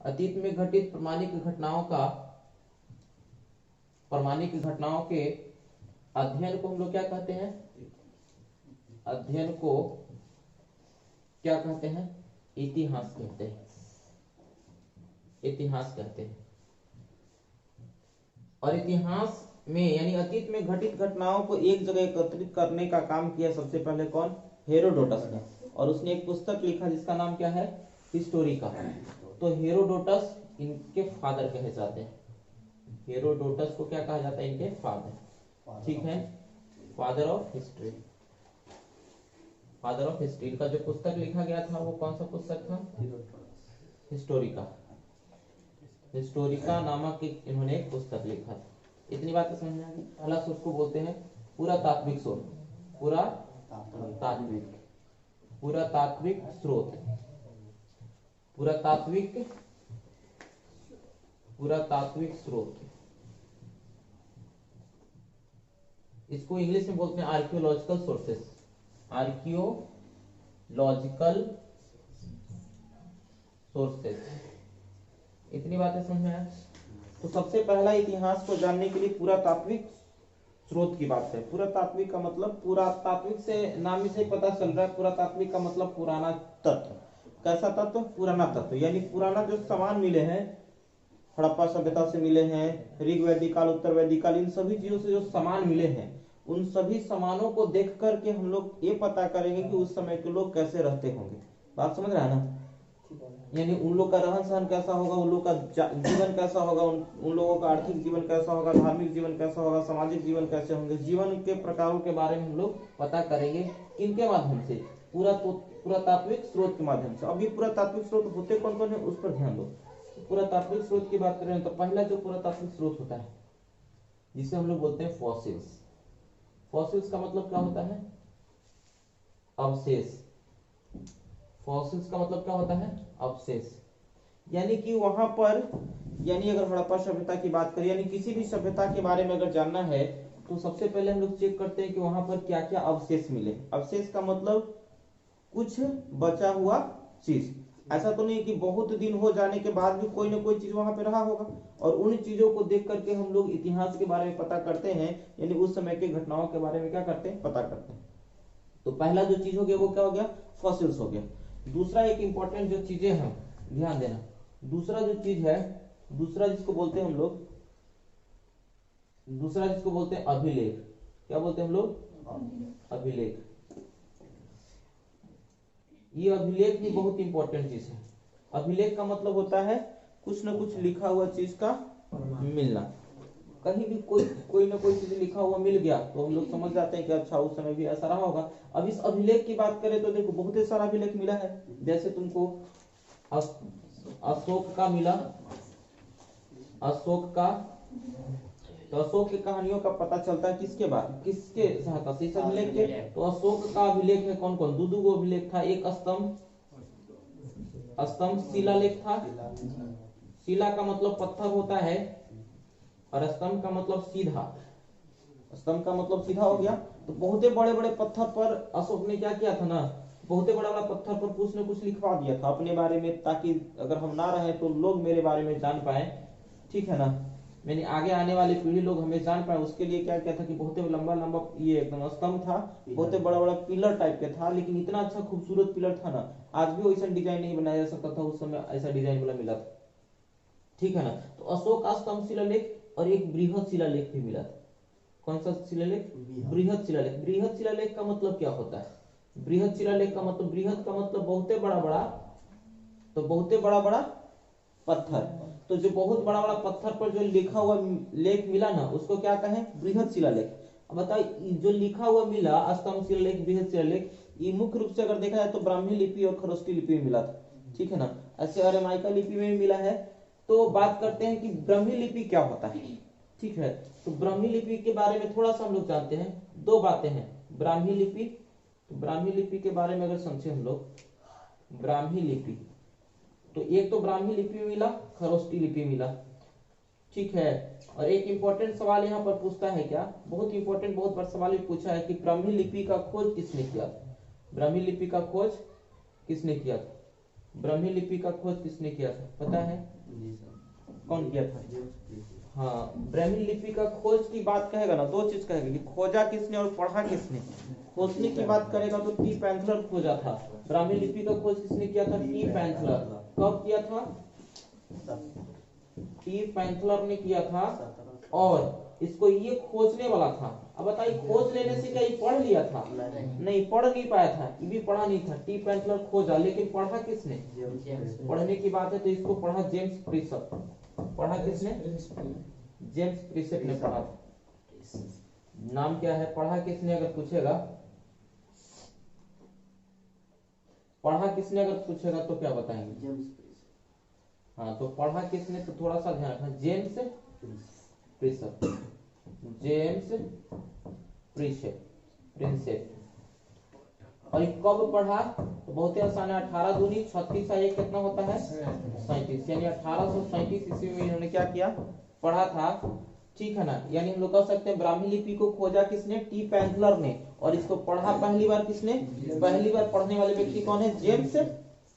अतीत में घटित प्रामाणिक घटनाओं के अध्ययन को हम लोग क्या कहते हैं? अध्ययन को क्या कहते हैं? इतिहास कहते हैं। इतिहास कहते हैं। और इतिहास में यानी अतीत में घटित घटनाओं को एक जगह एकत्रित करने का काम किया सबसे पहले कौन? हेरोडोटस ने। और उसने एक पुस्तक लिखा जिसका नाम क्या है? हिस्टोरिका। तो हेरोडोटस इनके फादर कहे जाते हैं। हेरोडोटस को क्या कहा जाता है? इनके फादर। ठीक है, father of history. Father of history. इनका जो पुस्तक लिखा गया था वो कौन सा पुस्तक था? हिस्टोरिका। हिस्टोरिका नामक इन्होंने एक पुस्तक लिखा था। इतनी बातें समझ में आ गई। पहला सोर्स को बोलते हैं पुरातात्विक सोर्स। पुरातात्विक स्रोत। पुरातात्विक स्रोत। इसको इंग्लिश में बोलते हैं आर्कियोलॉजिकल सोर्सेस। Archaeological sources. इतनी बातें समझ में आया। तो सबसे पहला इतिहास को जानने के लिए पुरातात्विक स्रोत की बात है। पुरातात्विक का मतलब, पुरातात्विक से नाम ही से पता चल रहा है, पुरातात्विक का मतलब पुराना तत्व। कैसा तत्व? पुराना तत्व। यानी पुराना जो सामान मिले हैं, हड़प्पा सभ्यता से मिले हैं, ऋग वैदिक काल, उत्तर वैदिक काल, इन सभी चीजों से जो सामान मिले हैं, उन सभी सामानों को देख करके हम लोग ये पता करेंगे कि उस समय के लोग कैसे रहते होंगे। बात समझ रहा है ना? यानी उन लोग का रहन सहन कैसा होगा, उन लोग का जीवन कैसा होगा, उन लोगों का आर्थिक जीवन कैसा होगा, धार्मिक जीवन कैसा होगा, सामाजिक जीवन कैसे होंगे, जीवन के प्रकारों के बारे में हम लोग पता करेंगे। किनके माध्यम से? पुरातात्विक स्रोत के माध्यम से। अब ये पुरातात्विक स्रोत होते कौन कौन है उस पर ध्यान दो। पुरातात्विक स्रोत की बात करें तो पहला जो पुरातात्विक स्रोत होता है जिसे हम लोग बोलते हैं फॉसिल्स। फॉसिल्स का मतलब क्या होता है? अवशेष। फॉसिल्स का मतलब क्या होता है? अवशेष। यानी कि वहां पर, यानी अगर हड़प्पा सभ्यता की बात करें, यानी किसी भी सभ्यता के बारे में अगर जानना है तो सबसे पहले हम लोग चेक करते हैं कि वहां पर क्या क्या अवशेष मिले। अवशेष का मतलब कुछ बचा हुआ चीज। ऐसा तो नहीं कि बहुत दिन हो जाने के बाद भी कोई ना कोई चीज वहां पे रहा होगा। और उन चीजों को देख करके हम लोग इतिहास के बारे में पता करते हैं, यानी उस समय के घटनाओं के बारे में क्या करते हैं? पता करते हैं। तो पहला जो चीज हो गया वो क्या हो गया? फॉसिल्स हो गया। दूसरा एक इंपॉर्टेंट जो चीजें हैं, ध्यान देना, दूसरा जो चीज है, दूसरा जिसको बोलते हैं हम लोग, दूसरा जिसको बोलते हैं अभिलेख। क्या बोलते हैं हम लोग? अभिलेख। ये अभिलेख भी बहुत इंपॉर्टेंट चीज है। अभिलेख का मतलब होता है कुछ ना कुछ लिखा हुआ चीज का मिलना। कहीं भी कोई ना कोई चीज लिखा हुआ मिल गया तो हम लोग समझ जाते हैं कि अच्छा उस समय भी ऐसा रहा होगा। अब इस अभिलेख की बात करें तो देखो बहुत सारा अभिलेख मिला है। जैसे तुमको अशोक का मिला, अशोक का, तो अशोक की कहानियों का पता चलता है किसके बाद, किसके सहायता से? इस अभिलेख के। तो अशोक का अभिलेख है कौन कौन? दो गो अभिलेख था। एक स्तंभ शिलालेख था। शिला का मतलब पत्थर होता है और स्तंभ का मतलब सीधा। स्तंभ का मतलब सीधा हो गया। तो बहुत बड़े बड़े पत्थर पर अशोक ने क्या किया था ना, बहुत बड़ा बड़ा पत्थर पर कुछ न कुछ लिखवा दिया था अपने बारे में, ताकि अगर हम ना रहे तो लोग मेरे बारे में जान पाए। ठीक है ना? मैंने आगे आने वाली पीढ़ी लोग हमें जान पाए, उसके लिए क्या किया था कि बहुत लंबा लंबा ये एकदम स्तंभ था, बहुत बड़ा बड़ा पिलर टाइप का था, लेकिन इतना अच्छा खूबसूरत पिलर था ना, आज भी वैसा डिजाइन नहीं बनाया जा सकता था, उस समय ऐसा डिजाइन वाला मिला था। ठीक है ना? तो अशोक का स्तंभ शिलालेख और एक बृहद शिलालेख भी मिला था। कौन सा शिलालेख? बृहद शिलालेख। बृहद शिलालेख का मतलब क्या होता है? बृहद शिलालेख का मतलब, बृहद का मतलब बहुते बड़ा बड़ा, तो बहुते बड़ा बड़ा पत्थर। तो जो बहुत बड़ा बड़ा पत्थर पर जो लिखा हुआ लेख मिला ना, उसको क्या कहें? बृहद शिलालेख। अब बताओ, जो लिखा हुआ मिला स्तंभ शिलालेख, बृहद शिलालेख, ये मुख्य रूप से अगर देखा जाए तो ब्राह्मी लिपि और खरोष्टी लिपि में मिला था। ठीक है ना? ऐसे अरामाइका लिपि में भी मिला है। तो बात करते हैं कि ब्राह्मी लिपि क्या होता है। ठीक है? तो ब्राह्मी लिपि के बारे में थोड़ा सा हम लोग जानते हैं। दो बातें हैं। ब्राह्मी लिपि, तो ब्राह्मी लिपि के बारे में अगर समझे हम लोग, ब्राह्मी लिपि, तो एक तो ब्राह्मी लिपि मिला, खरोष्टी लिपि मिला। ठीक है? और एक इंपॉर्टेंट सवाल यहाँ पर पूछता है, क्या बहुत इंपॉर्टेंट, बहुत बार सवाल भी पूछा है कि ब्राह्मी लिपि का खोज किसने किया था? ब्राह्मी लिपि का खोज किसने किया था? ब्राह्मी लिपि का खोज किसने किया था, पता है? कौन किया था? हाँ, ब्राह्मी लिपि का खोज की बात कहेगा ना, दो चीज कहेगा कि खोजा किसने और पढ़ा किसने। खोजने की बात करेगा तो टी पैंथलर खोजा था। ब्राह्मी लिपि का खोज किसने किया था? टी पैंथलर। कब किया था? टी पैंथलर ने किया था। और इसको ये खोजने वाला था। अब बताइए, खोज लेने से क्या ये पढ़ लिया था? नहीं, पढ़ नहीं पाया था, ये भी पढ़ा नहीं था। टी पैंथलर खोजा, लेकिन पढ़ा किसने? पढ़ने की बात है तो इसको पढ़ा जेम्स प्रिसेप। पढ़ा किसने? जेम्स प्रिसेप ने पढ़ा था। नाम क्या है? पढ़ा किसने अगर पूछेगा, पढ़ा किसने अगर पूछेगा तो क्या बताएंगे? हाँ, तो पढ़ा किसने तो थोड़ा सा ध्यान रखना, जेम्स प्रिसेप। James Prinsep. और ये कब पढ़ा? तो बहुत ही आसान है, 18 दूनी 36 1 कितना होता है? 37। यानी 1837 ईस्वी में इन्होंने क्या किया? पढ़ा था। ठीक है ना? यानी हम लोग कह सकते हैं ब्राह्मी लिपि को खोजा किसने? टी पैंथलर ने। और इसको पढ़ा पहली बार किसने? पहली बार पढ़ने वाले व्यक्ति कौन है? जेम्स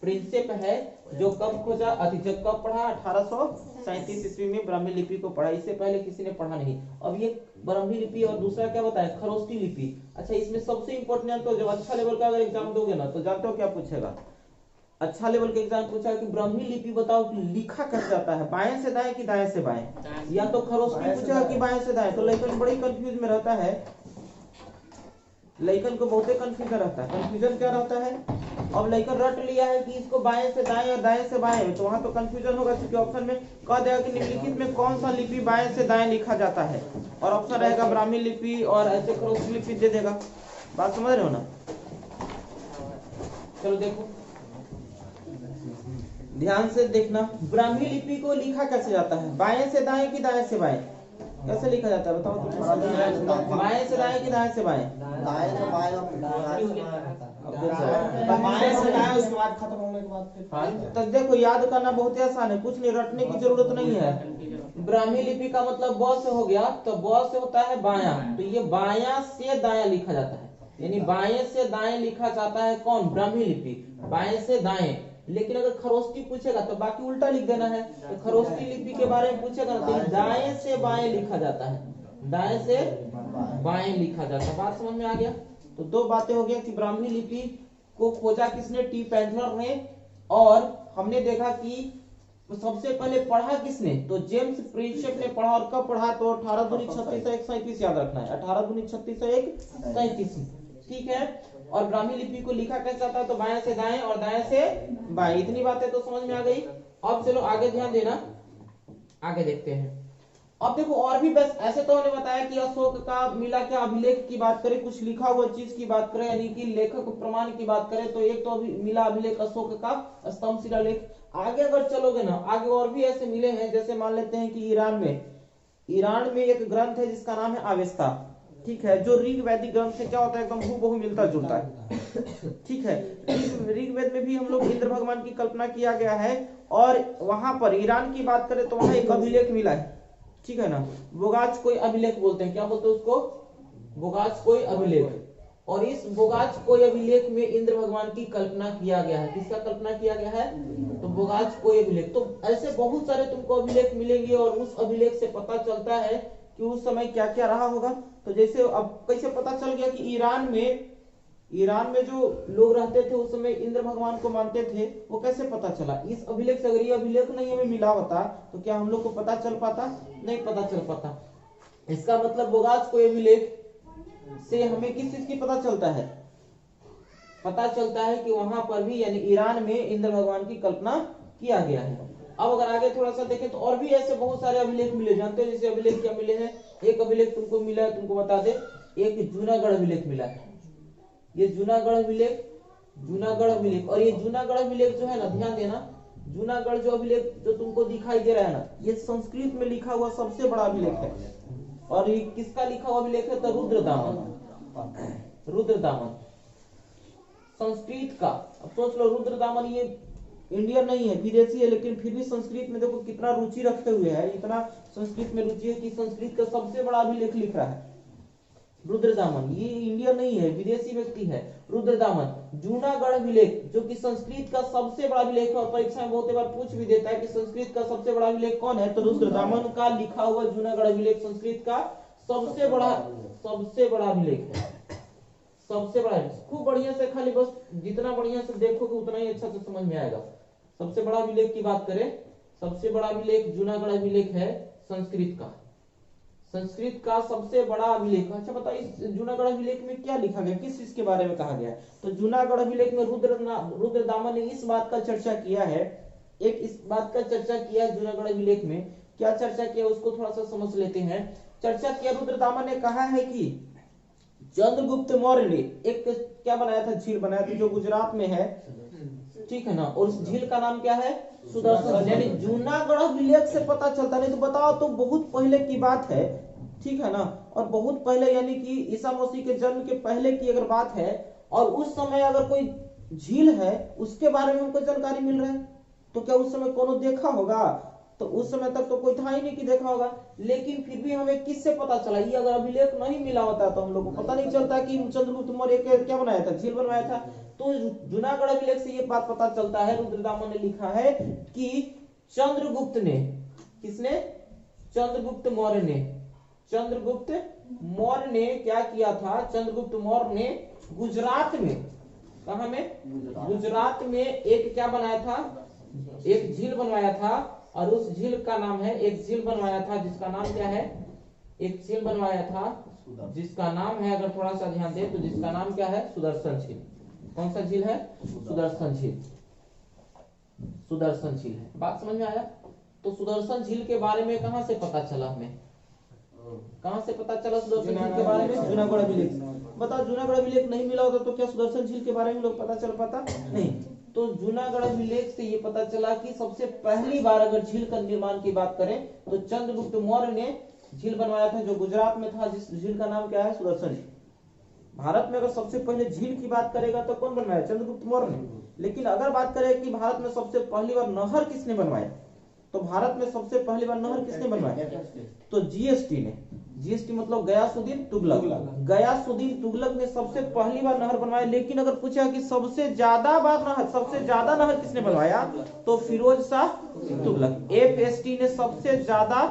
प्रिंसेप है। जो कब खोजा? जब कब पढ़ा? 1837 ईस्वी में ब्राह्मी लिपि को पढ़ा। इससे पहले किसी ने पढ़ा नहीं। अब ये ब्राह्मी लिपि और दूसरा क्या बताया? खरोष्टी लिपि। अच्छा, इसमें सबसे इंपॉर्टेंट तो जब अच्छा लेवल का अगर एग्जाम दोगे ना तो जानते हो क्या पूछेगा? अच्छा लेवल के एग्जाम पूछा कि ब्राह्मी लिपि बताओ कि लिखा कैसे जाता है, बाएं से दाएं कि दाएं से बाएं? या तो खरोष्टी पूछेगा कि बाएं से दाएं, तो लड़कन बड़ी कंफ्यूज में रहता है। लड़कन को बहुत कंफ्यूजन रहता है। कंफ्यूजन क्या रहता है? अब लड़कन रट लिया है कि इसको बाएं से दाएं और दाएं से बाएं, तो वहां तो कंफ्यूजन होगा, क्योंकि ऑप्शन में कह देगा कि निम्नलिखित में कौन सा लिपि बाएं से दाएं लिखा जाता है, और ऑप्शन रहेगा ब्राह्मी लिपि और ऐसे खरोष्टी लिपि दे देगा। बात समझ रहे हो ना? चलो देखो, ध्यान से देखना। ब्राह्मी लिपि को लिखा कैसे जाता है? बाएं से दाएं कि दाएं से बाएं? कैसे लिखा जाता है बताओ तो? बाएं से दाएं कि दाएं से बाएं? दाएं से बाएं। बाएं से दाएं, उसके बाद खत्म होने के बाद फिर। हाँ, तो देखो याद करना बहुत ही आसान है, कुछ नहीं, रटने की जरूरत नहीं है। ब्राह्मी लिपि का मतलब ब से हो गया, तो ब से होता है बायां, तो ये बायां से दायां लिखा जाता है। यानी बाएं से दाएं लिखा जाता है कौन? ब्राह्मी लिपि, बाएं से दाएं। लेकिन अगर खरोष्टी पूछेगा तो बाकी उल्टा लिख देना है। तो खरोष्टी लिपि के बारे में पूछेगा ना तो दाएं से बाएं लिखा जाता है, दाएं से बाएं लिखा जाता है। बात समझ में आ गया? तो दो बातें हो गया कि ब्राह्मी लिपि को खोजा किसने? टी पैंथलर ने। और हमने देखा कि सबसे पहले पढ़ा किसने? तो जेम्स प्रिंसेप ने पढ़ा। और कब पढ़ा? तो 18 दूनी 36 1 37 याद रखना है। 18 दूनी 36 1 37। ठीक है। और ब्राह्मी लिपि को लिखा कैसे जाता है? तो बाएं से दाएं और दाएं से बाएं। इतनी बातें तो समझ में आ गई। अब चलो आगे ध्यान देना, आगे देखते हैं। अब देखो और भी बस ऐसे तो हमने बताया कि अशोक का मिला क्या अभिलेख की बात करें, कुछ लिखा हुआ चीज की बात करें, यानी कि लेखक प्रमाण की बात करें, तो एक तो अभी मिला अभिलेख अशोक का स्तंभ शिलालेख। आगे अगर चलोगे ना, आगे और भी ऐसे मिले हैं। जैसे मान लेते हैं कि ईरान में एक ग्रंथ है जिसका नाम है अवेस्ता। ठीक है, जो ऋग वैदिक ग्रंथ से क्या होता है? एकदम हूबहू मिलता जुलता है। ठीक है, ऋग्वेद में भी हम लोग इंद्र भगवान की कल्पना किया गया है। और वहां पर ईरान की बात करें तो वहां एक अभिलेख मिला है। ठीक है ना? बोगाच कोई अभिलेख बोलते हैं। क्या बोलते हैं उसको? बोगाच कोई अभिलेख। और इस बोगाच कोई अभिलेख में इंद्र भगवान की कल्पना किया गया है। किसका कल्पना किया गया है? तो बोगाच कोई अभिलेख। तो ऐसे बहुत सारे तुमको अभिलेख मिलेंगे और उस अभिलेख से पता चलता है कि उस समय क्या क्या रहा होगा। तो जैसे अब कैसे पता चल गया कि ईरान में जो लोग रहते थे उस समय इंद्र भगवान को मानते थे, वो कैसे पता चला? इस अभिलेख से। अगर ये अभिलेख नहीं हमें मिला होता तो क्या हम लोग को पता चल पाता? नहीं पता चल पाता। इसका मतलब बोगाच कोई अभिलेख से हमें किस चीज की पता चलता है? पता चलता है कि वहां पर भी यानी ईरान में इंद्र भगवान की कल्पना किया गया है। अब अगर आगे थोड़ा सा देखें तो और भी ऐसे बहुत सारे अभिलेख मिले। जानते हो जैसे अभिलेख क्या मिले हैं? एक अभिलेख तुमको मिला है, तुमको बता दे, एक जूनागढ़ अभिलेख मिला है। ये जूनागढ़ अभिलेख। और ये जूनागढ़ अभिलेख जो है ना, ध्यान देना, जूनागढ़ जो अभिलेख जो तुमको दिखाई दे रहा है ना, ये संस्कृत में लिखा हुआ सबसे बड़ा अभिलेख है। और ये किसका लिखा हुआ अभिलेख है? तो रुद्रदामन संस्कृत का। अब सोच लो, रुद्रदामन ये इंडियन नहीं है, विदेशी है, लेकिन फिर भी संस्कृत में देखो कितना रुचि रखते हुए है, इतना संस्कृत में रुचि है कि संस्कृत का सबसे बड़ा अभिलेख लिख रहा है। रुद्रदामन, ये इंडियन नहीं है, विदेशी व्यक्ति है। रुद्रदामन जूनागढ़ अभिलेख, जो कि संस्कृत का सबसे बड़ा अभिलेख है और परीक्षा में बहुत बार पूछ भी देता है कि संस्कृत का सबसे बड़ा अभिलेख कौन है, तो रुद्रदामन का लिखा हुआ जूनागढ़ अभिलेख संस्कृत का सबसे बड़ा अभिलेख है, सबसे बड़ा। खूब बढ़िया से, खाली बस जितना बढ़िया से देखोगे उतना ही अच्छा से समझ में आएगा। सबसे बड़ा अभिलेख की बात करें, सबसे बड़ा अभिलेख जूनागढ़ अभिलेख है संस्कृत का सबसे बड़ा अभिलेख। अच्छा बताइए, इस जूनागढ़ अभिलेख में क्या लिखा गया, किस चीज के बारे में कहा गया है? तो जूनागढ़ अभिलेख में रुद्रदामन ने इस बात का चर्चा किया है, इस बात का चर्चा किया है जूनागढ़ अभिलेख में। क्या चर्चा किया उसको थोड़ा सा समझ लेते हैं। चर्चा किया, रुद्रदामन ने कहा है कि चंद्रगुप्त मौर्य ने एक क्या बनाया था, झील बनाया था जो गुजरात में है, ठीक है ना, और उस झील का नाम क्या है, सुदर्शन। यानी जूनागढ़ अभिलेख से पता चलता, नहीं तो बताओ तो बहुत पहले की बात है, ठीक है ना, और बहुत पहले यानी कि ईसा मसीह के जन्म के पहले की अगर बात है और उस समय अगर कोई झील है उसके बारे में हमको जानकारी मिल रहा है, तो क्या उस समय कोनो देखा होगा? तो उस समय तक तो कोई था ही नहीं कि देखा होगा। लेकिन फिर भी हमें किससे पता चला, ये अगर अभिलेख नहीं मिला होता तो हम लोग को पता नहीं चलता कि चंद्रगुप्त मौर्य क्या बनाया था, झील बनवाया था। तो जूनागढ़ अभिलेख से ये बात पता चलता है, रुद्रदामन ने लिखा है कि चंद्रगुप्त ने, किसने, चंद्रगुप्त मौर्य ने क्या किया था, चंद्रगुप्त मौर्य ने गुजरात में, कहा में, गुजरात में एक क्या बनाया था, एक झील बनवाया था, और उस झील का नाम है, एक झील बनवाया था जिसका नाम क्या है, एक झील बनवाया था जिसका नाम है, अगर थोड़ा सा ध्यान दे तो जिसका नाम क्या है, सुदर्शन झील। कौन सा झील है, सुदर्शन झील, सुदर्शन झील है। बात समझ में आया? तो सुदर्शन झील के बारे में कहां से पता चला, हमें कहां से पता चला सुदर्शन झील के बारे में? जूनागढ़ अभिलेख। बताओ, जूनागढ़ अभिलेख नहीं मिला होता तो क्या सुदर्शन झील के बारे में लोग पता चल पाता? नहीं। तो जूनागढ़ अभिलेख से ये पता चला कि सबसे पहली बार अगर झील का निर्माण की बात करें तो चंद्रगुप्त मौर्य ने झील बनवाया था जो गुजरात में था, जिस झील का नाम क्या है, सुदर्शन झील। भारत में अगर सबसे पहले झील की बात करेगा तो कौन बनवाया, चंद्रगुप्त मौर्य ने। लेकिन अगर बात करें कि भारत में सबसे पहली बार नहर किसने बनवाया, तो भारत में सबसे पहली बार नहर किसने बनवाया, तो जीएसटी ने। जीएसटी मतलब गयासुद्दीन तुगलक। गयासुद्दीन तुगलक ने सबसे पहली बार नहर बनवाया। लेकिन अगर पूछा कि सबसे ज्यादा नहर किसने बनवाया, तो फिरोज शाह तुगलक, एफएसटी ने सबसे ज्यादा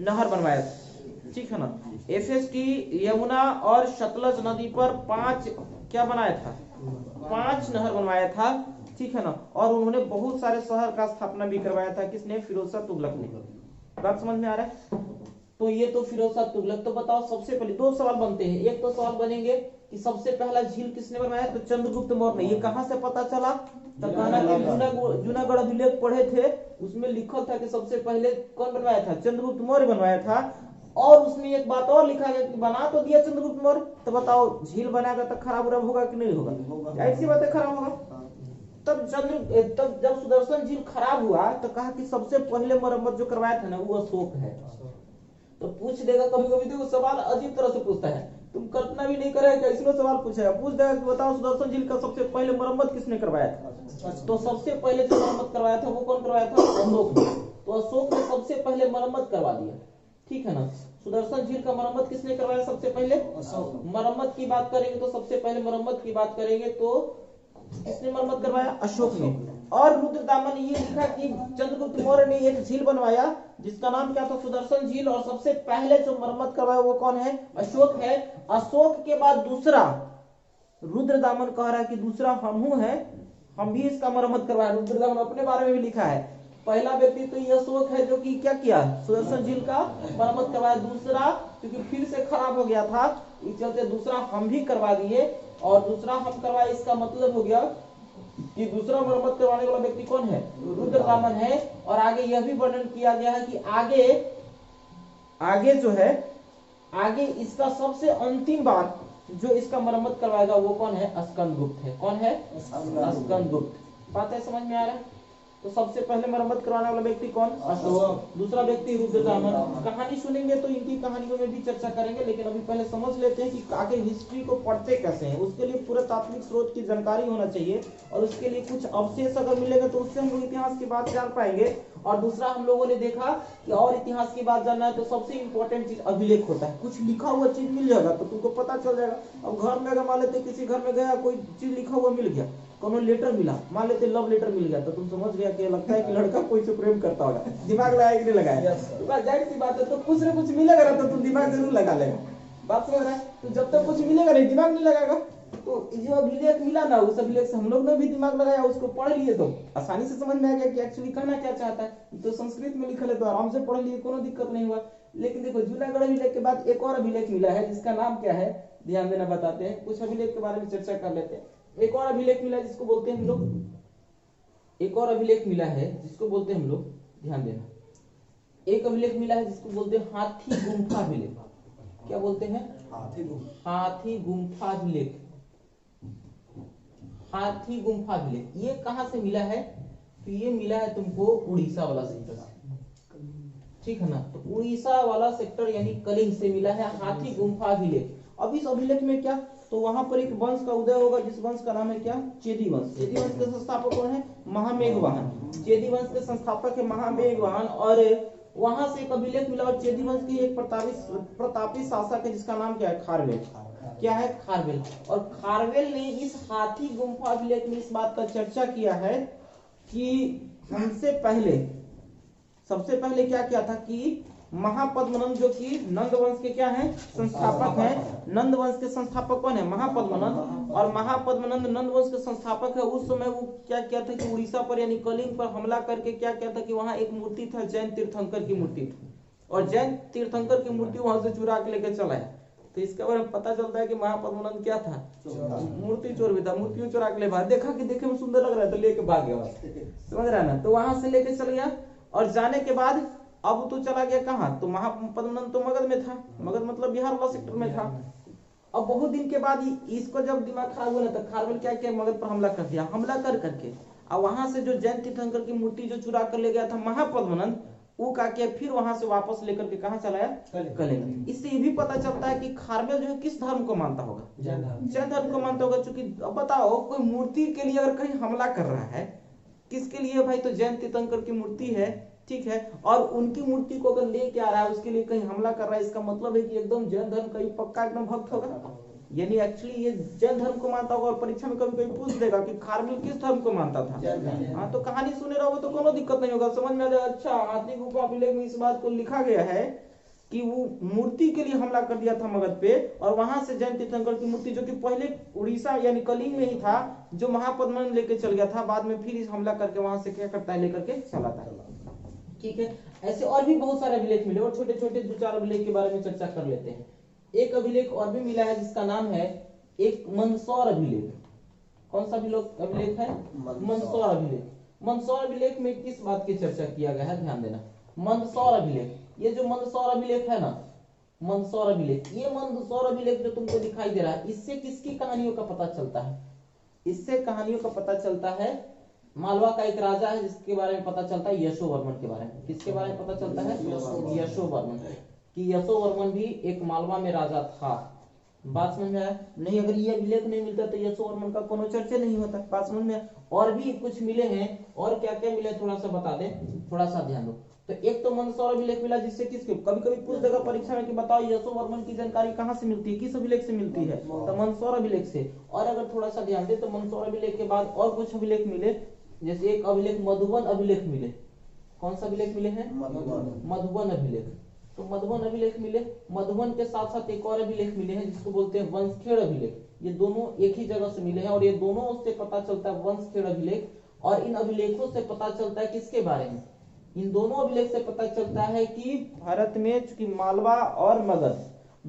नहर बनवाया, ठीक है ना। एफएसटी यमुना और सतलज नदी पर 5 क्या बनाया था, 5 नहर बनवाया था, ठीक है ना। और उन्होंने बहुत सारे शहर का स्थापना भी करवाया था, किसने, फिरोज शाह तुगलक ने। बात समझ में आ रहा है? तो ये तो फिरोज शाह तुगलक। तो बताओ, सबसे पहले 2 सवाल बनते हैं। एक तो सवाल बनेंगे कि सबसे पहला झील किसने बनवाया, तो चंद्रगुप्त मौर्य ने। ये कहां से पता चला, तो कहना कि जूनागढ़ अभिलेख पढ़े थे, उसमें लिखा था कि सबसे पहले कौन बनवाया था, चंद्रगुप्त मौर्य बनवाया था। और उसमें एक बात और लिखा गया कि बना तो दिया चंद्रगुप्त मौर्य, तो बताओ झील बनाएगा तो खराब होगा कि नहीं होगा, ऐसी बात है, खराब होगा। तब जब सुदर्शन झील खराब हुआ तो कहा कि सबसे पहले मरम्मत जो करवाया था ना वो अशोक है। तो पूछ देगा कभी कभी, देखो सवाल अजीब तरह से पूछता है, तुम कल्पना भी नहीं करेगा इसलिए सवाल पूछेगा। पूछ देगा कि बताओ सुदर्शन झील का सबसे पहले मरम्मत किसने करवाया था, तो सबसे पहले जो मरम्मत करवाया था वो कौन करवाया था, अशोक ने। तो अशोक ने सबसे पहले मरम्मत करवा दिया, ठीक है ना। सुदर्शन झील का मरम्मत किसने करवाया सबसे पहले, मरम्मत की बात करेंगे तो सबसे पहले मरम्मत की बात करेंगे तो किसने मरम्मत करवाया, अशोक ने। और रुद्रदामन ने ये लिखा कि चंद्रगुप्त मौर्य ने एक झील बनवाया जिसका नाम क्या था, सुदर्शन झील, और सबसे पहले जो मरम्मत करवाया वो कौन है, अशोक है। अशोक के बाद दूसरा रुद्रदामन कह रहा है कि दूसरा हम भी इसका मरम्मत करवाया। रुद्रदामन अपने बारे में भी लिखा है, पहला व्यक्ति तो ये अशोक है जो कि क्या किया, सुदर्शन झील का मरम्मत करवाया। दूसरा क्योंकि फिर से खराब हो गया था, इस चलते दूसरा हम भी करवा दिए, और दूसरा हम करवाए, इसका मतलब हो गया कि दूसरा मरम्मत करवाने वाला व्यक्ति कौन है, रुद्रदामन है। और आगे यह भी वर्णन किया गया है कि आगे जो है, आगे इसका सबसे अंतिम बार जो इसका मरम्मत करवाएगा वो कौन है, स्कंदगुप्त है। कौन है, स्कंदगुप्त। बात है, समझ में आ रहा है? तो सबसे पहले मरम्मत करवाने वाला व्यक्ति कौन, अशोक। दूसरा व्यक्ति रुद्रदामन। कहानी सुनेंगे तो इनकी कहानियों में भी चर्चा करेंगे, लेकिन अभी पहले समझ लेते हैं कि आगे हिस्ट्री को पढ़ते कैसे हैं। उसके लिए पूरा तात्विक स्रोत की जानकारी होना चाहिए, और उसके लिए कुछ अवशेष अगर मिलेगा तो उससे हम लोग इतिहास की बात जान पाएंगे। और दूसरा हम लोगों ने देखा कि और इतिहास की बात जानना है तो सबसे इंपॉर्टेंट चीज अभिलेख होता है। कुछ लिखा हुआ चीज मिल जाएगा तो तुमको पता चल जाएगा। अब घर में अगर मान लेते किसी घर में गया कोई चीज लिखा हुआ मिल गया, कोनो लेटर मिला, मान लेते लव लेटर मिल गया, तो तुम समझ गया कि लगता है कि लड़का कोई से प्रेम करता होगा। दिमाग लगाया कि नहीं लगाया? तो जाहिर सी बात है, तो कुछ ना कुछ मिलेगा ना तो तुम दिमाग जरूर लगा लेगा। बात समझ रहा है? तो जब तक कुछ मिलेगा नहीं दिमाग नहीं लगाएगा। तो जो अभिलेख मिला ना, उस अभिलेख से हम लोग ने भी दिमाग लगाया, उसको पढ़ लिए तो आसानी से समझ में आ गया कि एक्चुअली कहना क्या चाहता है। तो संस्कृत में लिखा है तो आराम से पढ़ लिए, कोनो दिक्कत नहीं हुआ। लेकिन देखो जूनागढ़ अभिलेख के बाद एक और अभिलेख मिला है जिसका नाम क्या है, ध्यान देना, बताते हैं। कुछ अभिलेख के बारे में चर्चा कर लेते हैं। एक और अभिलेख मिला जिसको बोलते हैं हम लोग, एक और अभिलेख मिला है जिसको बोलते हैं हम लोग, ध्यान देना, एक अभिलेख मिला है जिसको बोलते हैं हाथी गुम्फा अभिलेख। क्या बोलते हैं? हाथी गुम्फा अभिलेख। हाथी गुम्फा अभिलेख ये कहां से मिला है? तो ये मिला है तुमको उड़ीसा वाला सेक्टर से, ठीक है ना। तो उड़ीसा वाला सेक्टर यानी कलिंग से मिला है हाथी गुम्फा अभिलेख। अब इस अभिलेख में क्या, तो वहां पर एक वंश का उदय होगा जिस वंश का नाम है क्या? चेदी वंश। चेदी वंश के संस्थापक कौन है? महामेघवाहन। चेदी वंश के संस्थापक है महामेघवाहन। और वहां से एक अभिलेख मिला और चेदी वंश की एक प्रतापी शासक है जिसका नाम क्या है? खारवेल। क्या है? खारवेल। और खारवेल ने इस हाथी गुम्फा अभिलेख में इस बात का चर्चा किया है कि हमसे पहले, सबसे पहले क्या किया था कि महापद्मनंद, जो कि नंद वंश के क्या है? संस्थापक हैं। नंद वंश के संस्थापक कौन है? महापद्मनंद। और महापद्मनंद नंद वंश के संस्थापक है। उस समय वो क्या किया था कि उड़ीसा पर यानी कलिंग पर हमला करके क्या किया था कि वहां एक मूर्ति था, जैन तीर्थंकर की मूर्ति थी, और जैन तीर्थंकर की मूर्ति वहां से चुरा के लेके चला है। तो इसके बारे में पता चलता है कि महापद्मनंद क्या था? मूर्ति चोर भी था। मूर्तियों चुरा के ले भाग, देखा कि देखे में सुंदर लग रहा है तो लेके भाग गया, समझ रहा है ना। तो वहां से लेके चल गया और जाने के बाद अब तो चला गया कहाँ? तो महापद्मनंद तो मगध में था। मगध मतलब बिहार वाला सेक्टर में था। अब बहुत दिन के बाद इसको जब दिमाग खराब हुआ ना तो खारवेल क्या किया? मगध पर हमला कर दिया। हमला कर करके और वहां से जो जैन तीर्थंकर की मूर्ति जो चुरा कर ले गया था महापद्मनंद, वो क्या किया? फिर वहां से वापस लेकर के कहां चलाया? कलिंग। इससे ये भी पता चलता है कि खारवेल जो है किस धर्म को मानता होगा? जैन धर्म को मानता होगा। चूंकि अब बताओ कोई मूर्ति के लिए अगर कहीं हमला कर रहा है, किसके लिए भाई? तो जैन तीर्थंकर की मूर्ति है, ठीक है, और उनकी मूर्ति को अगर लेके आ रहा है, उसके लिए कहीं हमला कर रहा है, इसका मतलब है कि एकदम जैन धर्म का ही पक्का एकदम भक्त होगा। यानी एक्चुअली ये जैन धर्म को मानता होगा। और परीक्षा में कभी कभी पूछ देगा कि खारवेल किस धर्म को मानता था। हाँ, तो कहानी सुने रहोगे तो कोनो दिक्कत नहीं होगा, समझ में आ जाएगा। अच्छा, हाथी गुम्फा अभिलेख में इस बात को लिखा गया है कि वो मूर्ति के लिए हमला कर दिया था मगध पे, और वहां से जैन तीर्थंकर की मूर्ति जो कि पहले उड़ीसा यानी कलिंग में ही था, जो महापद्मनंद लेके चल गया था, बाद में फिर इस हमला करके वहां से क्या करता है? लेकर के चला था, ठीक है। ऐसे और भी बहुत सारे अभिलेख मिले और छोटे छोटे दो चार अभिलेख के बारे में चर्चा कर लेते हैं। एक अभिलेख और भी मिला है जिसका नाम है एक मंदसौर अभिलेख। कौन सा अभिलेख है? मंदसौर अभिलेख। मंदसौर अभिलेख में किस बात की चर्चा किया गया है? ध्यान देना। मंदसौर अभिलेख, ये जो मंदसौर अभिलेख है ना, मंदसौर अभिलेख, ये मंदसौर अभिलेख जो तुमको दिखाई दे रहा है, इससे किसकी कहानियों का पता चलता है? इससे कहानियों का पता चलता है मालवा का एक राजा है जिसके बारे में पता चलता है, यशोवर्मन के बारे में। किसके बारे में पता चलता है? यशोवर्मन। कि यशोवर्मन भी एक मालवा में राजा था। बात समझ में आया? नहीं, अगर ये अभिलेख नहीं मिलता तो यशोवर्मन का कोनो चर्चा नहीं होता। बात समझ में? और भी कुछ मिले हैं, और क्या क्या मिले थोड़ा सा बता दे, थोड़ा सा ध्यान दो। तो एक तो मंदसौर अभिलेख मिला जिससे किसके कभी कभी पूछ देगा परीक्षा में कि बताओ यशोवर्मन की जानकारी कहाँ से मिलती है, किस अभिलेख से मिलती है? तो मंदसौर अभिलेख से। और अगर थोड़ा सा ध्यान दे तो मंदसौर अभिलेख के बाद और कुछ अभिलेख मिले, जैसे एक अभिलेख मधुबन अभिलेख मिले। कौन सा अभिलेख मिले हैं? मधुबन अभिलेख। तो मधुबन अभिलेख मिले। मधुबन के साथ साथ एक और अभिलेख मिले हैं जिसको बोलते हैं वंशखेड़ अभिलेख। ये दोनों एक ही जगह से मिले हैं और ये दोनों से पता चलता है वंशखेड़ अभिलेख। और इन अभिलेखों से पता चलता है किसके बारे में? इन दोनों अभिलेख से पता चलता है कि भारत में चूंकि मालवा और मगध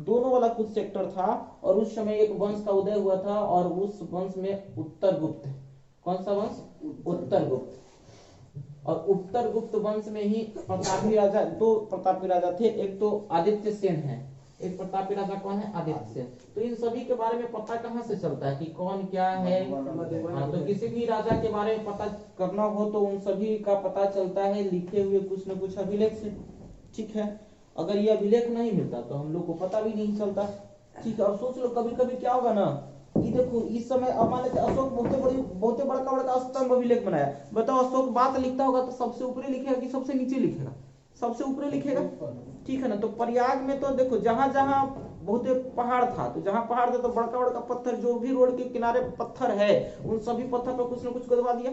दोनों वाला कुछ सेक्टर था और उस समय एक वंश का उदय हुआ था और उस वंश में उत्तरगुप्त। कौन सा वंश? उत्तरगुप्त। और उत्तरगुप्त वंश में ही प्रतापी राजा, दो प्रतापी राजा थे, एक तो आदित्य सेन है, एक प्रतापी राजा कौन है? आदित्य सेन। तो इन सभी के बारे में पता कहाँ से चलता है कि कौन क्या है? हाँ, तो किसी भी राजा के बारे में पता करना हो तो उन सभी का पता चलता है लिखे हुए कुछ न कुछ अभिलेख से, ठीक है। अगर ये अभिलेख नहीं मिलता तो हम लोग को पता भी नहीं चलता, ठीक है। और सोच लो कभी कभी क्या होगा ना ये देखो इस समय अब मान लेते अशोक बहुत बड़का स्तंभ अभिलेख बनाया। बताओ अशोक बात लिखता होगा तो सबसे ऊपरी लिखेगा कि सबसे नीचे लिखेगा? सबसे ऊपरी लिखेगा, ठीक है ना। तो प्रयाग में तो देखो जहां जहां बहुत पहाड़ था, तो जहां पहाड़ था तो बड़का पत्थर, जो भी रोड के किनारे पत्थर है उन सभी पत्थर पर कुछ न कुछ खुदवा दिया,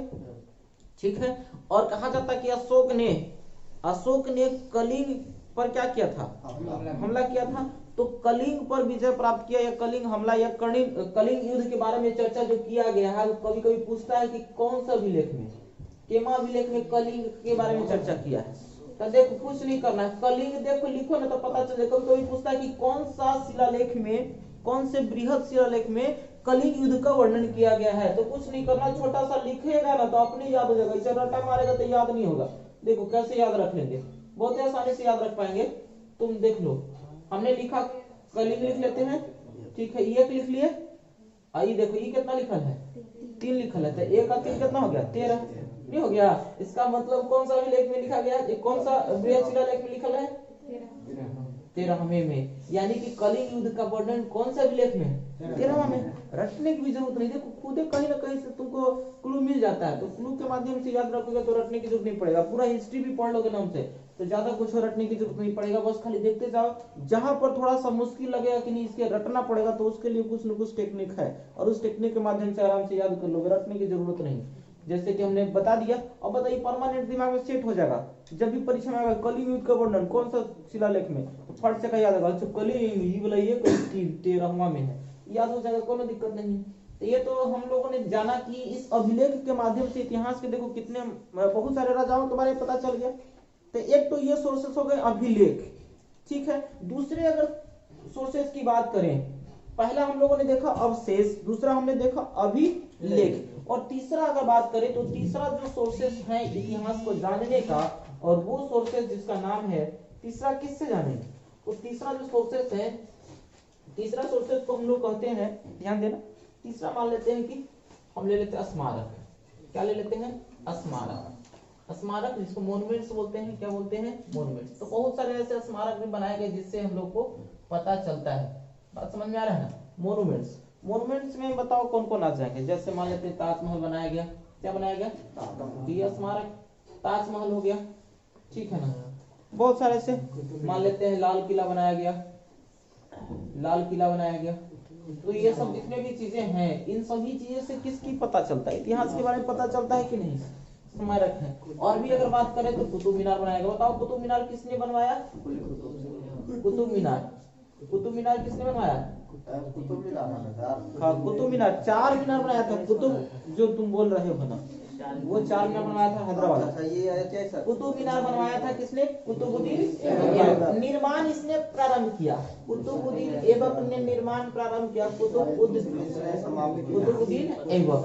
ठीक है। और कहा जाता है कि अशोक ने कलिंग पर क्या किया था? हमला किया था। तो कलिंग पर विजय प्राप्त किया, या कलिंग हमला या कलिंग युद्ध के बारे में चर्चा जो किया गया है, कभी कभी पूछता है कि कौन सा अभिलेख में, केमा अभिलेख में कलिंग के बारे में चर्चा किया है। तो देखो कुछ नहीं करना है, कलिंग देखो लिखो ना तो पता चले। कभी कभी पूछता है कि कौन सा शिलालेख में, कौन से बृहद शिलालेख में कलिंग युद्ध का वर्णन किया गया है। तो कुछ नहीं करना, छोटा सा लिखेगा ना तो अपने याद हो जाएगा। इसे रट्टा मारेगा तो याद नहीं होगा। देखो कैसे याद रख लेंगे, बहुत आसानी से याद रख पाएंगे। तुम देख लो, हमने लिखा कलिंग लिख लेते हैं, ठीक है। एक लिख लिए, आई देखो ये कितना लिखल है? 3 लिखल है। तो 1 का 3 कितना हो गया? 13 नहीं हो गया? इसका मतलब कौन सा अभिलेख में लिखा गया? कौन सा बृहद शिलालेख में लिखल है? 13वें में। यानी कि कलिंग युद्ध का वर्णन कौन सा अभिलेख में? 13वां में। रटने की भी जरूरत नहीं, देखो खुद कहीं ना कहीं से तुमको क्लू मिल जाता है। तो क्लू के माध्यम से याद रखोगे तो रटने की जरूरत नहीं पड़ेगा। पूरा हिस्ट्री भी पढ़ लोगे नाम से तो ज्यादा कुछ रटने की जरूरत नहीं पड़ेगा। बस खाली देखते जाओ, जहां पर थोड़ा सा मुश्किल लगेगा कि नहीं इसके रटना पड़ेगा, तो उसके लिए कुछ न कुछ टेक्निक है, और उस टेक्निक के माध्यम से आराम से याद कर लोगे, रटने की जरूरत नहीं। जैसे कि हमने बता दिया, अब बताइए परमानेंट दिमाग में सेट हो जाएगा। जब भी परीक्षा में आएगा कलिंग युद्ध का वर्णन कौन सा शिलालेख में, तो फट से याद आएगा, अच्छा कलिंग ये वाला ये 13वां में है, याद हो जाएगा, कोई दिक्कत नहीं। तो ये तो हम लोगों ने जाना कि इस अभिलेख के माध्यम से इतिहास के देखो कितने बहुत सारे राजाओं के बारे में पता चल गया। तो एक तो ये सोर्सेस हो गए अभिलेख, ठीक है। दूसरे अगर सोर्सेस की बात करें, पहला हम लोगों ने देखा अवशेष, दूसरा हमने देखा अभिलेख, और तीसरा अगर बात करें तो तीसरा जो सोर्सेस है इतिहास को जानने का, और वो सोर्सेस जिसका नाम है, तीसरा किससे जानेंगे? तो तीसरा जो सोर्सेस है, तीसरा सोर्सेस को हम लोग कहते हैं, ध्यान देना, तीसरा मान लेते हैं कि हम ले लेते हैं स्मारक। क्या ले लेते हैं? स्मारक। स्मारक जिसको मोन्यूमेंट्स बोलते हैं, क्या बोलते हैं? मोन्यूमेंट्स। तो बहुत सारे ऐसे स्मारक भी बनाए गए जिससे हम लोग को पता चलता है। बात समझ में आ रहा है ना? मोन्यूमेंट्स, मोन्यूमेंट्स में बताओ कौन कौन आ जाएंगे। जैसे मान लेते हैं ताजमहल बनाया गया, क्या बनाया गया? ये स्मारक, ताजमहल हो गया, ठीक है ना। बहुत सारे से मान लेते हैं लाल किला बनाया गया, लाल किला बनाया गया। तो ये सब जितने भी चीजें हैं, इन सभी चीजों से किसकी पता चलता है? इतिहास के बारे में पता चलता है कि नहीं? स्मारक है। और भी अगर बात करें तो कुतुब मीनार बनाया गया। बताओ कुतुब मीनार किसने बनवाया? कुतुब मीनार, कुतुब मीनार किसने बनवाया? हाँ कुतुब मीनार, 4 मीनार बनाया था। कुतुब जो तुम बोल रहे हो ना, वो 4 मीनार बनवाया था हैदराबाद। कुतुब मीनार बनवाया था किसने? कुतुबुद्दीन ऐबक। निर्माण इसने प्रारंभ किया, कुतुबुद्दीन ऐबक ने निर्माण प्रारंभ किया। कुतुबुद्दीन ऐबक,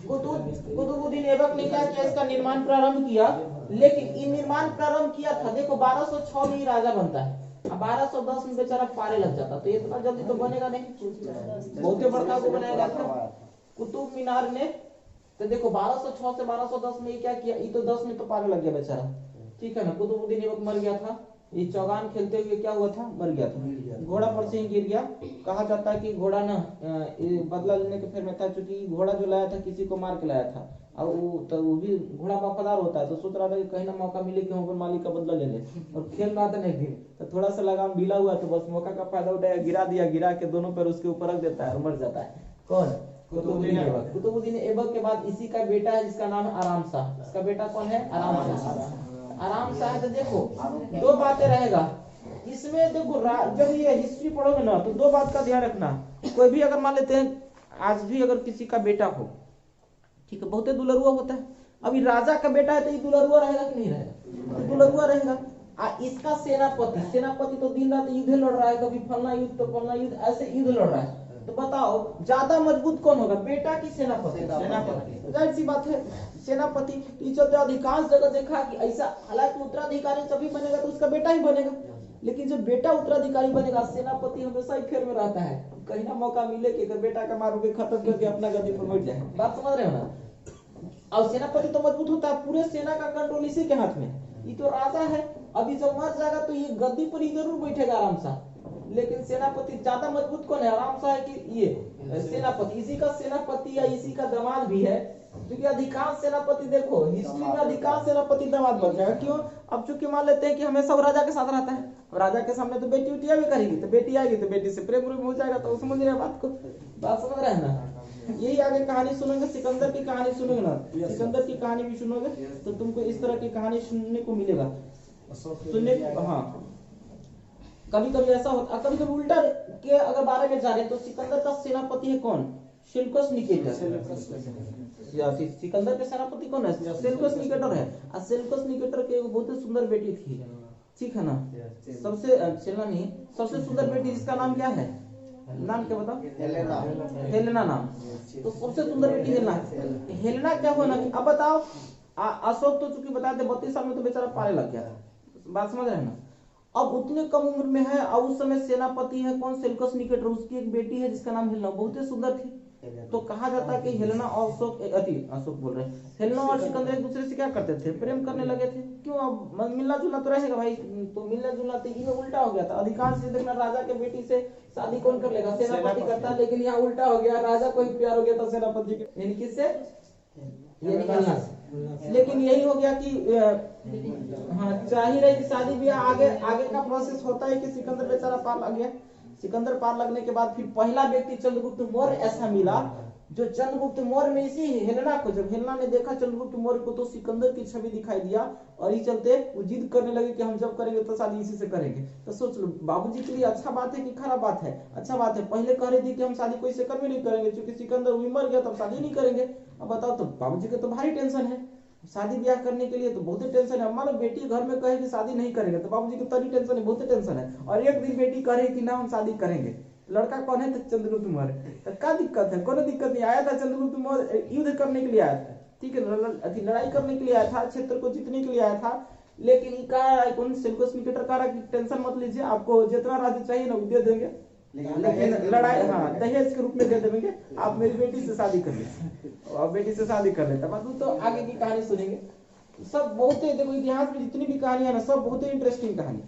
कुतुबुद्दीन ऐबक ने क्या किया? इसका निर्माण प्रारंभ किया। लेकिन ये निर्माण प्रारंभ किया था, देखो 1206 में ही राजा बनता है, अब 1210 में बेचारा पारे लग जाता, तो इतना जल्दी तो बनेगा नहीं, बहुत बड़का को बनाया गया था कुतुब मीनार ने। तो देखो 1206 से 1210 में क्या किया? ये तो 10 में तो पारे लग गया बेचारा, ठीक है ना। कुतुबुद्दीन ऐबक मर गया था, ये चौगान खेलते हुए क्या हुआ था? मर गया था, घोड़ा पर से ही गिर गया। कहा जाता है कि घोड़ा ना बदला लेने के फिर में था, क्योंकि घोड़ा जो लाया था किसी को मार के लाया था, और वो भी घोड़ा वफादार होता है, तो सोच रहा था कि कहीं ना मौका मिले कि हम मालिक का बदला ले ले, और खेल रहा था ना एक दिन, तो थोड़ा सा लगाम ढीला हुआ तो बस मौका का फायदा उठाया, गिरा दिया, गिरा के दोनों पैर उसके ऊपर रख देता है और मर जाता है। कौन? कुतुबुद्दीन ऐबक। कुतुबुद्दीन ऐबक के बाद इसी का बेटा है जिसका नाम है आराम शाह। इसका बेटा कौन है? आराम शाह। आराम शाह। तो देखो 2 बातें रहेगा इसमें, देखो जब ये हिस्ट्री पढ़ोगे ना तो 2 बात का ध्यान रखना। कोई भी अगर मान लेते हैं आज भी अगर किसी का बेटा हो, ठीक है, बहुत दुलरुआ होता है, अभी राजा का बेटा है तो ये दुलरुआ रहेगा कि नहीं रहेगा? दुलरुआ रहेगा। इसका सेनापति, सेनापति तो दिन रात युद्ध लड़ रहा है, कभी फलना युद्ध तो फलना युद्ध, ऐसे युद्ध लड़ रहा है, तो बताओ ज्यादा मजबूत कौन होगा, बेटा की सेनापति? सेनापति। जाहिर सी बात है सेनापति। इस चलते अधिकांश जगह देखा कि ऐसा, हालांकि उत्तराधिकारी तभी बनेगा तो उसका बेटा ही बनेगा, लेकिन जब बेटा उत्तराधिकारी बनेगा, सेनापति हमेशा ही फेर में रहता है, कहीं ना मौका मिले कि अगर बेटा का मारोगे खत्म करके अपना गद्दी पर बैठ जाए। बात समझ रहे हो ना? और सेनापति तो मजबूत होता है, पूरे सेना का कंट्रोल इसी के हाथ में, ये तो राजा है। अभी जब मर जाएगा तो ये गद्दी पर ही जरूर बैठेगा आराम से, लेकिन सेनापति ज्यादा मजबूत कौन है? आराम सा है कि ये सेनापति, इसी का सेनापति या इसी का दामाद भी है, क्योंकि अधिकांश सेनापति देखो हिस्ट्री में अधिकांश सेनापति दामाद बन जाएगा। क्यों? अब चूंकि मान लेते हैं कि हमेशा वो राजा के साथ रहता है, राजा के सामने तो बेटी उटिया भी करेगी, तो बेटी आएगी तो बेटी से प्रेम हो जाएगा, तो समझ रहे बात को, बात समझ रहे हैं ना? यही आगे कहानी सुनोगे, सिकंदर की कहानी सुनोगे ना, सिकंदर की कहानी भी सुनोगे तो तुमको इस तरह की कहानी सुनने को मिलेगा, सुनने को। हाँ, कभी कभी ऐसा होता, कभी कभी उल्टा के अगर बारे में जाने तो सिकंदर का सेनापति है कौन? Seleucus Nicator. सिकंदर के सेनापति कौन है? सेल्यूकस निकेटर है। और सेल्यूकस निकेटर की एक बहुत ही सुंदर बेटी थी, ठीक है ना? सबसे नहीं, सबसे सुंदर बेटी जिसका नाम क्या है? नाम क्या बताओ? हेलेना। हेलेना नाम, तो सबसे सुंदर बेटी हेलेना। हेलेना क्या हुआ ना कि अब बताओ, अशोक तो चूंकि बताते 32 साल में तो बेचारा पाले लग गया, बात समझ रहे हैं ना? अब उतने कम उम्र में है और उस समय सेनापति है कौन? सेल्यूकस निकेटर, उसकी एक बेटी है जिसका नाम हेलेना, बहुत ही सुंदर थी। तो कहा जाता है कि हेलेना और अशोक बोल रहे हैं, हेलेना और सिकंदर एक दूसरे से क्या करते थे? प्रेम करने लगे थे। क्यों? अब मिलना जुलना तो रहेगा भाई, तो मिलना जुलना तो ये उल्टा हो गया था। अधिकांश से देखना राजा के बेटी से शादी कौन कर लेगा? सेनापति करता है, लेकिन यहाँ उल्टा हो गया, राजा को ही प्यार हो गया था सेनापति के, यानी किससे? लेकिन यही हो गया कि हाँ, जाहिर है कि शादी ब्याह आगे आगे का प्रोसेस होता है कि सिकंदर बेचारा पार लग गया। सिकंदर पार लगने के बाद फिर पहला व्यक्ति चंद्रगुप्त मौर्य ऐसा मिला जो चंद्रगुप्त मौर्य में इसी हेलेना को, जब हेलेना ने देखा चंद्रगुप्त मौर्य को तो सिकंदर की छवि दिखाई दिया और इस चलते वो जिद करने लगे कि हम जब करेंगे तो शादी इसी से करेंगे। तो सोच लो, बाबूजी के लिए अच्छा बात है कि खराब बात है? अच्छा बात है। पहले कह रही थी कि हम शादी कोई से कभी नहीं करेंगे, क्योंकि सिकंदर वही मर गया तब शादी नहीं करेंगे। अब बताओ, तो बाबूजी के तो भारी टेंशन है, शादी ब्याह करने के लिए तो बहुत टेंशन है। मान लो बेटी घर में कहे कि शादी नहीं करेंगे तो बाबूजी को तभी टेंशन है, बहुत टेंशन है। और एक दिन बेटी कह रही कि ना हम शादी करेंगे, लड़का कौन है? तो चंद्रगुप्त मौर्य। तो क्या दिक्कत है? कोई दिक्कत नहीं। आया था चंद्रगुप्त मौर्य, युद्ध करने के लिए आया था, ठीक है, लड़ाई करने के लिए आया था, क्षेत्र को जीतने के लिए आया था। लेकिन सेल्यूकस निकेटर कह रहा कि टेंशन मत लीजिए, आपको जितना राज्य चाहिए ना वो दे देंगे, लेकिन लड़ाई हाँ दहेज के रूप में दे देंगे, आप मेरी बेटी से शादी कर लीजिए। और बेटी से शादी कर लेता, मतलब तो आगे की कहानी सुनेंगे। सब बहुत ही, देखो इतिहास में जितनी भी कहानी है ना, सब बहुत ही इंटरेस्टिंग कहानी,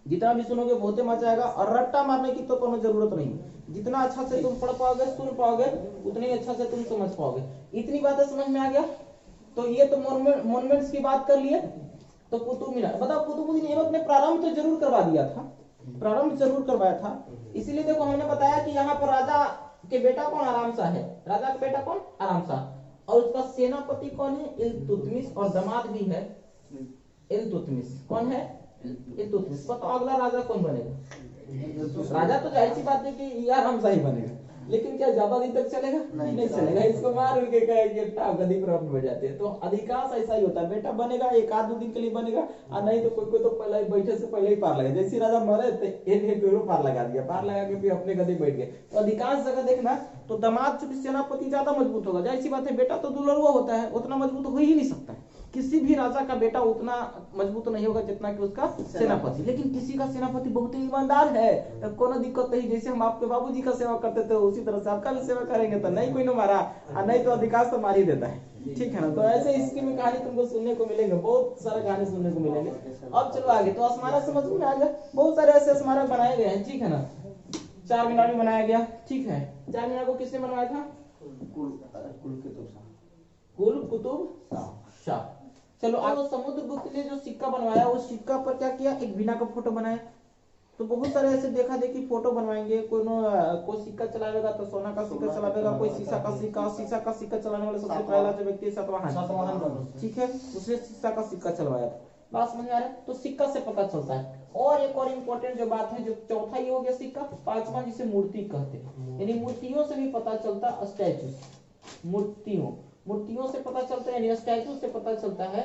जितना भी सुनोगे बहुत ही मजा आएगा। और रट्टा मारने की तो कोनो जरूरत नहीं, जितना अच्छा से तुम पढ़ पाओगे, सुन पाओगे, उतने ही अच्छा से तुम समझ पाओगे। इतनी बातें समझ में आ गया? तो ये तो मॉन्यूमेंट्स की बात कर लिए। तो कुतुब मीनार, बताओ कुतुबुद्दीन ऐबक ने प्रारंभ तो जरूर करवा दिया था, प्रारंभ जरूर करवाया था। इसीलिए देखो हमने बताया कि यहाँ पर राजा के बेटा कौन? आराम शाह है। राजा का बेटा कौन? आराम शाह। और उसका सेनापति कौन है? इल्तुतमिश। और दामाद भी है इल्तुतमिश। कौन है? इल्तुतमिश। बताओ अगला राजा कौन बनेगा? राजा तो जाहिर सी बात है कि ये आराम शाह ही बनेगा, लेकिन क्या ज्यादा दिन तक चलेगा? नहीं चलेगा। इसको मार के कहेंगे गद्दी पर अपने जाते हैं। तो अधिकांश ऐसा ही होता है, बेटा बनेगा एक आध दो दिन के लिए बनेगा, और नहीं तो कोई तो पहले ही बैठे से पहले ही पार लगा। जैसे राजा मरे तो एक पार लगा दिया, पार लगा के फिर अपने गद्दी बैठ गए। तो अधिकांश जगह देखना तो दामाद चूंकि सेनापति ज्यादा मजबूत होगा, जाहिर सी बात है, बेटा तो दुलरुआ होता है, उतना मजबूत हो ही नहीं सकता है। किसी भी राजा का बेटा उतना मजबूत नहीं होगा जितना कि उसका सेनापति। लेकिन किसी का सेनापति बहुत ही ईमानदार है, तो कोनो दिक्कत नहीं। जैसे हम आपके बाबूजी का सेवा करते थे उसी तरह से आपका भी सेवा करेंगे, तो नहीं कोई ने मारा और नहीं तो अधिकांश तो मार ही देता है, ठीक है ना? तो ऐसे इसकी में कहानी तुमको सुनने को मिलेंगे, बहुत सारे कहानी सुनने को मिलेंगे। अब चलो आगे, तो स्मारक समझ में आ गया, बहुत सारे ऐसे स्मारक बनाए गए हैं, ठीक है ना? चार मीनार भी बनाया गया, ठीक है। चार मीनार को किसने बनवाया था? कुल कुतुब शाह। चलो अब समुद्रगुप्त ने जो सिक्का बनवाया, उस सिक्का पर क्या किया? एक वीणा का फोटो बनाया। तो बहुत सारे ऐसे देखा देखी फोटो बनवाएंगे। कोई सिक्का चलाएगा तो सोना का सिक्का चलाएगा, कोई शीशा का सिक्का चलाने वाले सबसे पहला जो व्यक्ति सातवाहन, ठीक है, उसने शीशा का सिक्का चलवाया था। बात समझ आ रहा है? तो सिक्का से पता चलता है। और एक और इम्पोर्टेंट जो बात है, जो चौथा ये हो गया सिक्का, पांचवा जिसे मूर्ति कहते हैं, यानी मूर्तियों से भी पता चलता, स्टैचू, मूर्तियों से पता चलता है, यानी स्टैचू से पता चलता है।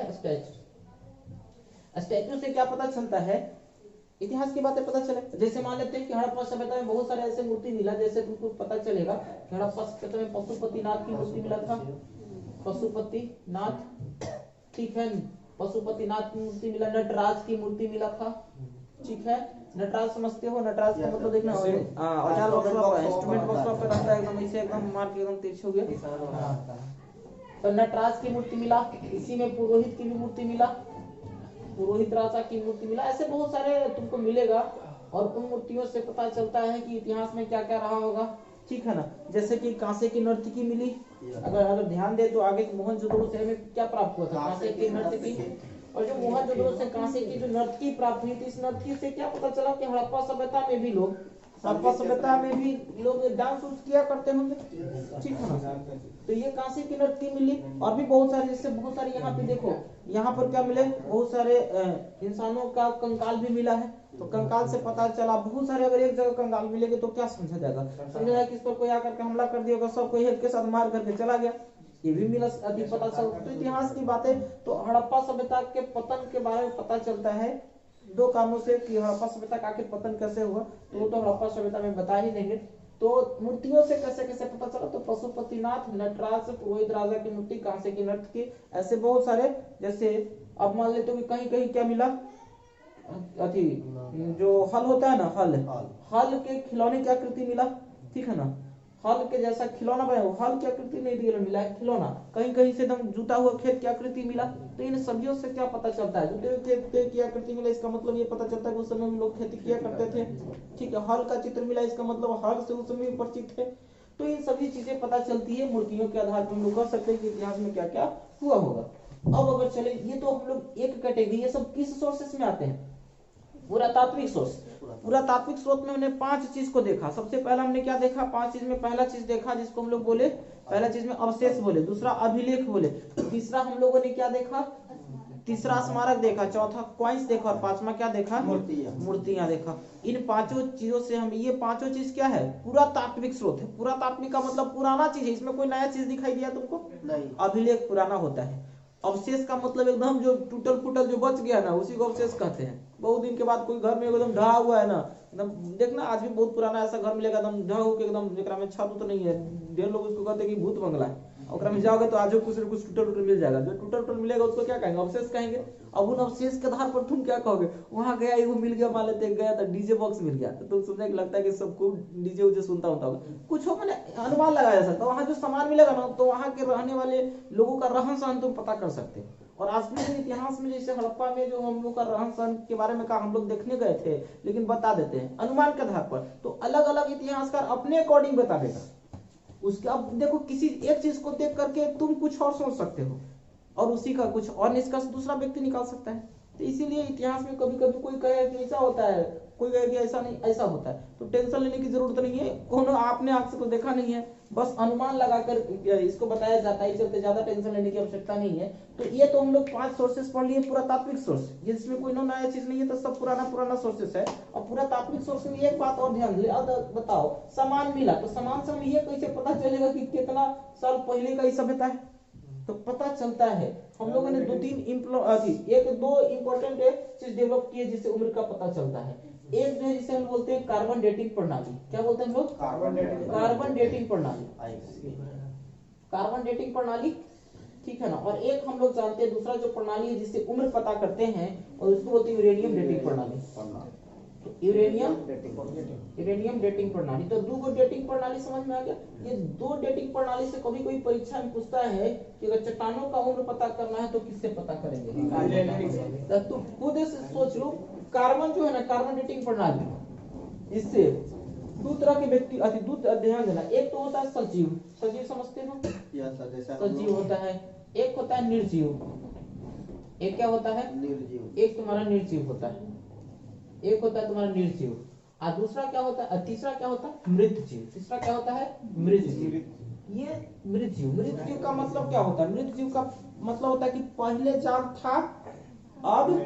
स्टैचू से क्या पता चलता है? इतिहास की बातें पता चले। जैसे मान लेते हैं कि हड़प्पा सभ्यता में बहुत सारे ऐसे मूर्ति मिला, जैसे तुमको पता चलेगा कि हड़प्पा सभ्यता में पशुपतिनाथ की मूर्ति मिला था, पशुपतिनाथ, ठीक है, पशुपतिनाथ की मूर्ति मिला, नटराज की मूर्ति मिला था, ठीक है। नटराज समझते हो? नटराज का मतलब देखना, औजार वर्कशॉप है, इंस्ट्रूमेंट वर्कशॉप पे रहता है, एकदम ऐसे एकदम मार के एकदम तिरछे हो गया। तो नटराज की मूर्ति मिला, इसी में पुरोहित की भी मूर्ति मिला, पुरोहित राजा की मूर्ति मिला। ऐसे बहुत सारे तुमको मिलेगा, और उन मूर्तियों से पता चलता है कि इतिहास में क्या क्या रहा होगा, ठीक है ना। जैसे कि कांसे की नर्तकी मिली, अगर ध्यान दे तो आगे मोहनजोदड़ो से हमें क्या प्राप्त हुआ था, कांसे की नर्तकी। और जो मोहनजोदड़ो से कांसे की जो नर्तकी प्राप्त हुई थी, इस नर्तकी से क्या पता चला कि हड़प्पा सभ्यता में भी लोग डांस उस किया करते होंगे, ठीक है ना। तो ये कांसे की नर्तकी मिली। और भी बहुत सारे, जैसे बहुत सारे यहाँ पे देखो, यहाँ पर क्या मिले, बहुत सारे इंसानों का कंकाल भी मिला है। तो कंकाल से पता चला बहुत सारे, अगर एक जगह कंकाल मिलेंगे तो क्या समझा जाएगा, समझा जाएगा कि इस पर कोई आकर के हमला कर दिया, सब कोई एक के साथ मार करके चला गया, ये भी मिला अति पता चल। तो इतिहास की बातें, तो हड़प्पा सभ्यता के पतन के बारे में पता चलता है दो कारणों से कि हड़प्पा सभ्यता का आखिर पतन कैसे हुआ, तो वो तो हड़प्पा सभ्यता में बता ही देंगे। तो मूर्तियों से कैसे कैसे पता चला, तो पशुपतिनाथ, नटराज, पुरोहित राजा की मूर्ति, कांसे की नर्तकी, ऐसे बहुत सारे। जैसे अब मान लेते हो कि कहीं कहीं क्या मिला, अति जो हल होता है ना, हल के खिलौने की आकृति मिला, ठीक है ना। हल के जैसा खिलौना बना, हल की आकृति नहीं दिया, मिला है खिलौना। कहीं कहीं से एकदम जुता हुआ खेत की आकृति मिला। तो इन सभी से क्या पता चलता है, जुते हुए खेत की आकृति मिला, इसका मतलब ये पता चलता है कि उस समय में लोग खेती किया करते थे, ठीक है। हल का चित्र मिला, इसका मतलब हल से उस समय परिचित थे। तो ये सभी चीजें पता चलती है मूर्तियों के आधार पर, हम लोग कर सकते हैं कि इतिहास में क्या क्या हुआ होगा। अब अगर चले, ये तो हम लोग एक कैटेगरी, ये सब किस सोर्सेस में आते हैं, पुरातात्विक सोर्स। पुरातात्विक स्रोत में हमने 5 चीज को देखा। सबसे पहला हमने क्या देखा, 5 चीज में पहला चीज देखा जिसको हम लोग बोले, पहला चीज में अवशेष बोले, दूसरा अभिलेख बोले, तीसरा हम लोगों ने क्या देखा, तीसरा स्मारक देखा, चौथा कॉइन्स देखा, और पांचवा क्या देखा, मूर्तियां देखा। इन 5 चीजों से हम, ये 5 चीज क्या है, पुरातात्विक स्रोत है। पुरातात्विक का मतलब पुराना चीज है, इसमें कोई नया चीज दिखाई दिया तुमको नहीं। अभिलेख पुराना होता है। अवशेष का मतलब एकदम जो टूटल फूटल जो बच गया ना, उसी को अवशेष कहते हैं। बहुत दिन के बाद कोई घर में एकदम ढहा हुआ है ना, एकदम देखना आज भी बहुत पुराना ऐसा घर मिलेगा एकदम ढहा होकर, एकदम जेकरा में छत तो नहीं है, ढेर लोग उसको कहते हैं कि भूत बंगला है। और में जाओगे तो आज कुछ न कुछ टूटल मिल जाएगा, जो टूटल मिलेगा उसको क्या कहेंगे, अवशेष कहेंगे। अब उन अवशेष के आधार पर तुम क्या कहोगे, वहां गया एगो मिल गया, मान लेते गया तो डीजे बॉक्स मिल गया, तो तुम सुनने लगता है कि सबको डीजे उजे सुनता होता होगा, कुछ हो, मैंने अनुमान लगाया जा सकता है। वहां जो सामान मिलेगा ना, तो वहां के रहने वाले लोगों का रहन सहन तुम पता कर सकते हो। और आज भी इतिहास में, जैसे हड़प्पा में जो हम लोग का रहन सहन के बारे में कहा, हम लोग देखने गए थे, लेकिन बता देते हैं अनुमान के आधार पर। तो अलग अलग इतिहासकार अपने अकॉर्डिंग बता देगा उसके। अब देखो, किसी एक चीज को देख करके तुम कुछ और सोच सकते हो, और उसी का कुछ और निष्कर्ष दूसरा व्यक्ति निकाल सकता है। तो इसीलिए इतिहास में कभी कभी कोई कहे कि ऐसा होता है, कोई कहे कि ऐसा नहीं, ऐसा होता है। तो टेंशन लेने की जरूरत नहीं है, कोनो आपने आंख से तो देखा नहीं है, बस अनुमान लगाकर इसको बताया जाता है, चलते ज्यादा टेंशन लेने की आवश्यकता नहीं है। तो ये तो हम लोग 5 सोर्सेस पढ़ लिए पुरातात्विक सोर्स, जिसमें कोई नया चीज नहीं है, तो सब पुराना सोर्सेस है। और पुरातात्विक सोर्स में एक बात और ध्यान दे, अब बताओ सामान मिला, तो सामान से हमें ये कैसे पता चलेगा कि कितना साल पहले का ये सभ्यता है, तो पता चलता है। हम लोगों ने 2 इंपॉर्टेंट चीज डेवलप की है जिससे उम्र का पता चलता है। एक जो है जिसे हम बोलते हैं कार्बन डेटिंग प्रणाली, क्या बोलते हैं हम लोग, कार्बन डेटिंग प्रणाली, कार्बन डेटिंग प्रणाली, ठीक है ना। और एक हम लोग जानते हैं दूसरा जो प्रणाली है जिससे उम्र पता करते हैं, और उसको बोलते हैं यूरेनियम डेटिंग प्रणाली। तो यूरेनियम डेटिंग प्रणाली, तो 2 डेटिंग प्रणाली समझ में आ गया। ये 2 डेटिंग प्रणाली से कभी कोई परीक्षा में पूछता है कि अगर चट्टानों का उम्र पता करना है तो किससे पता करेंगे, तो तुम खुद से सोच लो। कार्बन जो है ना, कार्बन डेटिंग प्रणाली, इससे 2 तरह के व्यक्ति, ध्यान देना। एक तो होता है सजीव, सजीव समझते हो, सजीव होता है, एक होता है निर्जीव। एक क्या होता है, निर्जीव, एक तुम्हारा निर्जीव होता है, एक होता है तुम्हारा निर्जीव, और दूसरा क्या होता है, तीसरा क्या होता है, मृतजीव। तीसरा क्या होता है, मृतजीव। ये मृतजीव का मतलब क्या होता है, मृतजीव का मतलब होता है कि पहले जान था अब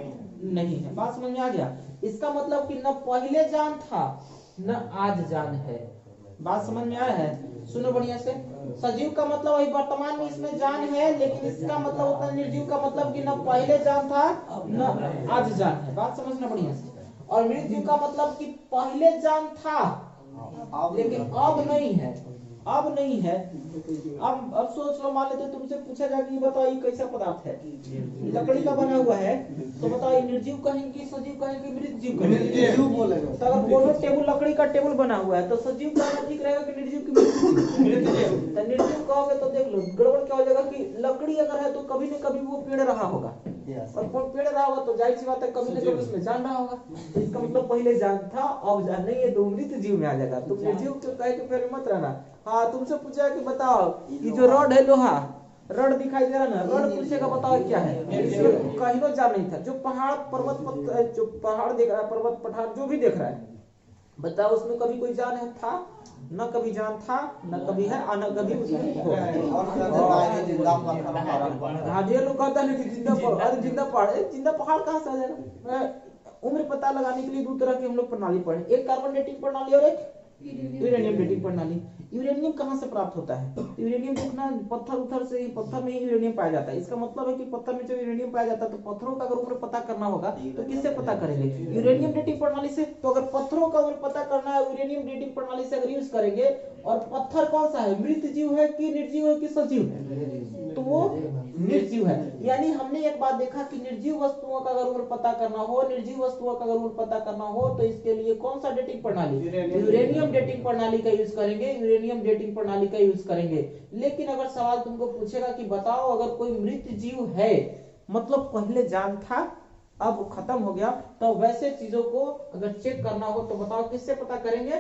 नहीं है। बात समझ में आ गया, इसका मतलब कि न पहले जान था न आज जान है। बात समझ में आया है, सुनो बढ़िया से। सजीव का मतलब वही वर्तमान में इसमें जान है, लेकिन इसका मतलब होता है निर्जीव का मतलब कि न पहले जान था न आज जान है। बात समझना बढ़िया से। और मृत्यु का मतलब कि पहले जान था लेकिन अब नहीं है, अब नहीं है। अब सोच लो, मान लेते तुमसे पूछा जाए कि बताओ ये कैसा पदार्थ है, लकड़ी का बना हुआ है, तो बताओ ये निर्जीव कहेंगे, सजीव कहेंगे, मृतजीव कहेंगे। तो अगर कोनो टेबल लकड़ी का टेबल बना हुआ है तो सजीव कहना ठीक रहेगा कि निर्जीव की मृतजीव। तो निर्जीव कहोगे तो देख लो गड़बड़ क्या हो जाएगा कि लकड़ी अगर है तो कभी न कभी वो पेड़ रहा होगा, और पेड़ रहा होगा तो जाहिर सी बात है कभी ना कभी उसमें जान रहा होगा। तो इसका मतलब पहले जान था, अब जान नहीं है, तो मृत जीव में आ जाएगा। तुम निर्जीव को कह के फिर मत रहना। हाँ, तुमसे पूछा कि बताओ ये जो रॉड है, लोहा रॉड दिखाई दे रहा ना, रॉड पूछेगा बताओ क्या है, कहीं तो जान नहीं था। जो पहाड़ पर्वत जो पहाड़ देख रहा है, पर्वत पठार जो भी देख रहा है, बताओ उसमें कभी कोई जान है? था न, कभी जान था न, कभी है न कभी उसमें हो। हाँ, ये लोग कहता है कि जिंदा पहाड़, जिंदा पहाड़ कहाँ से आ जाएगा? उम्र पता लगाने के लिए दो तरह की हम लोग प्रणाली पढ़े, एक कार्बन डेटिंग प्रणाली और एक यूरेनियम डेटिंग प्रणाली। यूरेनियम कहाँ से प्राप्त होता है? यूरेनियम देखना, पत्थर उथर से, पत्थर में ही यूरेनियम पाया जाता है। इसका मतलब है कि पत्थर में जब यूरेनियम पाया जाता है तो पत्थरों का अगर उम्र पता करना होगा तो किससे पता करेंगे? यूरेनियम डेटिंग प्रणाली से। तो अगर पत्थरों का उम्र पता करना है यूरेनियम डेटिंग प्रणाली से अगर यूज करेंगे, और पत्थर कौन सा है, मृत जीव है कि निर्जीव है कि सजीव है, तो वो निर्जीव है। यानी हमने एक बात देखा कि निर्जीव वस्तुओं का अगर उम्र पता करना हो, निर्जीव वस्तुओं का अगर उम्र पता करना हो, तो इसके लिए कौन सा डेटिंग प्रणाली? यूरेनियम डेटिंग प्रणाली का यूज करेंगे, यूरेनियम डेटिंग प्रणाली का यूज करेंगे। लेकिन अगर सवाल तुमको पूछेगा कि बताओ अगर कोई मृत जीव है, मतलब पहले जान था अब खत्म हो गया, तो वैसे चीजों को अगर चेक करना हो तो बताओ किससे पता करेंगे?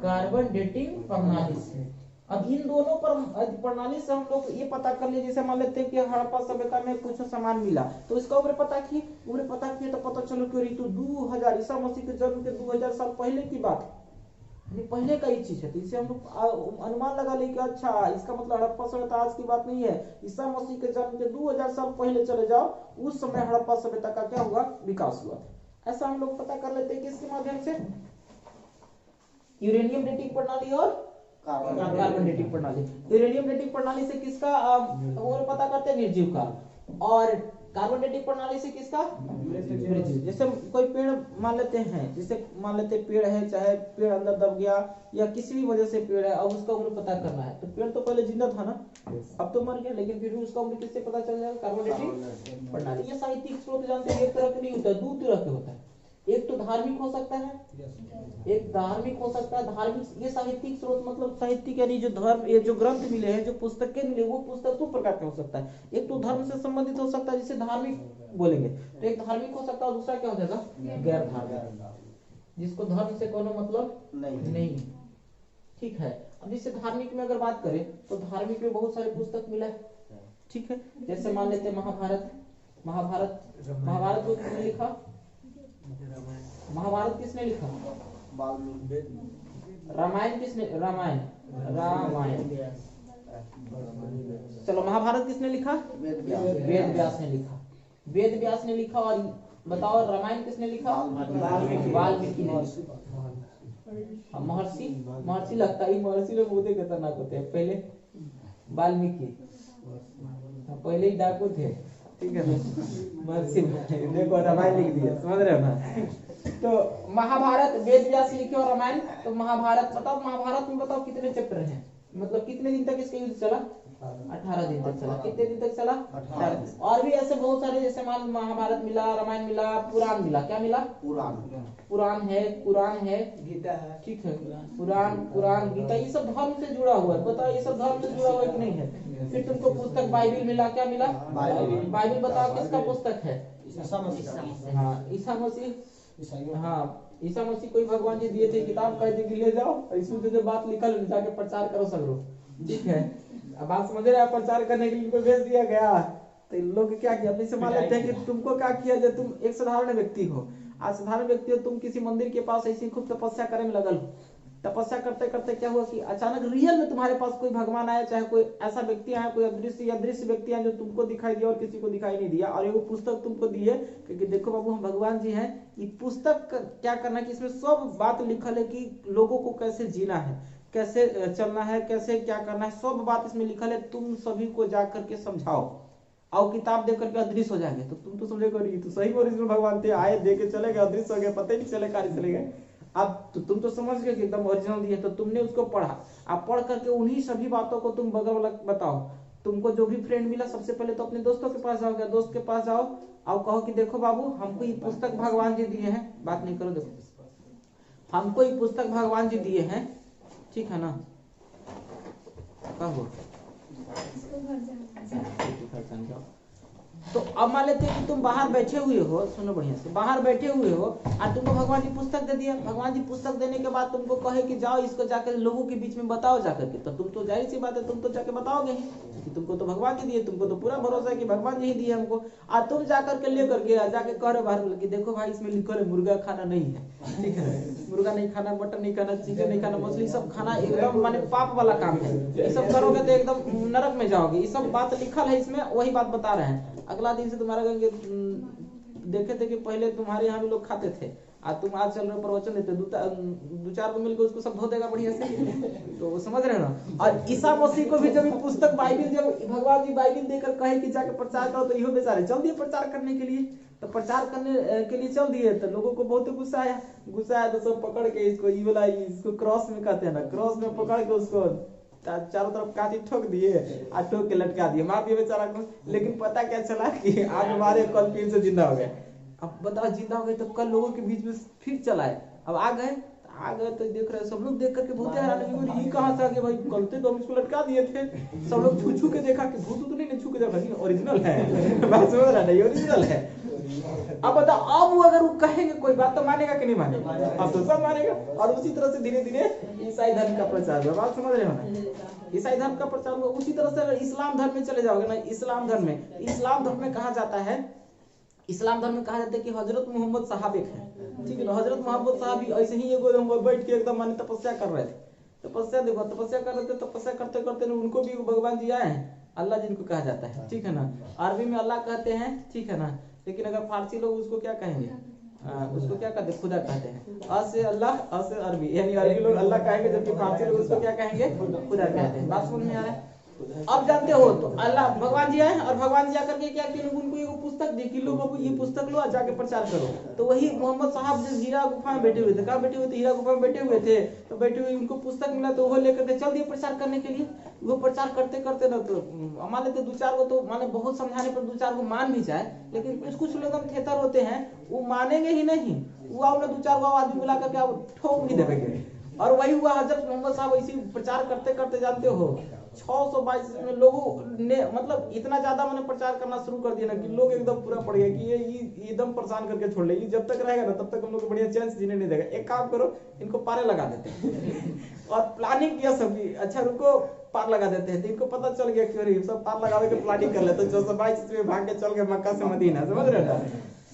कार्बन डेटिंग प्रणाली से। अब इन दोनों पर प्रणाली से हम लोग ये पता कर लिए, जैसे मान लेते हैं कि हड़प्पा सभ्यता में कुछ सामान मिला, तो इसका उम्र पता किए तो पता चलो कि ऋतु 2000 ईसा मसीह के जन्म के 2000 साल पहले की बात है, पहले का ही चीज है। तो इसे हम लोग अनुमान लगा ले कि अच्छा इसका मतलब हड़प्पा सभ्यता आज की बात नहीं है, ईसा मसीह के जन्म के 2000 साल पहले चले जाओ, उस समय हड़प्पा सभ्यता का क्या हुआ, विकास हुआ था। ऐसा हम लोग पता कर लेते हैं किसके माध्यम से? यूरेनियम डेटिंग प्रणाली और कार्बन डेटिंग प्रणाली। यूरेनियम डेटिंग प्रणाली से किसका उम्र पता करते हैं? निर्जीव का। और कार्बन डेटिंग प्रणाली से किसका? जैसे कोई पेड़ मान लेते हैं, जैसे मान लेते पेड़ है, चाहे पेड़ अंदर दब गया या किसी भी वजह से पेड़ है, अब उसका उम्र पता करना है, तो पेड़ तो पहले जिंदा था ना, अब तो मर गया, लेकिन फिर भी उसका उम्र किससे पता चल जाएगा? कार्बन डेटिंग प्रणाली। ये साहित्यिक स्रोत जानते हैं, एक तरह के नहीं होता है, दो तरह के होता है। एक तो धार्मिक हो सकता है, एक धार्मिक हो सकता है। धार्मिक ये साहित्यिक स्रोत मतलब साहित्यिक यानी जो धर्म, ये जो ग्रंथ मिले हैं, जो पुस्तकें मिले, वो पुस्तक दो प्रकार का हो सकता है। एक तो धर्म से संबंधित हो सकता है, जिसे धार्मिक बोलेंगे, तो एक धार्मिक हो सकता है, और दूसरा क्या हो जाएगा? गैर धार्मिक, जिसको धर्म से कोनो मतलब नहीं। ठीक है। अब जैसे धार्मिक में अगर बात करें तो धार्मिक में बहुत सारे पुस्तक मिला है, ठीक है। जैसे मान लेते महाभारत को किसने लिखा? महाभारत किसने लिखा? रामायण किसने? रामायण चलो, महाभारत किसने लिखा? वेद व्यास ने लिखा। वेद व्यास ने लिखा। और बताओ रामायण किसने लिखा? वाल्मीकि ने लिखा। महर्षि लगता है, महर्षि लोग बहुत खतरनाक होते हैं। पहले वाल्मीकि पहले ही डाकू थे, ठीक है। महर्षि देखो रामायण लिख दिया, समझ रहे हो ना? तो महाभारत वेद व्यास लिखे और रामायण, तो महाभारत बताओ, महाभारत में बताओ कितने चैप्टर हैं, मतलब कितने दिन तक इसका युद्ध चला? 18 दिन तक चला। कितने दिन तक चला? 18। और भी ऐसे बहुत सारे, जैसे मान महाभारत मिला, रामायण मिला, पुराण मिला। क्या मिला? पुराण है, कुरान है, गीता है, ठीक है। पुराण गीता, ये सब धर्म से जुड़ा हुआ है। बताओ ये सब धर्म से जुड़ा हुआ है कि नहीं है? फिर तुमको पुस्तक बाइबिल मिला। क्या मिला? बाइबिल बताओ किसका पुस्तक है? हाँ, ईसा मसीह। हाँ, ईसा मसीह कोई भगवान जी दिए थे किताब, कहते कि ले जाओ, इसमें जो बात लिखल जाके प्रचार करो सगरो, ठीक है। अब बात समझ रहे हैं? प्रचार करने के लिए इनको भेज दिया गया, तो इन लोग क्या किया? अपने से मान लेते हैं कि तुमको क्या किया, जब तुम एक साधारण व्यक्ति हो, आज साधारण व्यक्ति हो, तुम किसी मंदिर के पास ऐसी खूब तपस्या करने में लगल हो। तपस्या करते करते क्या हुआ कि अचानक रियल में तुम्हारे पास कोई भगवान आया, चाहे कोई ऐसा व्यक्ति आया, कोई अदृश्य व्यक्ति आया जो तुमको दिखाई दिया और किसी को दिखाई नहीं दिया, और ये वो पुस्तक तुमको दिए क्योंकि देखो बाबू हम भगवान जी हैं। ये पुस्तक क्या करना है कि इसमें सब बात लिखल है कि लोगों को कैसे जीना है, कैसे चलना है, कैसे क्या करना है, सब बात इसमें लिखल है। तुम सभी को जा करके समझाओ, और किताब देख करके अदृश्य हो जाएंगे, तो तुम तो समझेगा तो सही ओरिजिनल भगवान थे, आए दे के चले गए, अदृश्य हो गए, पता ही नहीं चले कार्य चले गए। अब तो तुम तो समझ गए कि एकदम ओरिजिनल दिए, तो तुमने उसको पढ़ा। अब पढ़ करके उन्हीं सभी बातों को तुम बगल वाला बताओ। तुमको जो भी फ्रेंड मिला, सबसे पहले तो अपने दोस्तों के पास जाओगे, दोस्त के पास जाओ और कहो कि देखो बाबू हमको ये पुस्तक भगवान जी दिए हैं, बात नहीं करो, देखो हमको ये पुस्तक भगवान जी दिए हैं, ठीक है ना? कहो तो अब मान लेते हैं कि तुम बाहर बैठे हुए हो, सुनो बढ़िया से, बाहर बैठे हुए हो और तुमको भगवान जी पुस्तक दे दिया। भगवान जी पुस्तक देने के बाद तुमको कहे कि जाओ इसको जाकर लोगों के बीच में बताओ जाकर के, तो तुम तो जाहिर सी बात है तुम तो जाके बताओगे ही कि तुमको तो भगवान जी दिए, तुमको तो पूरा भरोसा है कि भगवान जी ही दिए हमको। और तुम जाकर के लेकर के जाके कह रहे बाहर कि देखो भाई इसमें लिखो है मुर्गा खाना नहीं है, ठीक है, मुर्गा नहीं खाना, मटन नहीं खाना, चिकन नहीं खाना, मछली सब खाना एकदम माने पाप वाला काम है, ये सब करोगे तो एकदम नरक में जाओगे। ये सब बात लिखल है इसमें, वही बात बता रहे हैं। अगला दिन से तुम्हारा कहेंगे देखे थे कि पहले तुम्हारे यहाँ भी लोग खाते थे, आज तुम आज चल रहे हो प्रवचन देते, दो चार को मिलकर उसको सब धो देगा बढ़िया से, तो वो समझ रहे हो ना। और ईसा मसीह को भी जब पुस्तक बाइबिल, जब भगवान जी बाइबिल देकर कहे कि जाके प्रचार करो, तो इहो बेचारे चल दिए प्रचार करने के लिए। तो प्रचार करने के लिए चल दिए तो लोगों को बहुत गुस्सा आया, तो सब पकड़ के इसको ये वाला इसको क्रॉस में कहते हैं ना, क्रॉस में पकड़ के उसको चारों तरफ कांची ठोक दिए और ठोक के लटका दिए, मार दिए बेचारा को। लेकिन पता क्या चला कि आज हमारे कल फिर से जिंदा हो गए। अब बताओ जिंदा हो गए तो कल लोगों के बीच में फिर चलाए। अब आ गए तो देख रहे सब लोग देख करके बहुत हैरान हुए, ये कहाँ से आ गया भाई, कल तो हम इसको लटका दिए थे। सब लोग छू छू के देखा कि भूत तो नहीं, छू के देखा ओरिजिनल है, बात समझ रहा है, ओरिजिनल है। अब बताओ, अब वो अगर वो कहेंगे कोई बात तो मानेगा कि नहीं मानेगा? अब तो सब मानेगा। और उसी तरह से धीरे धीरे ईसाई धर्म का प्रचार हुआ, बात समझ रहे हो ना, ईसाई धर्म का प्रचार हुआ। उसी तरह से अगर इस्लाम धर्म में चले जाओगे ना, इस्लाम धर्म में कहा जाता है, इस्लाम धर्म में कहा जाता है कि हजरत मोहम्मद साहब एक है, ठीक है ना। हजरत मोहम्मद साहब ऐसे ही एगो बैठ के एकदम माने तपस्या कर रहे थे, तपस्या देखो तपस्या कर रहे थे, तपस्या करते करते उनको भी भगवान जी आए हैं, अल्लाह जिनको कहा जाता है, ठीक है ना। अरबी में अल्लाह कहते हैं, ठीक है ना, लेकिन अगर फारसी लोग उसको क्या कहेंगे, उसको क्या कहते हैं, खुदा कहते हैं। अ से अल्लाह, अ से अरबी, यानी अरबी लोग अल्लाह कहेंगे जबकि फारसी लोग उसको क्या कहेंगे, खुदा कहते हैं। बात समझ में आ रहा है? अब जानते हो तो अल्लाह भगवान जी आए और भगवान जी आकर के क्या किए, उनको एक पुस्तक दी कि लो बाबू ये पुस्तक लो और जाके प्रचार करो। तो वही मोहम्मद साहब जिस हीरा गुफा में बैठे हुए थे, कहाँ बैठे हुए थे, हीरा गुफा में बैठे हुए थे, तो बैठे हुए उनको पुस्तक मिला तो वो लेकर के चल दिए प्रचार करने के लिए। वो प्रचार करते करते ना तो मान लेते दो चार को, तो माने बहुत समझाने पर दो चार को मान भी जाए, लेकिन कुछ कुछ लोग हम थेतर होते हैं, वो मानेंगे ही नहीं, वो आपने दो चार को आदमी बुला करके आप ठोक भी देंगे। और वही हुआ हजरत मोहम्मद साहब इसी प्रचार करते करते जानते हो 622 में लोगों ने मतलब इतना ज्यादा मैंने प्रचार करना शुरू कर दिया ना कि लोग एकदम पूरा पड़ गए कि ये एकदम परेशान करके छोड़ ले, ये जब तक रहेगा ना तब तक हम लोग को बढ़िया चैन से जीने नहीं देगा। एक काम करो, इनको पारे लगा देते हैं। और प्लानिंग किया सबकी, अच्छा रुको पार लगा देते हैं। तो इनको पता चल गया कि सब पार लगावे के प्लानिंग कर लेते, 622 में भाग के चल गए मक्का से मदीना, समझ रहे हो,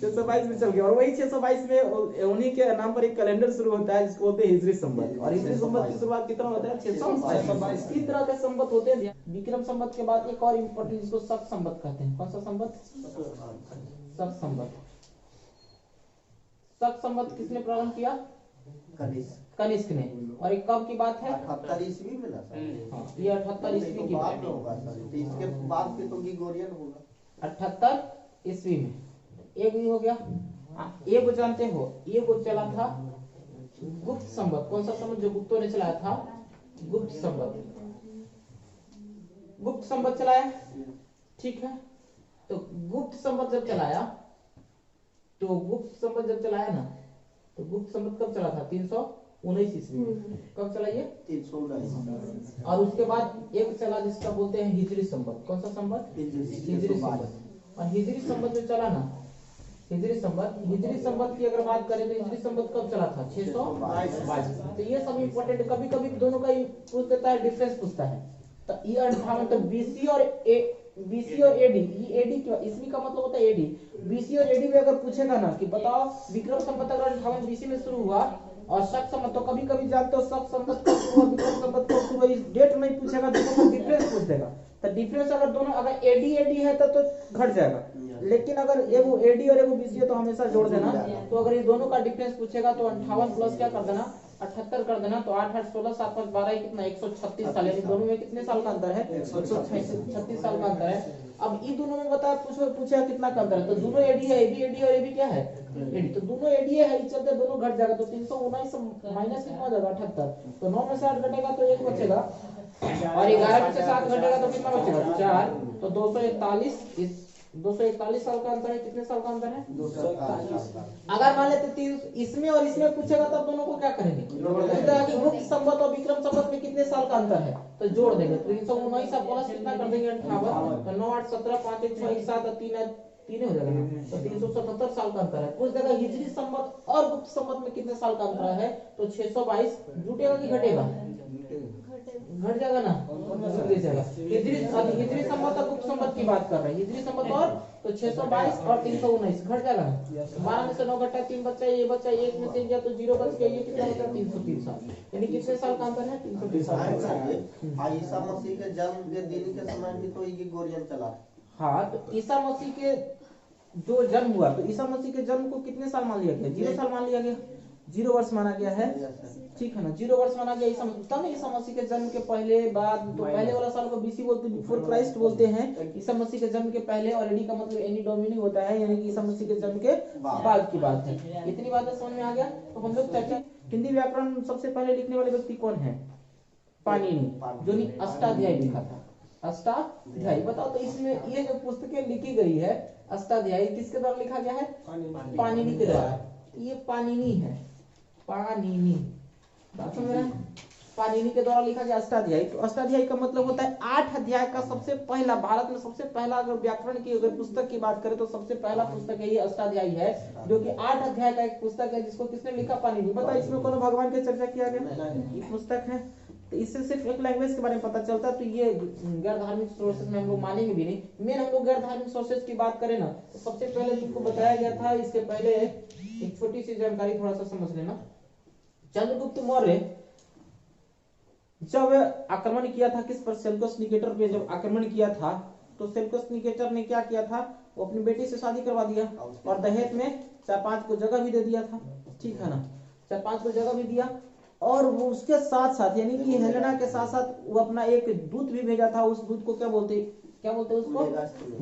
622 में चल गया। और वही 622 में उन्हीं के नाम पर एक कैलेंडर शुरू होता है जिसको बोलते हैं हिजरी संवत। और हिजरी संवत की शुरुआत कितना होता है, 622। इस तरह के संवत होते हैं। विक्रम संवत के बाद एक और इम्पोर्टेंट जिसको शक संवत कहते हैं। कौन सा संवत? शक संवत। शक संवत किसने प्रारंभ किया? कनिष्क ने। और एक कब की बात है? 78 ईस्वी में ना। हाँ, ये 78 ईस्वी की बात होगा सर, इसके बाद फिर तो ग्रेगोरियन होगा। 78 ईस्वी में एक भी हो गया। ये को जानते हो, ये को चला था गुप्त संवत। कौन सा संवत जो गुप्तों ने चलाया था? गुप्त संवत। गुप्त संवत चलाया, ठीक है। तो गुप्त संवत जब चलाया, तो गुप्त संवत जब चलाया ना, तो गुप्त संवत कब चला था? 319 ईस्वी में। कब चला ये? 319। और उसके बाद एक चला जिसका बोलते हैं हिजरी संवत। कौन सा संवत? हिजरी संवत। और हिजरी संवत जो चला ना, हिजरी संवत की अगर बात करें तो हिजरी संवत कब चला था? 622। तो ये सब इम्पोर्टेंट, कभी कभी दोनों का पूछ देता है, डिफरेंस पूछता है। तो ये 58 तो बीसी और एडी, ये एडी क्यों? ईस्वी का मतलब होता है एडी। बीसी और एडी में अगर पूछेगा ना कि बताओ विक्रम संवत अगर 58 बीसी में शुरू हुआ और शक संवत, तो कभी कभी जानते हो शक संवत कब शुरू हुआ, विक्रम संवत कब शुरू हुआ, डेट नहीं पूछेगा, दोनों डिफरेंस पूछ देगा। तो डिफरेंस अगर दोनों अगर एडी है तो घट जाएगा, लेकिन अगर एगो एडी और एगो बीसी है तो हमेशा जोड़ देना। तो अगर ये दोनों का डिफरेंस पूछेगा तो 58 प्लस क्या कर देना, 78 कर देना। तो 8 8 16 7 5 12 कितना, 136 साल। यानी दोनों में कितने साल का अंतर है? 136 साल का अंतर है। अब इन दोनों में बता पूछेगा कितना का अंतर है, तो दोनों एडी है, एडी और एबी क्या है? एडी। तो दोनों एडी है, इस चलते दोनों घट जाएगा। तो 319 माइनस कितना हो जाएगा? 78। तो 9 में से 8 घटेगा तो 1 बचेगा, और 11 में से 7 घटेगा तो कितना बचेगा? 4। तो 241 इस 241 साल का अंतर है। कितने साल का अंतर है? 241। अगर मान लेते 3 इसमें और इसमें पूछेगा तब दोनों को क्या करेंगे? कहता है कि गुप्त संवत और विक्रम संवत में कितने साल का अंतर है, तो जोड़ देंगे। 319 आप प्लस कितना कर देंगे? 58, तो 9 8 17 5 1 6 1 7 और 3 हो जाएगा ना, तो 377 साल का अंतर है। पूछ देगा हिजरी संवत और गुप्त संवत में कितने साल का अंतर है, तो 622। जुटेगा कि घटेगा? घट जाएगा ना, घट जाएगा। हिजरी संवत और गुप्त संवत की बात कर रहे हैं। हिजरी संवत और तो 622 और 319 घट जाएगा ना। 12 में से 9 घटा, 3 बचा, ये बचा, 1 में से गया तो 0 बच गया। ये कितना बचा? 303 साल। यानी कितने साल का अंतर है? 303 साल का। ईसा मसीह के जन्म के दिन के समय भी तो ग्रेगोरियन चला। हाँ, तो ईसा मसीह के जो जन्म हुआ, तो ईसा मसीह के जन्म को कितने साल मान लिया गया? 0 साल मान लिया गया। 0 वर्ष माना गया है, ठीक है ना। 0 वर्ष माना गया ईसा मसीह के जन्म के पहले बाद। तो पहले वाला साल को बीसी बोलते, बिफोर क्राइस्ट बोलते हैं। ईसा मसीह के जन्म के पहले, और एडी का मतलब एनी डोमिनी होता है, यानी कि ईसा मसीह के जन्म के बाद की बात है। इतनी बातें समझ में आ गया। तो हम लोग चर्चा, हिंदी व्याकरण सबसे पहले लिखने वाले व्यक्ति कौन है? पाणिनि, जो ने अष्टाध्यायी लिखा था। अष्टाध्यायी बताओ तो इसमें ये जो पुस्तकें लिखी गई है अष्टाध्यायी किसके द्वारा लिखा गया है? पाणिनि के द्वारा। ये पाणिनि है, पाणिनि, बात समझ रहे हैं? पाणिनि के द्वारा लिखा गया अष्टाध्यायी। तो अष्टाध्यायी का मतलब होता है 8 अध्याय का सबसे पहला, भारत में सबसे पहला अगर व्याकरण की अगर पुस्तक की बात करें तो सबसे पहला पुस्तक है ये अष्टाध्यायी है, जो कि 8 अध्याय का एक पुस्तक है, जिसको किसने लिखा? पाणिनि। बताओ इसमें कोनो भगवान की चर्चा किया गया? ये पुस्तक है। तो इससे सिर्फ एक लैंग्वेज के बारे में पता चलता है। तो ये गैर धार्मिक सोर्सेज में हम लोग मानेंगे भी नहीं। मेन हम लोग गैर धार्मिक सोर्सेज की बात करें ना, तो सबसे पहले तुमको बताया गया था, इसके पहले एक छोटी सी जानकारी थोड़ा सा समझ लेना। चंद्रगुप्त मौर्य जब आक्रमण किया था किस पर? सेल्यूकस निकेटर पे जब आक्रमण किया था, तो सेल्यूकस निकेटर ने क्या किया था? वो अपनी बेटी से शादी करवा दिया और दहेज में 4-5 को जगह भी दे दिया था, ठीक है ना। 4-5 को जगह भी दिया, और वो उसके साथ साथ यानी कि हेलेना के साथ साथ वो अपना एक दूत भी भेजा था। उस दूत को क्या बोलते उसको?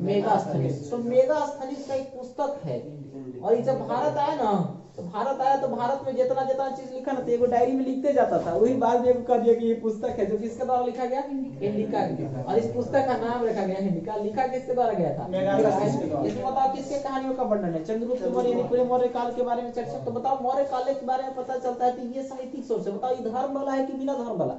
मेगास्थनीस। तो मेगास्थनीस का एक पुस्तक है। और ये जब भारत आया ना, तो भारत में जितना जितना चीज लिखा ना, तो एगो डायरी में लिखते जाता था। वही बाद में कह दिया कि ये पुस्तक है, जो किसके द्वारा लिखा गया? इंडिका के। और इस पुस्तक का नाम रखा गया इंडिका। लिखा किसके द्वारा गया था? इसमें बताओ किसके कहानियों का वर्णन है? चंद्रगुप्त मौर्य यानी पूरे मौर्य काल के बारे में चर्चा। तो बताओ मौर्य काल के बारे में पता चलता है तो ये साहित्यिक सोर्स है। बताओ ये धर्म वाला है कि बिना धर्म वाला?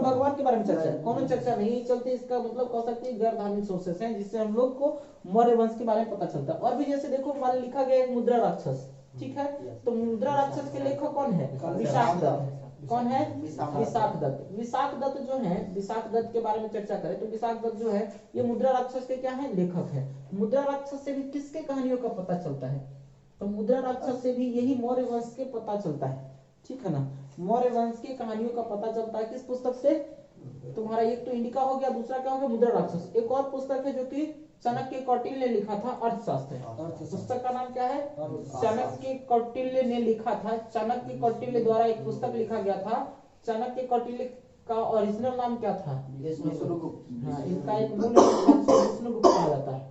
भगवान के बारे में चर्चा है? कोनो चर्चा नहीं चलती। इसका मतलब कह सकते हैं गैर धार्मिक सोर्सेस हैं, जिससे हम लोग को मौर्य वंश के बारे में पता चलता है। और भी जैसे देखो हमारे लिखा गया एक मुद्रा राक्षस, ठीक है। तो मुद्रा राक्षस के लेखक कौन है? विशाख दत्त। कौन है? विशाख दत्त। विशाख दत्त जो है, विशाख दत्त के बारे में चर्चा करें तो विशाख दत्त जो है ये मुद्रा राक्षस के क्या है? लेखक है। मुद्रा राक्षस से भी किसके कहानियों का पता चलता है? तो मुद्रा राक्षस से भी यही मौर्य वंश के पता चलता है, ठीक है ना। मौर्य वंश की कहानियों का पता चलता है किस पुस्तक से? तुम्हारा एक तो इंडिका हो गया, दूसरा क्या हो गया? मुद्रा राक्षस। एक और पुस्तक है जो कि चाणक्य कौटिल्य ने लिखा था, अर्थशास्त्र। पुस्तक का नाम क्या है? चाणक्य कौटिल्य ने लिखा था। चाणक्य कौटिल्य द्वारा एक पुस्तक लिखा गया था। चाणक्य कौटिल्य का ओरिजिनल नाम क्या था? विष्णुगुप्त। हाँ, इनका एक मूल विष्णुगुप्त कहा जाता है।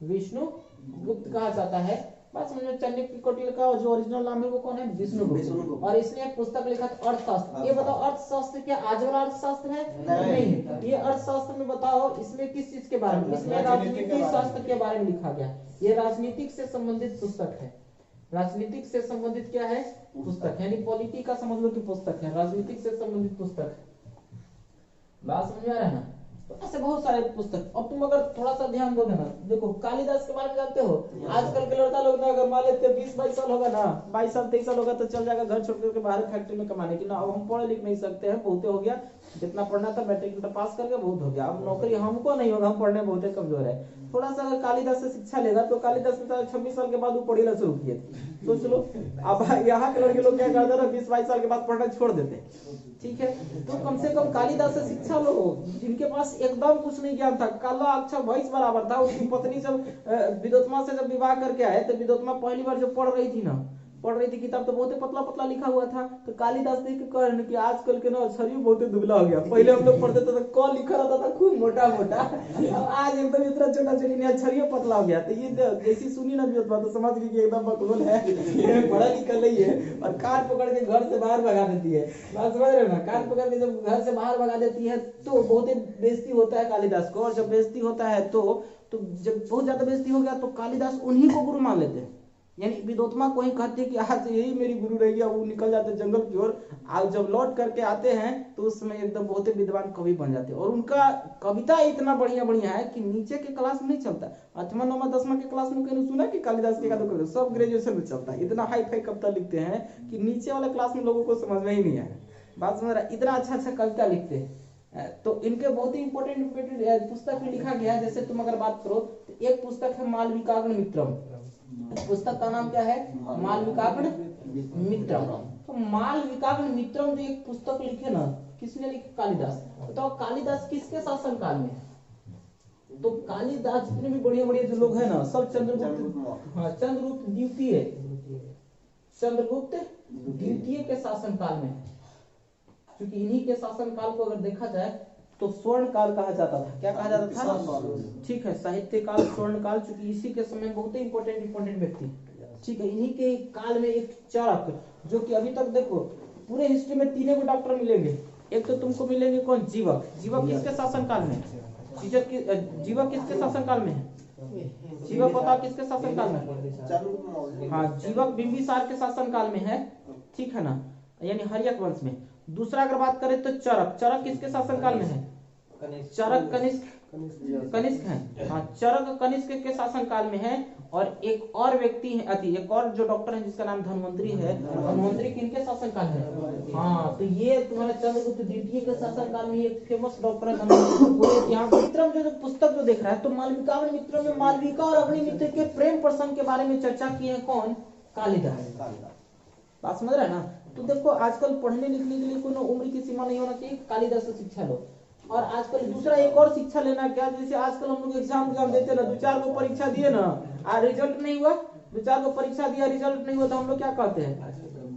विष्णुगुप्त कहा जाता है। बात समझ में? चाणक्य कौटिल्य का जो ओरिजिनल नाम है वो कौन है? विष्णुगुप्त। और इसने एक पुस्तक लिखा था अर्थशास्त्र। ये बताओ अर्थशास्त्र क्या आज वाला अर्थशास्त्र है? नहीं। ये अर्थशास्त्र में बताओ इसमें किस चीज के बारे में? इसमें राजनीतिक शास्त्र के बारे में लिखा गया। ये राजनीतिक से संबंधित पुस्तक है। राजनीतिक से संबंधित क्या है? पुस्तक, यानी पॉलिटी का समझ लो कि पुस्तक है, राजनीतिक से संबंधित पुस्तक। बात समझ में आ रहा है ना? तो ऐसे बहुत सारे पुस्तक। अब तुम अगर थोड़ा सा ध्यान दोगे ना, देखो कालिदास के बारे में जानते हो? आजकल के लड़का लोग ना अगर मान लेते 20-22 साल होगा ना, 22 साल 23 साल होगा तो चल जाएगा घर छोड़ करके बाहर फैक्ट्री में कमाने की ना। अब हम पढ़ लिख नहीं सकते हैं, बहुत हो गया। जितना पढ़ना था मैट्रिक में पास करके बहुत हो गया। अब नौकरी हमको नहीं होगा, हम पढ़ने बहुत कमजोर है। थोड़ा सा अगर कालिदास से शिक्षा लेगा तो कालिदास ने 26 साल के बाद वो पढ़ना शुरू किए थे। सोच लो अब यहाँ के लड़के लोग क्या करते हैं, 20-22 साल के बाद पढ़ना छोड़ देते, ठीक है। तो कम से कम कालिदास से शिक्षा लो, जिनके पास एकदम कुछ नहीं ज्ञान था, काला अक्षर भैंस बराबर था। उसकी पत्नी जब विदोत्मा से जब विवाह करके आए तो विदोत्मा पहली बार जब पढ़ रही थी ना, पढ़ रही थी किताब तो बहुत पतला पतला लिखा हुआ था, तो कालिदास देख के कह रहे हैं कि आजकल के ना शरीर बहुत दुबला हो गया। पहले हम लोग पढ़ते थे तो क लिखा रहता था खूब मोटा मोटा, अब आज एकदम इतना छोटा छोटी नहीं, शरीर पतला हो गया। तो ये जैसी सुनी ना भी बात तो समझ गई कि एकदम बकलोल है, पढ़ा लिखा नहीं है, और कान पकड़ के घर से बाहर भगा देती है। बात समझ रहे हो ना, कान पकड़ के जब घर से बाहर भगा देती है तो बहुत ही बेइज्जती होता है कालिदास को, और जब बेइज्जती होता है तो जब बहुत ज्यादा बेइज्जती हो गया तो कालिदास उन्हीं को गुरु मान लेते हैं, यानी विदोत्मा को ही कहते हैं कि आज यही मेरी गुरु रहेगी। वो निकल जाते जंगल की ओर, आज जब लौट करके आते हैं तो उस समय एकदम बहुत ही विद्वान कवि बन जाते हैं, और उनका कविता इतना बढ़िया बढ़िया है कि नीचे के क्लास में नहीं चलता। 8वां 9वां 10वां के क्लास में कहीं सुना कि कालिदास के कविता सब ग्रेजुएशन में चलता है, इतना हाई फाई कविता लिखते हैं कि नीचे वाले क्लास में लोगों को समझ में ही नहीं आया। बात समझ रहा, इतना अच्छा अच्छा कविता लिखते हैं। तो इनके बहुत ही इंपोर्टेंट पुस्तक भी लिखा गया है। जैसे तुम अगर बात करो तो एक पुस्तक है मालविकाग्नि मित्रम, पुस्तक का नाम क्या है? मालविकाग्नि मित्रम। तो मालविकाग्नि मित्रम जो एक पुस्तक लिखे ना, किसने लिखे? कालिदास। तो कालिदास किसके शासन काल में? तो कालिदास जितने भी बढ़िया बढ़िया जो लोग हैं ना, सब चंद्रगुप्त, हाँ चंद्रगुप्त द्वितीय, चंद्रगुप्त द्वितीय के शासन काल में। क्योंकि इन्हीं के शासन काल को अगर देखा जाए तो स्वर्ण काल कहा जाता था। क्या कहा जाता था? ठीक है, साहित्य काल, स्वर्ण काल, क्योंकि इसी के समय बहुत ही इंपॉर्टेंट व्यक्ति, ठीक है, इन्हीं के काल में एक चाणक्य, जो कि अभी तक देखो पूरे हिस्ट्री में 3 डॉक्टर मिलेंगे। एक तो तुमको मिलेंगे कौन? जीवक। जीवक किसके शासन काल में? जीवक किसके शासन काल में है? जीवक बताओ किसके शासन काल में? हाँ, जीवक बिंबिसार के शासन काल में है, ठीक है ना, यानी हर्यक वंश में। दूसरा अगर बात करें तो चरक। चरक किसके शासन काल में है? चरक कनिष्क है, हाँ चरक कनिष्क के शासन काल में है। और एक और व्यक्ति है, एक और जो डॉक्टर है जिसका नाम धन्वंतरी है। धन्वंतरी किनके शासन काल है? हाँ, तो ये तुम्हारा चंद्रगुप्त द्वितीय के शासन काल में एक फेमस डॉक्टर है धन्वंतरी। यहाँ मित्रम जो पुस्तक जो देख रहा है, तो मालविकाग्नि मित्रम में मालविका और अग्निमित्र के प्रेम प्रसंग के बारे में चर्चा की है कौन? कालिदास। बात समझ रहा है ना। तो देखो आजकल पढ़ने लिखने के लिए कोई उम्र की सीमा नहीं होना चाहिए, कालिदास से शिक्षा लो। और आजकल दूसरा एक और शिक्षा लेना क्या, जैसे आजकल हम लोग एग्जाम देते ना, 2-4 को परीक्षा दिए ना, रिजल्ट नहीं हुआ, 2-4 को परीक्षा दिया रिजल्ट नहीं हुआ, तो हम लोग क्या कहते हैं?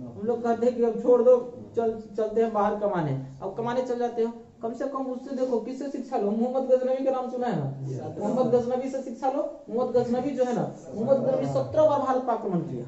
हम लोग कहते हैं कि अब छोड़ दो, चलते हैं बाहर कमाने। अब कमाने चल जाते हो, कम से कम उससे देखो किससे शिक्षा लो? मोहम्मद गजनवी का नाम सुना है ना? मोहम्मद गजनवी से शिक्षा लो। मोहम्मद गजनवी जो है ना, मोहम्मद गजनवी 17 बार भारत पर आक्रमण किया,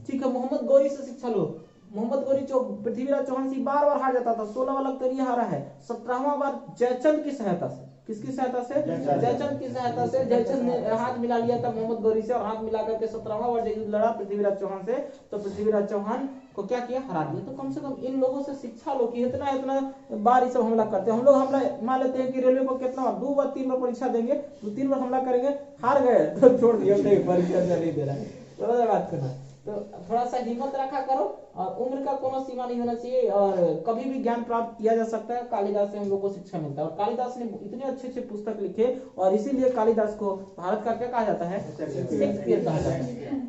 ठीक है। मोहम्मद गौरी से शिक्षा लो। मोहम्मद गौरी पृथ्वीराज चौहान से बार बार हार जाता था, 16 बार लगता ये हारा है, 17वां बार जयचंद की सहायता से। किसकी सहायता से? जयचंद की सहायता से। जयचंद ने हाथ मिला लिया था मोहम्मद गौरी से, और हाथ मिला करके 17वां बार युद्ध लड़ा पृथ्वीराज चौहान से, तो पृथ्वीराज चौहान को क्या किया? हरा दिया। तो कम से कम इन लोगों से शिक्षा लो कि इतना बार ये सब हमला करते हैं। हम लोग हमला मान लेते हैं कि रेलवे को कितना बार, 2 बार 3 बार परीक्षा देंगे, 2-3 बार हमला करेंगे, हार गए तो छोड़ दिया, परीक्षा नहीं दे रहा है। तो बात करना, तो थोड़ा सा हिम्मत रखा करो, और उम्र का कोनो सीमा नहीं होना चाहिए, और कभी भी ज्ञान प्राप्त किया जा सकता है। कालिदास से हम लोग को शिक्षा मिलता है, और कालिदास ने इतने अच्छे अच्छे पुस्तक लिखे, और इसीलिए कालिदास को भारत का क्या कहा जाता है? शेक्सपियर कहा जाता है।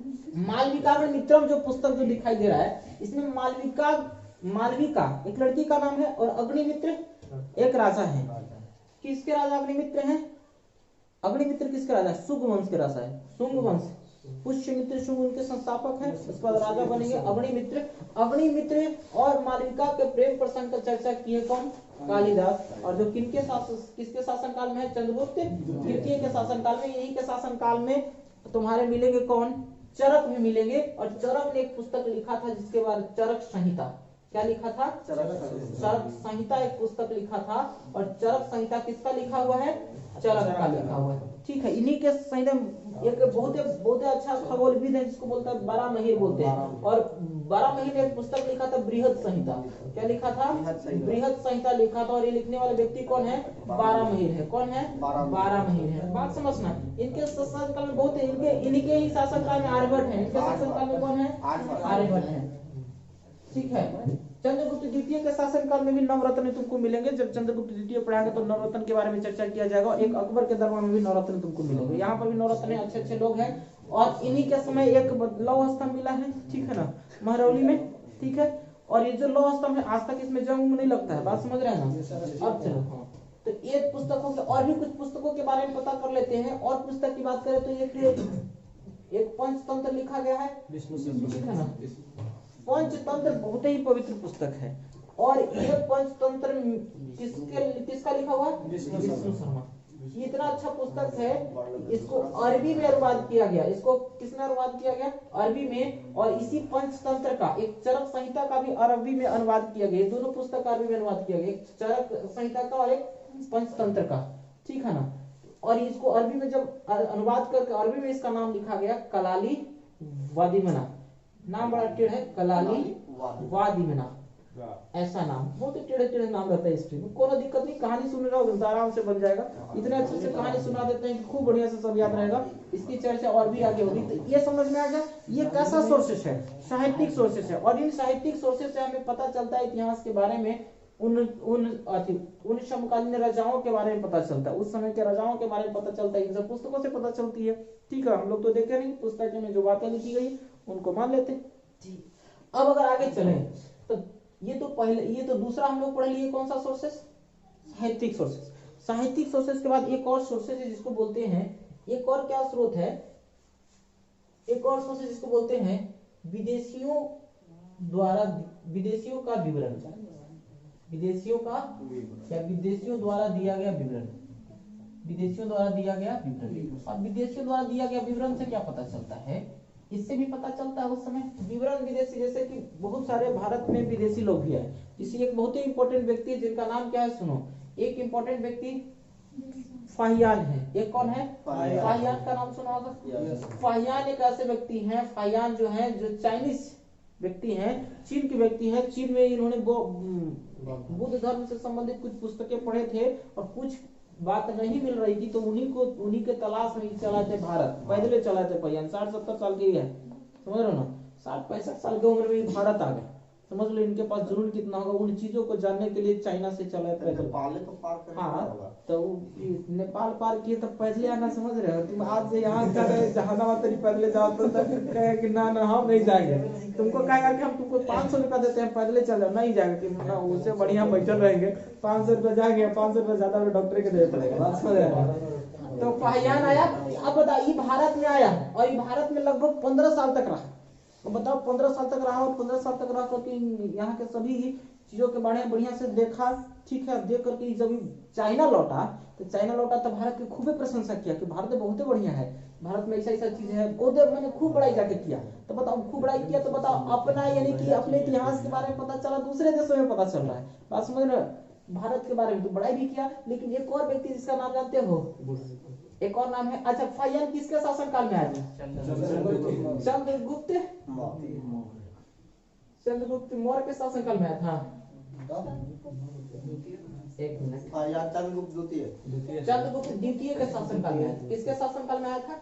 मालविकाग्नि मित्रम जो पुस्तक जो दिखाई दे रहा है, इसमें मालविका एक लड़की का नाम है, और अग्निमित्र एक राजा है। किसके राजा अग्निमित्र हैं? अग्निमित्र किसके राजा? शुंग वंश के राजा है, शुंग वंश। पुष्यमित्र शुंग उनके संस्थापक हैं, उसके बाद राजा बनेंगे अग्निमित्र। अग्निमित्र और मालविका के प्रेम प्रसंग का चर्चा किए कौन? कालिदास। और जो किसके शासन काल में है? चंद्रगुप्त द्वितीय के शासन काल में। यही के शासन काल में तुम्हारे मिलेंगे कौन? चरक भी मिलेंगे। और चरक ने एक पुस्तक लिखा था जिसके बाद चरक संहिता। क्या लिखा था? चरक संहिता एक पुस्तक लिखा था। और चरक संहिता किसका लिखा हुआ है? चरक का लिखा हुआ है, ठीक है। इन्हीं के संहिता एक बहुत अच्छा खगोलविद है जिसको बोलता है बारामहीर बोलते हैं, और बारामहीर ने एक पुस्तक लिखा था बृहद संहिता। क्या लिखा था? बृहद संहिता लिखा था। और ये लिखने वाले व्यक्ति कौन है? बारामहीर है। कौन है? बारामहीर है। बात समझना, इनके शासनकाल में बहुत इनके ही शासनकाल में आर्यभट्ट है। इनके शासनकाल में कौन है? आर्यभट्ट है, ठीक है। चंद्रगुप्त द्वितीय के शासनकाल में भी नवरत्न तुमको मिलेंगे। जब चंद्रगुप्त द्वितीय पढ़ाएंगे तो नवरत्न के बारे में चर्चा किया जाएगा। और एक अकबर के दरबार में भी नवरत्न तुमको मिलेंगे। यहाँ पर भी नवरत्न अच्छे अच्छे लोग हैं। और इन्हीं के समय एक लौह स्तंभ मिला है, ठीक है ना, महरौली में, ठीक है। और ये जो लौह स्तंभ है, आज तक इसमें जंग नहीं लगता है। बात समझ रहे हैं ना? अब चलो, हाँ, तो ये पुस्तकों के और भी कुछ पुस्तकों के बारे में पता कर लेते हैं। और पुस्तक की बात करें तो एक पंचतंत्र लिखा गया है, ठीक है ना। पंचतंत्र बहुत ही पवित्र पुस्तक है और ये पंचतंत्र किसका लिखा हुआ है? विष्णु शर्मा। ये इतना अच्छा पुस्तक है, इसको अरबी में अनुवाद किया गया। इसको किसने अनुवाद किया गया? अरबी में। और इसी पंचतंत्र का एक चरक संहिता का भी अरबी में अनुवाद किया गया। दोनों पुस्तक अरबी में अनुवाद किया गया, एक चरक संहिता का और एक पंचतंत्र का, ठीक है ना। और इसको अरबी में जब अनुवाद करके अरबी में इसका नाम लिखा गया कलाली वादिमना। नाम बड़ा टेढ़ है, कलाली वादिमना, ऐसा नाम। बहुत ही टेढ़े टेढ़े नाम रहता है हिस्ट्री में। कोई दिक्कत नहीं, कहानी सुन रहा हो आराम से बन जाएगा। इतने अच्छे से कहानी सुना देते हैं कि खूब बढ़िया से सब याद रहेगा। इसकी चर्चा और भी आगे होगी। तो ये समझ में आ गया ये कैसा सोर्सेस है? साहित्यिक सोर्सेस है। और इन साहित्यिक सोर्सेस से हमें पता चलता है इतिहास के बारे में, उन समकालीन राजाओं के बारे में पता चलता है, उस समय के राजाओं के बारे में पता चलता है। इन सब पुस्तकों से पता चलती है, ठीक है। हम लोग तो देखे नहीं, पुस्तक में जो बातें लिखी गई उनको मान लेते। अब अगर आगे चलें तो ये तो दूसरा हम लोग पढ़ लिए, कौन सा सोर्सेस? साहित्यिक सोर्सेस। साहित्यिक सोर्सेस के बाद एक और सोर्सेस है जिसको बोलते हैं, एक और क्या स्रोत है? एक और सोर्सेस जिसको बोलते हैं विदेशियों का विवरण, विदेशियों द्वारा दिया गया विवरण। विदेशियों द्वारा दिया गया विवरण। और विदेशियों द्वारा दिया गया विवरण से क्या पता चलता है? इससे भी पता चलता है उस समय विवरण विदेशी, जैसे कि बहुत सारे भारत में विदेशी लोग भी हैं। इसी एक बहुत ही इंपॉर्टेंट व्यक्ति है जिनका नाम क्या है, सुनो। एक इंपॉर्टेंट व्यक्ति फाहियान है। एक कौन है? फाहियान का नाम सुना होगा। फाहियान एक ऐसे व्यक्ति हैं, फाहियान जो है जो चाइनीज व्यक्ति हैं, चीन के व्यक्ति हैं। चीन में इन्होंने बुद्ध धर्म से संबंधित कुछ पुस्तकें पढ़े थे और कुछ बात नहीं मिल रही थी, तो उन्हीं के तलाश में चला थे भारत। पैदल चला थे फाहियान, 60-70 साल के ही है, समझ रहे हो ना। 60-65 साल की उम्र में भारत आ गए। समझ लो इनके पास जुनून कितना होगा। उन चीजों को जानने के लिए चाइना से चला पैदल। तो नेपाल पार किए तब पैदल आना, समझ रहे हो। तुम आज से यहाँ जहानाबाद तक पैदल जाओ तो कहे कि ना हम नहीं जाएंगे। तुमको कहेगा कि हम तुमको 500 रुपया देते हैं, पैदल चल जाओ, नहीं जाएगा कि ना, उससे बढ़िया बैठल रहेंगे। 500 रुपया जाएंगे, 500 रुपया ज्यादा डॉक्टर के देना पड़ेगा, समझ रहे हो। तो फाहियान आया। अब बताइए भारत में आया और ये भारत में लगभग 15 साल तक रहा। तो बताओ 15 साल तक रहा और 15 साल तक रह करके यहाँ के सभी चीजों के बारे में बढ़िया से देखा, ठीक है। देख करके जब चाइना लौटा तो भारत की खूब प्रशंसा किया कि भारत बहुत बढ़िया है, भारत में ऐसा ऐसा चीज है। वो मैंने खूब बड़ाई जाके किया। तो बताओ खूब बड़ाई किया तो बताओ अपना यानी कि अपने इतिहास के बारे में पता चला, दूसरे देशों में पता चल रहा है। बात समझ रहे? भारत के बारे में तो बड़ाई भी किया। लेकिन एक और व्यक्ति जिसका नाम जानते हो, एक और नाम है। अच्छा, फाहियान किसके शासन काल में आया था? चंद्रगुप्त मौर्य के शासन काल में आया था। एक मिनट, चंद्रगुप्त द्वितीय के शासन काल में आया था। किसके शासन काल में आया था?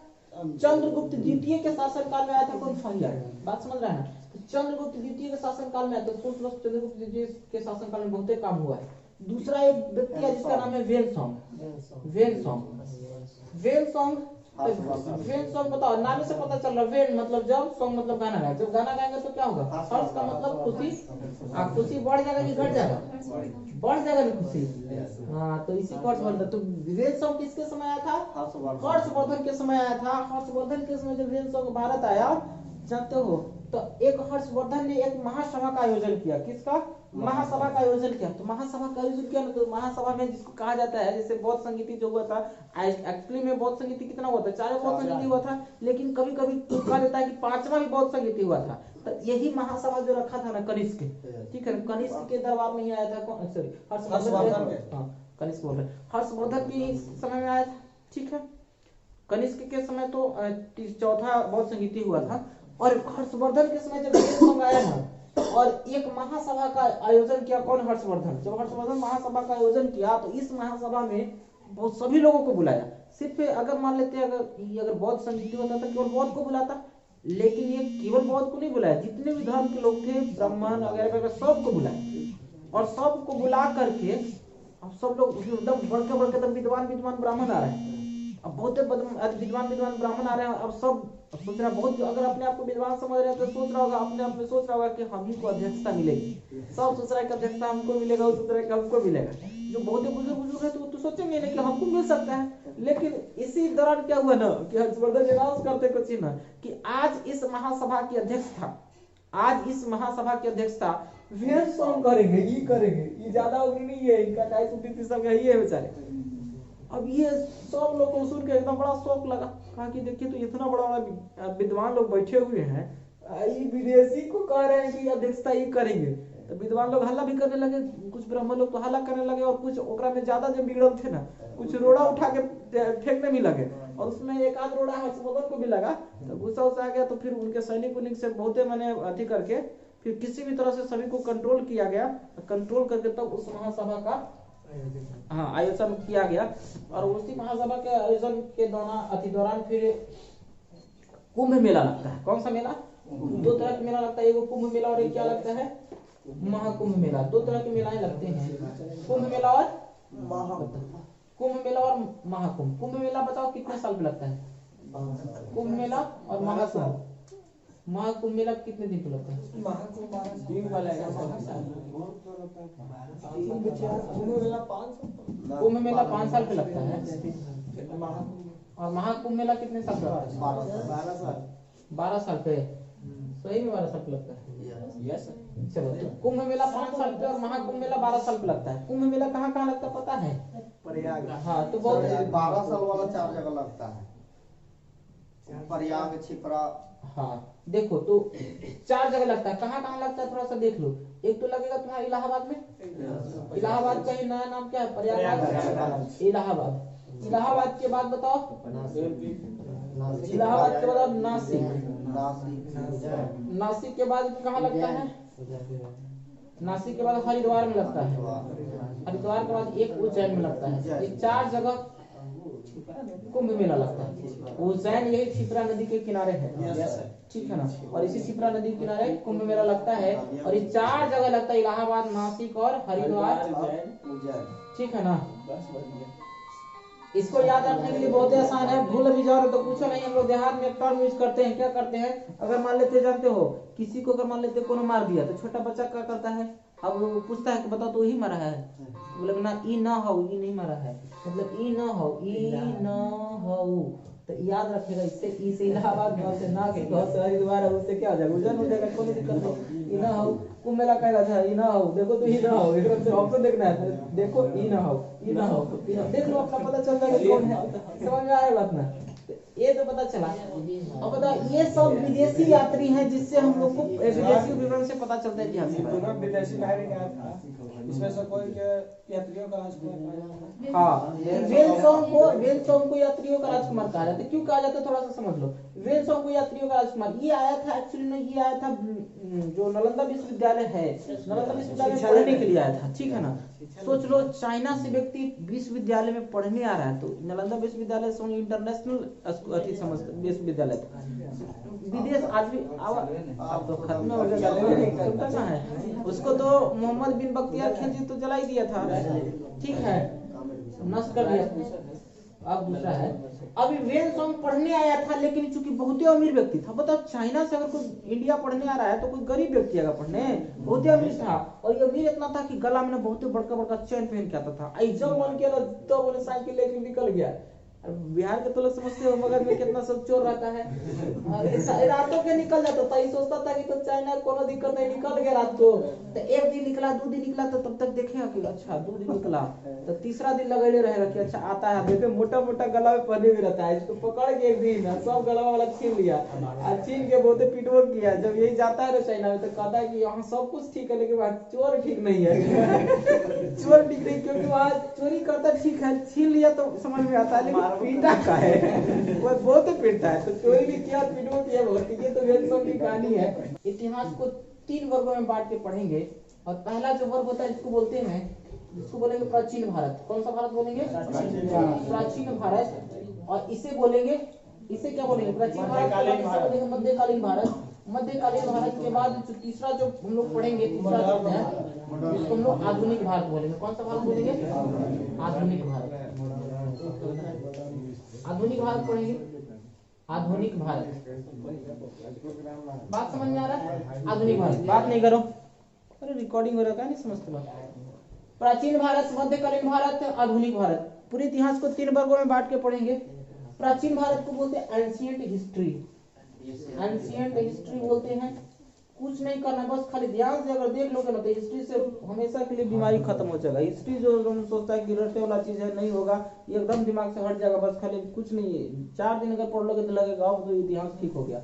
चंद्रगुप्त द्वितीय के शासन काल में आया था। कौन? फाहियान। बात समझ रहे हैं ना। चंद्रगुप्त द्वितीय के शासन काल में, तो सोच लो चंद्रगुप्त द्वितीय के शासन काल में बहुत काम हुआ है। दूसरा एक व्यक्ति है जिसका नाम है वेनसोंग बताओ, नाम से पता चल रहा है। वेन मतलब जब, सॉन्ग मतलब गाना गाए। जब गाना गाएंगे तो क्या होगा? हर्ष का मतलब खुशी। खुशी बढ़ जाएगा कि घट जाएगा? बढ़ जाएगा ना खुशी। हाँ, तो इसी को हर्षवर्धन। तो वेनसोंग किसके समय आया था? हर्षवर्धन के समय आया था। हर्षवर्धन के समय जब वेनसोंग भारत आया, जानते हो, तो एक हर्षवर्धन ने एक महासभा का आयोजन किया। किसका? महासभा का आयोजन किया। तो महासभा का आयोजन किया ना, तो महासभा में जिसको कहा जाता है, जैसे बौद्ध संगीति जो हुआ था, एक्चुअली में बौद्ध संगीति कितना हुआ था? 4 बौद्ध संगीति हुआ था। लेकिन कभी कभी कहा जाता है कि 5वां भी बौद्ध संगीति हुआ था। तो यही महासभा जो रखा था ना कनिष्क, ठीक है, कनिष्क के दरबार में ही आया था। सॉरी, हर्षवर्धन। हाँ, कनिष्क बोल रहे, हर्षवर्धन के समय में आया था, ठीक है। कनिष्क के समय तो 4था बौद्ध संगीति हुआ था। और हर्षवर्धन के समय जब वेनसोंग आया ना और एक महासभा का आयोजन किया। कौन? हर्षवर्धन। जब हर्षवर्धन महासभा का आयोजन किया तो इस महासभा में बहुत सभी लोगों को बुलाया। सिर्फ अगर मान लेते अगर बौद्ध संगीत होता तो केवल बौद्ध को बुलाता, लेकिन ये केवल बौद्ध को नहीं बुलाया, जितने भी धर्म के लोग थे, ब्राह्मण वगैरह सबको बुलाया। और सबको बुला करके अब सब लोग एकदम बड़के विद्वान ब्राह्मण आ रहे हैं अब बहुत विद्वान विद्वान ब्राह्मण आ रहे हैं, अब सब सोच रहा बहुत, अगर अपने आप को विद्वान समझ रहे हैं तो सोच रहा होगा, अपने आप में सोच रहा होगा कि हम ही को अध्यक्षता मिलेगी, सब सोच रहा है कि अध्यक्षता हमको मिलेगा, वो सोच रहा है कि हमको मिलेगा। जो बहुत बुजुर्ग बुजुर्ग है तो वो तो सोचेंगे नहीं कि हमको मिल सकता है। लेकिन इसी दौरान क्या हुआ ना कि हर्षवर्धन जी अनाउंस करते कुछ ही ना कि आज इस महासभा की अध्यक्षता, आज इस महासभा की अध्यक्षता वेलसॉन्ग करेंगे, ये करेंगे, ये ज्यादा उम्र नहीं है इनका, 250 सब यही है बेचारे। अब ये सब लोग को सुन के एकदम बड़ा शौक लगा, कहा कि देखिए तो इतना बड़ा विद्वान लोग बैठे हुए हैं, ये विदेशी को कह रहे हैं कि अध्यक्षता ये करेंगे। तो विद्वान लोग हल्ला भी करने लगे, कुछ ब्राह्मण लोग तो हल्ला करने लगे, और कुछ ओकरा में ज्यादा जो बिगड़ल थे ना, कुछ रोड़ा उठा के फेंकने भी लगे, और उसमें एक आध रोड़ा हर्षवर्धन को भी लगा। तो गुस्सा उसा आ गया, तो फिर उनके सैनिक उनिक से बहुते मैंने अति करके फिर किसी भी तरह से सभी को कंट्रोल किया गया, कंट्रोल करके तब उस महासभा का आयोजन किया गया। और उसी महासभा के आयोजन के दौरान फिर कुंभ मेला लगता है। कौन सा मेला? दो तरह का मेला लगता है, एगो कुंभ मेला और एक क्या लगता है? महाकुंभ मेला। दो तरह के मेलाएं लगते हैं, कुंभ मेला और महाकुंभ। कुंभ मेला और महाकुंभ। कुंभ मेला बताओ कितने साल पे लगता है? कुंभ मेला और महाकुंभ। महाकुंभ मेला कितने दिन पे लगता है? महाकुंभ कुंभ मेला 5 साल पे लगता है, और महाकुंभ मेला कितने साल पे लगता है? 12 साल पे। सही में 12 साल पे लगता है। चलो, तो कुंभ मेला 5 साल पे और महाकुंभ मेला 12 साल पे लगता है। कुंभ मेला कहाँ कहाँ लगता है पता है? प्रयाग। हाँ, तो बहुत 12 साल वाला 4 जगह लगता है, प्रयाग, छिपरा। हाँ देखो, तो 4 जगह लगता है। कहाँ कहाँ लगता है थोड़ा सा देख लो। एक तो लगेगा तुम्हारा इलाहाबाद में, इलाहाबाद का ही नया नाम क्या है? प्रयागराज। इलाहाबाद। इलाहाबाद के बाद बताओ, इलाहाबाद के बाद नासिक। नासिक के बाद कहाँ लगता है? नासिक के बाद हरिद्वार में लगता है। हरिद्वार के बाद एक उज्जैन में लगता है। ये 4 जगह कुंभ मेला लगता है। उज्जैन यही क्षिप्रा नदी के किनारे है, ठीक है ना, और इसी क्षिप्रा नदी के किनारे कुंभ मेला लगता है। और ये 4 जगह लगता है, इलाहाबाद, नासिक और हरिद्वार, ठीक है ना। इसको याद रखने के लिए बहुत ही आसान है, भूल भी जाओ तो पूछो नहीं। हम लोग देहात में एक टर्म यूज करते हैं, क्या करते हैं? अगर मान लेते, जानते हो, किसी को अगर मान लेते कोनो मार दिया तो छोटा बच्चा क्या करता है? अब वो पूछता है कि बताओ तो ही मारा है? बोले ना, ई ना हो, ई नहीं मारा है, मतलब ई ना हो, ई ना हो। तो याद रखेगा, इससे ई से इलाहाबाद, ना से नासिक, से हरिद्वार, उससे क्या हो जाएगा? उज्जैन हो जाएगा, कोई दिक्कत नहीं। ई ना हो, कुंभ मेला कहेगा था ई ना हो, देखो तो ई ना हो, एकदम से ऑप्शन देखना है, देखो ई ना हो, ई ना हो, देख लो, अपना पता चल जाएगा कौन है। समझ में आया बात ना? ये तो पता चला। अब बताओ, ये सब विदेशी यात्री हैं, जिससे हम लोग को विदेशी विवरण से पता चलता है इतिहास के बारे में। विदेशी इसमें से कोई के यात्रियों का राजकुमार। हाँ, वेलसोंग को यात्रियों का राजकुमार कहा जाता है। क्यों कहा जाता है थोड़ा सा समझ लो। वेलसोंग को यात्रियों का राजकुमार ये आया था, एक्चुअली में ये आया था जो नालंदा विश्वविद्यालय है, नालंदा विश्वविद्यालय में पढ़ने के लिए आया था, ठीक है ना। सोच लो, चाइना से व्यक्ति विश्वविद्यालय में पढ़ने आ रहा है, तो नालंदा विश्वविद्यालय इंटरनेशनल विश्वविद्यालय था। विदेश आज भी अब तो खत्म हो गया, सुनता कहाँ है उसको? तो मोहम्मद बिन बख्तियार खिलजी तो जला ही दिया था, ठीक है, नष्ट कर दिया। अब दूसरा है, अभी वेलसोंग पढ़ने आया था, लेकिन चूंकि बहुत ही अमीर व्यक्ति था। बताओ, चाइना से अगर कोई इंडिया पढ़ने आ रहा है तो कोई गरीब व्यक्ति आएगा पढ़ने? बहुत ही अमीर था, और ये अमीर इतना था कि गला में बहुत बड़का बड़का चैन पहन के आता था। जब मन किया तो बोले साइकिल लेके निकल गया। बिहार के तो लोग समझते हो मगध में कितना सब चोर रहता है, रातों के निकल जाता था। ये सोचता था कि तो चाइना कोनो दिक्कत नहीं, निकल गया रात को। तो एक दिन निकला, 2 दिन निकला, तो तब तक देखेगा कि अच्छा 2 दिन निकला, तो तीसरा दिन लगेले रहे कि अच्छा आता है, देखे मोटा मोटा गला में पहने हुए रहता है। इसको पकड़ के एक दिन सब गला वाला छीन लिया, और छीन के बहुत पिटवो किया। जब यही जाता है ना चाइना में, तो कहता है कि यहाँ सब कुछ ठीक है, लेकिन वहाँ चोर ठीक नहीं है। चोर ठीक नहीं, क्योंकि वहाँ चोरी करता ठीक है, छीन लिया तो समझ में आता है, लेकिन पीटा का है वो बहुत पीटता है। तो चोरी भी किया, पीटो किया बहुत। ये तो वेलसोंग की कहानी है। इतिहास को 3 वर्गों में बांट के पढ़ेंगे, और पहला जो वर्ग होता है जिसको बोलते हैं, इसको बोलेंगे प्राचीन भारत। कौन सा भारत बोलेंगे? प्राचीन भारत। और इसे बोलेंगे, इसे क्या बोलेंगे? प्राचीन भारत, मध्यकालीन भारत। मध्यकालीन भारत के बाद जो तीसरा जो हम लोग पढ़ेंगे, तीसरा जो है इसको हम लोग आधुनिक भारत बोलेंगे। कौन सा भारत बोलेंगे? आधुनिक भारत। आधुनिक भारत पढ़ेंगे, आधुनिक भारत, बात समझ में आ रहा है? आधुनिक भारत, बात नहीं करो, अरे रिकॉर्डिंग हो रहा है, नहीं समझते बात। प्राचीन भारत, मध्यकालीन भारत, आधुनिक भारत, पूरे इतिहास को 3 वर्गों में बांट के पढ़ेंगे। प्राचीन भारत को बोलते हैं एंशिएंट हिस्ट्री, एंशिएंट हिस्ट्री बोलते हैं। कुछ नहीं करना, बस खाली ध्यान से अगर देख लोगे ना तो हिस्ट्री से हमेशा के लिए बीमारी खत्म हो जाएगा। हिस्ट्री जो तुम सोचता है कि रटे वाला चीज है, नहीं होगा, ये एकदम दिमाग से हट जाएगा। बस खाली कुछ नहीं है, 4 दिन अगर पढ़ लोगे तो लगेगा अब तो इतिहास ठीक हो गया।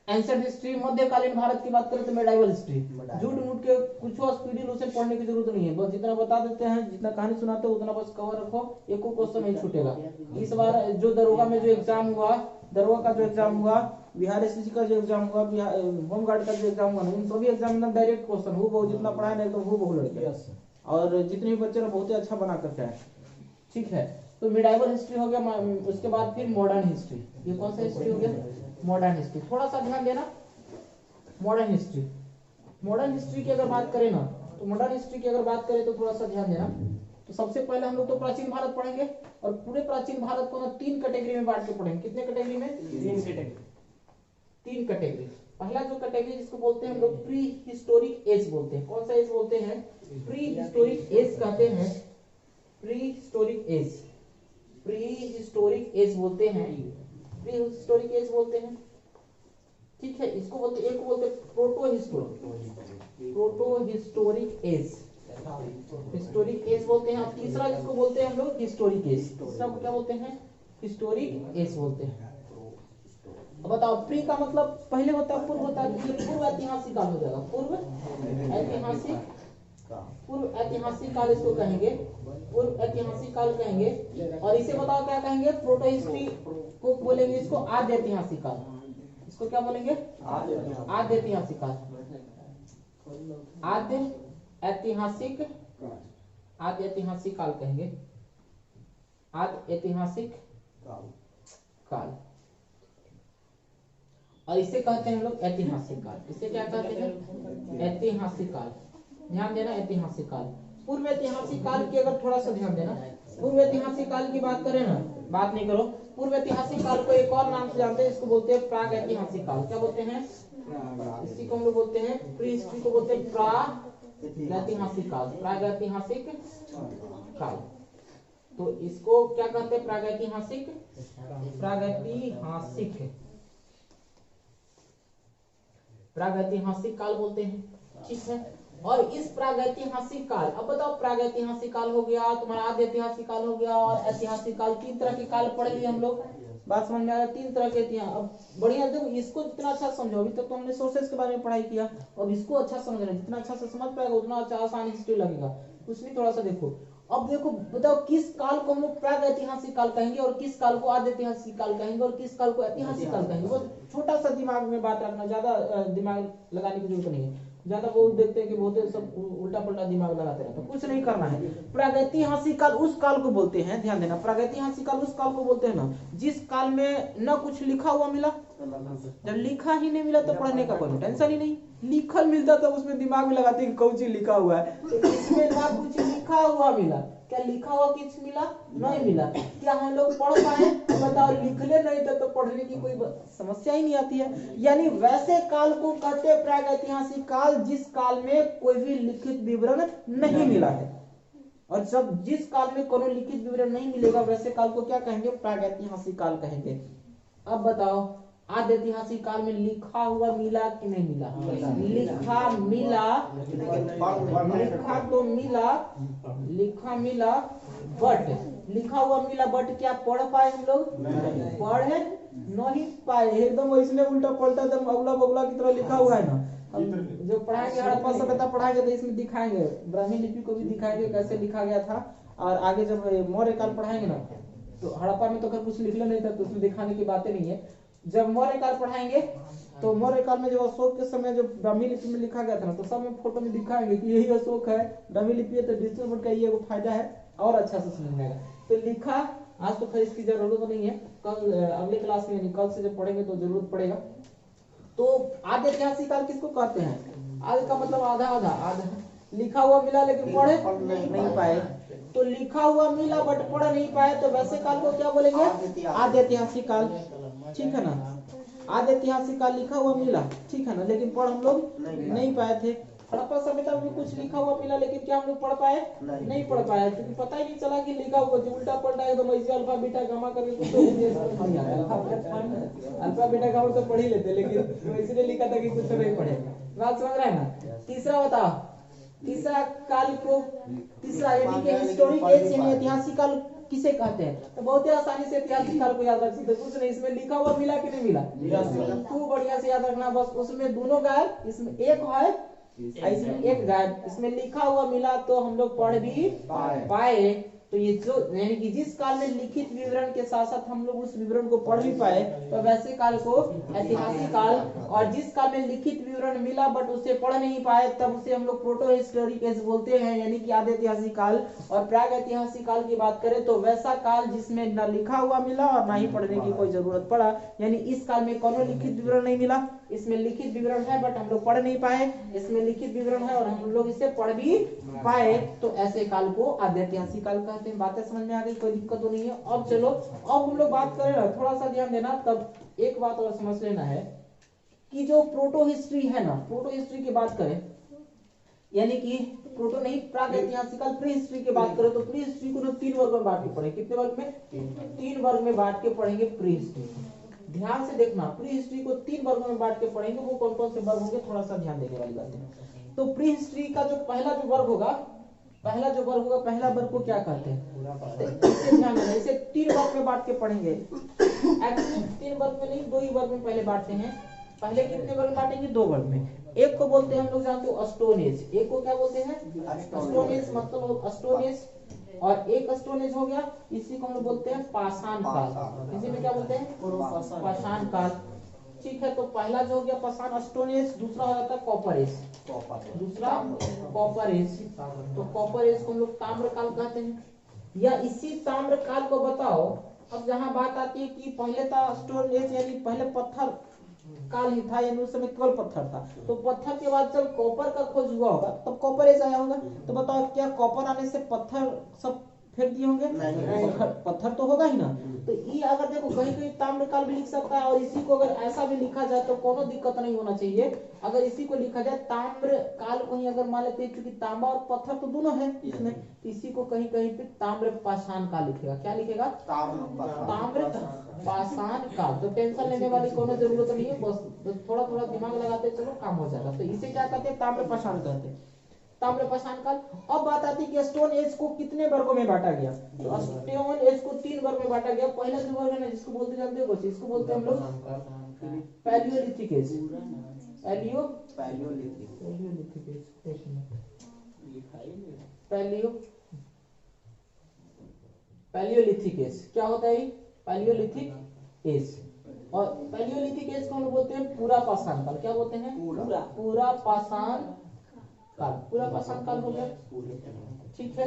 एंशिएंट हिस्ट्री, मध्यकालीन भारत की बात करें तो मेडाइवल हिस्ट्री, झूठ मूठ के कुछ स्पीडी उसे पढ़ने की जरूरत नहीं है, बस जितना बता देते हैं, जितना कहानी सुनाते हो उतना बस कवर रखो, एको क्वेश्चन नहीं छूटेगा। इस बार जो दरोगा में जो एग्जाम हुआ, दरोगा का जो एग्जाम हुआ, बिहार एसएससी का जो एग्जाम हुआ, होमगार्ड का जो एग्जाम हुआ, इन सभी एग्जाम में डायरेक्ट क्वेश्चन वो बहुत जितना पढ़ा है तो वो बहुत लड़के, और जितने भी बच्चे ना बहुत ही अच्छा बना करके आए। ठीक है, तो मिडाइवल हिस्ट्री हो गया। उसके बाद फिर मॉडर्न हिस्ट्री, ये कौन सा हिस्ट्री हो गया? Modern history. थोड़ा सा ध्यान देना, मॉडर्न हिस्ट्री, मॉडर्न हिस्ट्री की अगर बात करें ना तो मॉडर्न हिस्ट्री की अगर बात करें तो थोड़ा सा ध्यान देना। तो सबसे पहले हम लोग तो प्राचीन भारत पढ़ेंगे, और पूरे प्राचीन भारत को ना 3 कैटेगरी में बांट के पढ़ेंगे। कितने कैटेगरी में? 3 कैटेगरी। पहला जो कैटेगरी जिसको बोलते हैं हम लोग प्री हिस्टोरिक एज बोलते हैं। कौन सा एज बोलते हैं? प्री हिस्टोरिक एज कहते हैं, pre historic age, pre historic age बोलते हैं, प्री हिस्टोरिक एज बोलते हैं। ठीक है, इसको बोलते, एक को बोलते proto historic, proto historic age, historic age बोलते हैं। और तीसरा जिसको बोलते हैं हम लोग हिस्टोरिक एज, तीसरा को क्या बोलते हैं? हिस्टोरिक एज बोलते हैं। अब बताओ, प्री का मतलब पहले होता है, पूर्व होता है, ये पूर्व ऐतिहासिक काल हो जाएगा, पूर्व ऐतिहासिक, पूर्व ऐतिहासिक काल इसको कहेंगे, पूर्व ऐतिहासिक काल कहेंगे। और इसे बताओ क्या कहेंगे? प्रोटो हिस्ट्री को बोलेंगे, इसको आद्य ऐतिहासिक काल, इसको क्या बोलेंगे? आद्य ऐतिहासिक काल, आद्य ऐतिहासिक, आद्य ऐतिहासिक काल कहेंगे, आद्य ऐतिहासिक काल। और इसे कहते हैं हम लोग ऐतिहासिक काल। इसे क्या कहते हैं? ऐतिहासिक काल। ध्यान देना, ऐतिहासिक काल। पूर्व ऐतिहासिक काल की अगर थोड़ा सा ध्यान देना, पूर्व ऐतिहासिक काल की बात करें ना, बात नहीं करो, पूर्व ऐतिहासिक काल को एक और नाम से जानते हैं, इसको बोलते हैं प्राग ऐतिहासिक काल। क्या बोलते हैं? इसी को हम लोग बोलते हैं, प्री हिस्ट्री को बोलते हैं प्राग ऐतिहासिक काल, प्राग ऐतिहासिक काल। तो इसको क्या कहते हैं? प्राग ऐतिहासिक, प्राग ऐतिहासिक, प्रागैतिहासिक काल बोलते हैं। ठीक है, और इस प्रागैतिहासिक काल, अब बताओ, प्रागैतिहासिक काल हो गया, तुम्हारा आद्य ऐतिहासिक काल हो गया, और ऐतिहासिक काल, 3 तरह के काल पढ़ लिए हम लोग। बात समझ में आ रहा है? 3 तरह के इतिहास। अब बढ़िया, देखो इसको जितना अच्छा समझो, अभी तक तो हमने सोर्सेस के बारे में पढ़ाई किया, अब इसको अच्छा समझना, जितना अच्छा से समझ पाएगा उतना अच्छा आसान हिस्ट्री लगेगा। कुछ नहीं, थोड़ा सा देखो। अब देखो, बताओ किस काल को हम लोग प्राग ऐतिहासिक काल कहेंगे, और किस काल को आद्य ऐतिहासिक काल कहेंगे, और किस काल को ऐतिहासिक काल कहेंगे। वो छोटा सा दिमाग में बात रखना, ज्यादा दिमाग लगाने की जरूरत नहीं है। ज्यादा वो देखते हैं कि बहुत सब उल्टा पल्टा दिमाग लगाते रहते हैं, कुछ नहीं करना है। प्रागैतिहासिक काल उस काल को बोलते हैं, ध्यान देना, प्रागैतिहासिक काल उस काल को बोलते हैं ना जिस काल में न कुछ लिखा हुआ मिला। जब लिखा ही नहीं मिला तो पढ़ने का कोई टेंशन ही नहीं, लिखल मिलता तो उसमें दिमाग में लगाते कि कौन चीज लिखा हुआ है, तो इसमें ना कुछ लिखा हुआ मिला। क्या लिखा हुआ कुछ मिला? नहीं मिला। क्या हम लोग पढ़ पाए? बताओ, लिखले नहीं था तो पढ़ने की कोई समस्या ही नहीं आती है। यानी वैसे काल को कहते हैं प्रागैतिहासिक काल जिस काल में कोई भी लिखित विवरण नहीं मिला है। और जब जिस काल में कोई लिखित विवरण नहीं मिलेगा वैसे काल को क्या कहेंगे? प्रागैतिहासिक काल कहेंगे। अब बताओ, आद्य ऐतिहासिक काल में लिखा हुआ मिला कि नहीं मिला? लिखा मिला, लिखा तो मिला, लिखा मिला, बट लिखा हुआ मिला, बट क्या पढ़ पाए हम लोग? पढ़ नहीं पाए। एकदम इसलिए उल्टा पलटा एकदम अगला बगला की तरह लिखा हुआ है ना। जो पढ़ाएंगे हड़प्पा सभ्यता पढ़ाएंगे तो इसमें दिखाएंगे, ब्राह्मी लिपि को भी दिखाएंगे कैसे लिखा गया था। और आगे जब मौर्य काल पढ़ाएंगे ना तो हड़प्पा में तो अगर कुछ लिखना नहीं था तो उसमें दिखाने की बातें नहीं है। जब मौर्य काल पढ़ाएंगे तो मौर्य काल में जब अशोक के समय जो ब्राह्मी लिपि में लिखा गया था ना तो सब में फोटो में दिखाएंगे कि यही अशोक है, ब्राह्मी लिपि है। तो डिजिटल बोर्ड का ये फायदा है और अच्छा से समझ में आएगा। तो लिखा, आज तो खैर इसकी जरूरत नहीं है, कल अगले क्लास में यानी कल से जब पढ़ेंगे तो जरूरत पड़ेगा। तो आद्य ऐतिहासिक काल किसको कहते हैं? आद्य का मतलब आधा आधा, आधा लिखा हुआ मिला लेकिन पढ़े नहीं पाए। तो लिखा हुआ मिला बट पढ़ नहीं पाए, तो वैसे काल को क्या बोलेंगे? आद्य ऐतिहासिक काल। ठीक है ना, आद्य ऐतिहासिक काल लिखा हुआ मिला, ठीक है ना, लेकिन पढ़ हम लोग नहीं पाए थे। हड़प्पा सभ्यता में कुछ लिखा हुआ मिला, लेकिन क्या हम लोग पढ़ पाए? नहीं पढ़ पाए, क्योंकि पता ही नहीं चला कि लिखा हुआ जो उल्टा पलटा एकदम ऐसे अल्फा बीटा गामा करके कुछ तो अल्फा बीटा गामा तो पढ़ ही लेते, लेकिन इसलिए लिखा था कि कुछ नहीं पढ़े। बात समझ रहे हैं ना? तीसरा बताओ, तीसरा काल को, तीसरा यानी कि हिस्टोरिक एज यानी ऐतिहासिक काल किसे कहते हैं? तो बहुत ही आसानी से ऐतिहासिक काल को याद रख सकते, कुछ नहीं, इसमें लिखा हुआ मिला कि नहीं मिला? तू बढ़िया से याद रखना, बस उसमें दोनों गायब, इसमें एक है, इसमें एक गायब। इसमें लिखा हुआ मिला तो हम लोग पढ़ भी पाए, तो ये जो यानी कि जिस काल में लिखित विवरण के साथ साथ हम लोग उस विवरण को पढ़ भी पाए, तो वैसे काल को ऐतिहासिक काल। और जिस काल में लिखित विवरण मिला बट उसे पढ़ नहीं पाए, तब उसे हम लोग प्रोटो हिस्टोरिक एज बोलते हैं, यानी कि आद्य ऐतिहासिक काल। और प्राग ऐतिहासिक काल की बात करें तो वैसा काल जिसमें न लिखा हुआ मिला और ना ही पढ़ने की कोई जरूरत पड़ा, यानी इस काल में कोनो लिखित विवरण नहीं मिला, इसमें लिखित विवरण है बट हम लोग पढ़ नहीं पाए, इसमें लिखित विवरण है और हम लोग इसे पढ़ भी पाए, तो ऐसे काल को आद्य ऐतिहासिक काल कहते हैं। बातें समझ में आ गई? कोई दिक्कत तो नहीं है? अब चलो, अब हम लोग बात करें ना, थोड़ा सा ध्यान देना, तब एक बात और समझ लेना है कि जो प्रोटो हिस्ट्री है ना, प्रोटो हिस्ट्री की बात करें, यानी कि प्रोटो नहीं, प्राग ऐतिहासिक काल, प्री हिस्ट्री की बात करें तो प्री हिस्ट्री को 3 वर्ग में बांट के पढ़ेंगे। कितने वर्ग में? 3 वर्ग में बांट के पढ़ेंगे प्री हिस्ट्री। ध्यान से देखना, प्री हिस्ट्री को 3 वर्गों में बांट के पढ़ेंगे। वो कौन कौन से वर्ग होंगे, थोड़ा सा ध्यान देने वाली बात है। तो प्री हिस्ट्री का जो पहला जो वर्ग होगा, पहला वर्ग को क्या कहते हैं? इसे ध्यान देना, इसे 3 वर्ग में बांट के पढ़ेंगे। एक्चुअली 3 वर्ग में नहीं, 2 ही वर्ग में पहले बांटते हैं। पहले कितने वर्ग बांटेंगे? 2 वर्ग में। एक को बोलते हैं हम लोग जानते हो स्टोन एज, एक को क्या बोलते हैं? स्टोन एज, मतलब स्टोन एज। और एक स्टोन एज हो गया, इसी को हम लोग बोलते हैं पाषाण काल। इसी में क्या बोलते हैं? पाषाण काल। ठीक है, तो पहला जो हो गया पाषाण स्टोन एज, दूसरा हो जाता है कॉपर एज, दूसरा कॉपर एज। तो कॉपर एज को हम लोग ताम्र काल कहते हैं, या इसी ताम्र काल को बताओ। अब जहां बात आती है कि पहले था स्टोन एज, यानी पहले पत्थर काल ही था, यानी उस समय केवल पत्थर था, तो पत्थर के बाद जब कॉपर का खोज हुआ होगा तब कॉपर एज आया होगा। तो बताओ, क्या कॉपर आने से पत्थर सब फेंक दिए होंगे? पत्थर तो होगा ही ना। तो ये अगर देखो कहीं कहीं ताम्र काल भी लिख सकता है, और इसी को अगर ऐसा भी लिखा जाए तो कोनो दिक्कत नहीं होना चाहिए। अगर इसी को लिखा जाए ताम्र काल को ही अगर मान लेते हैं, क्योंकि तांबा और पत्थर तो दोनों है इसमें, तो इसी को कहीं कहीं पे ताम्र पाषाण काल लिखेगा। क्या लिखेगा? ताम्र पाषाण काल। तो टेंशन लेने वाली कोनो जरूरत नहीं है, बस थोड़ा थोड़ा दिमाग लगाते चलो, काम हो जाएगा। तो इसे क्या कहते हैं? ताम्र पाषाण कहते हैं, ताम्र पाषाण काल। अब बात आती है कि स्टोन एज को कितने वर्गों में बांटा गया? तो स्टोन एज को 3 वर्ग में बांटा गया। पहला जो वर्ग है ना, जिसको बोलते जानते हो, इसको बोलते हैं हम लोग paleolithic age. Paleolithic age, paleolithic age क्या होता है? Paleolithic age. और पैलियोलिथिक एज को हम लोग बोलते हैं पूरा पाषाण काल। क्या बोलते हैं? पूरा पाषाण काल। पूरा पाषाण काल हो गया, ठीक है।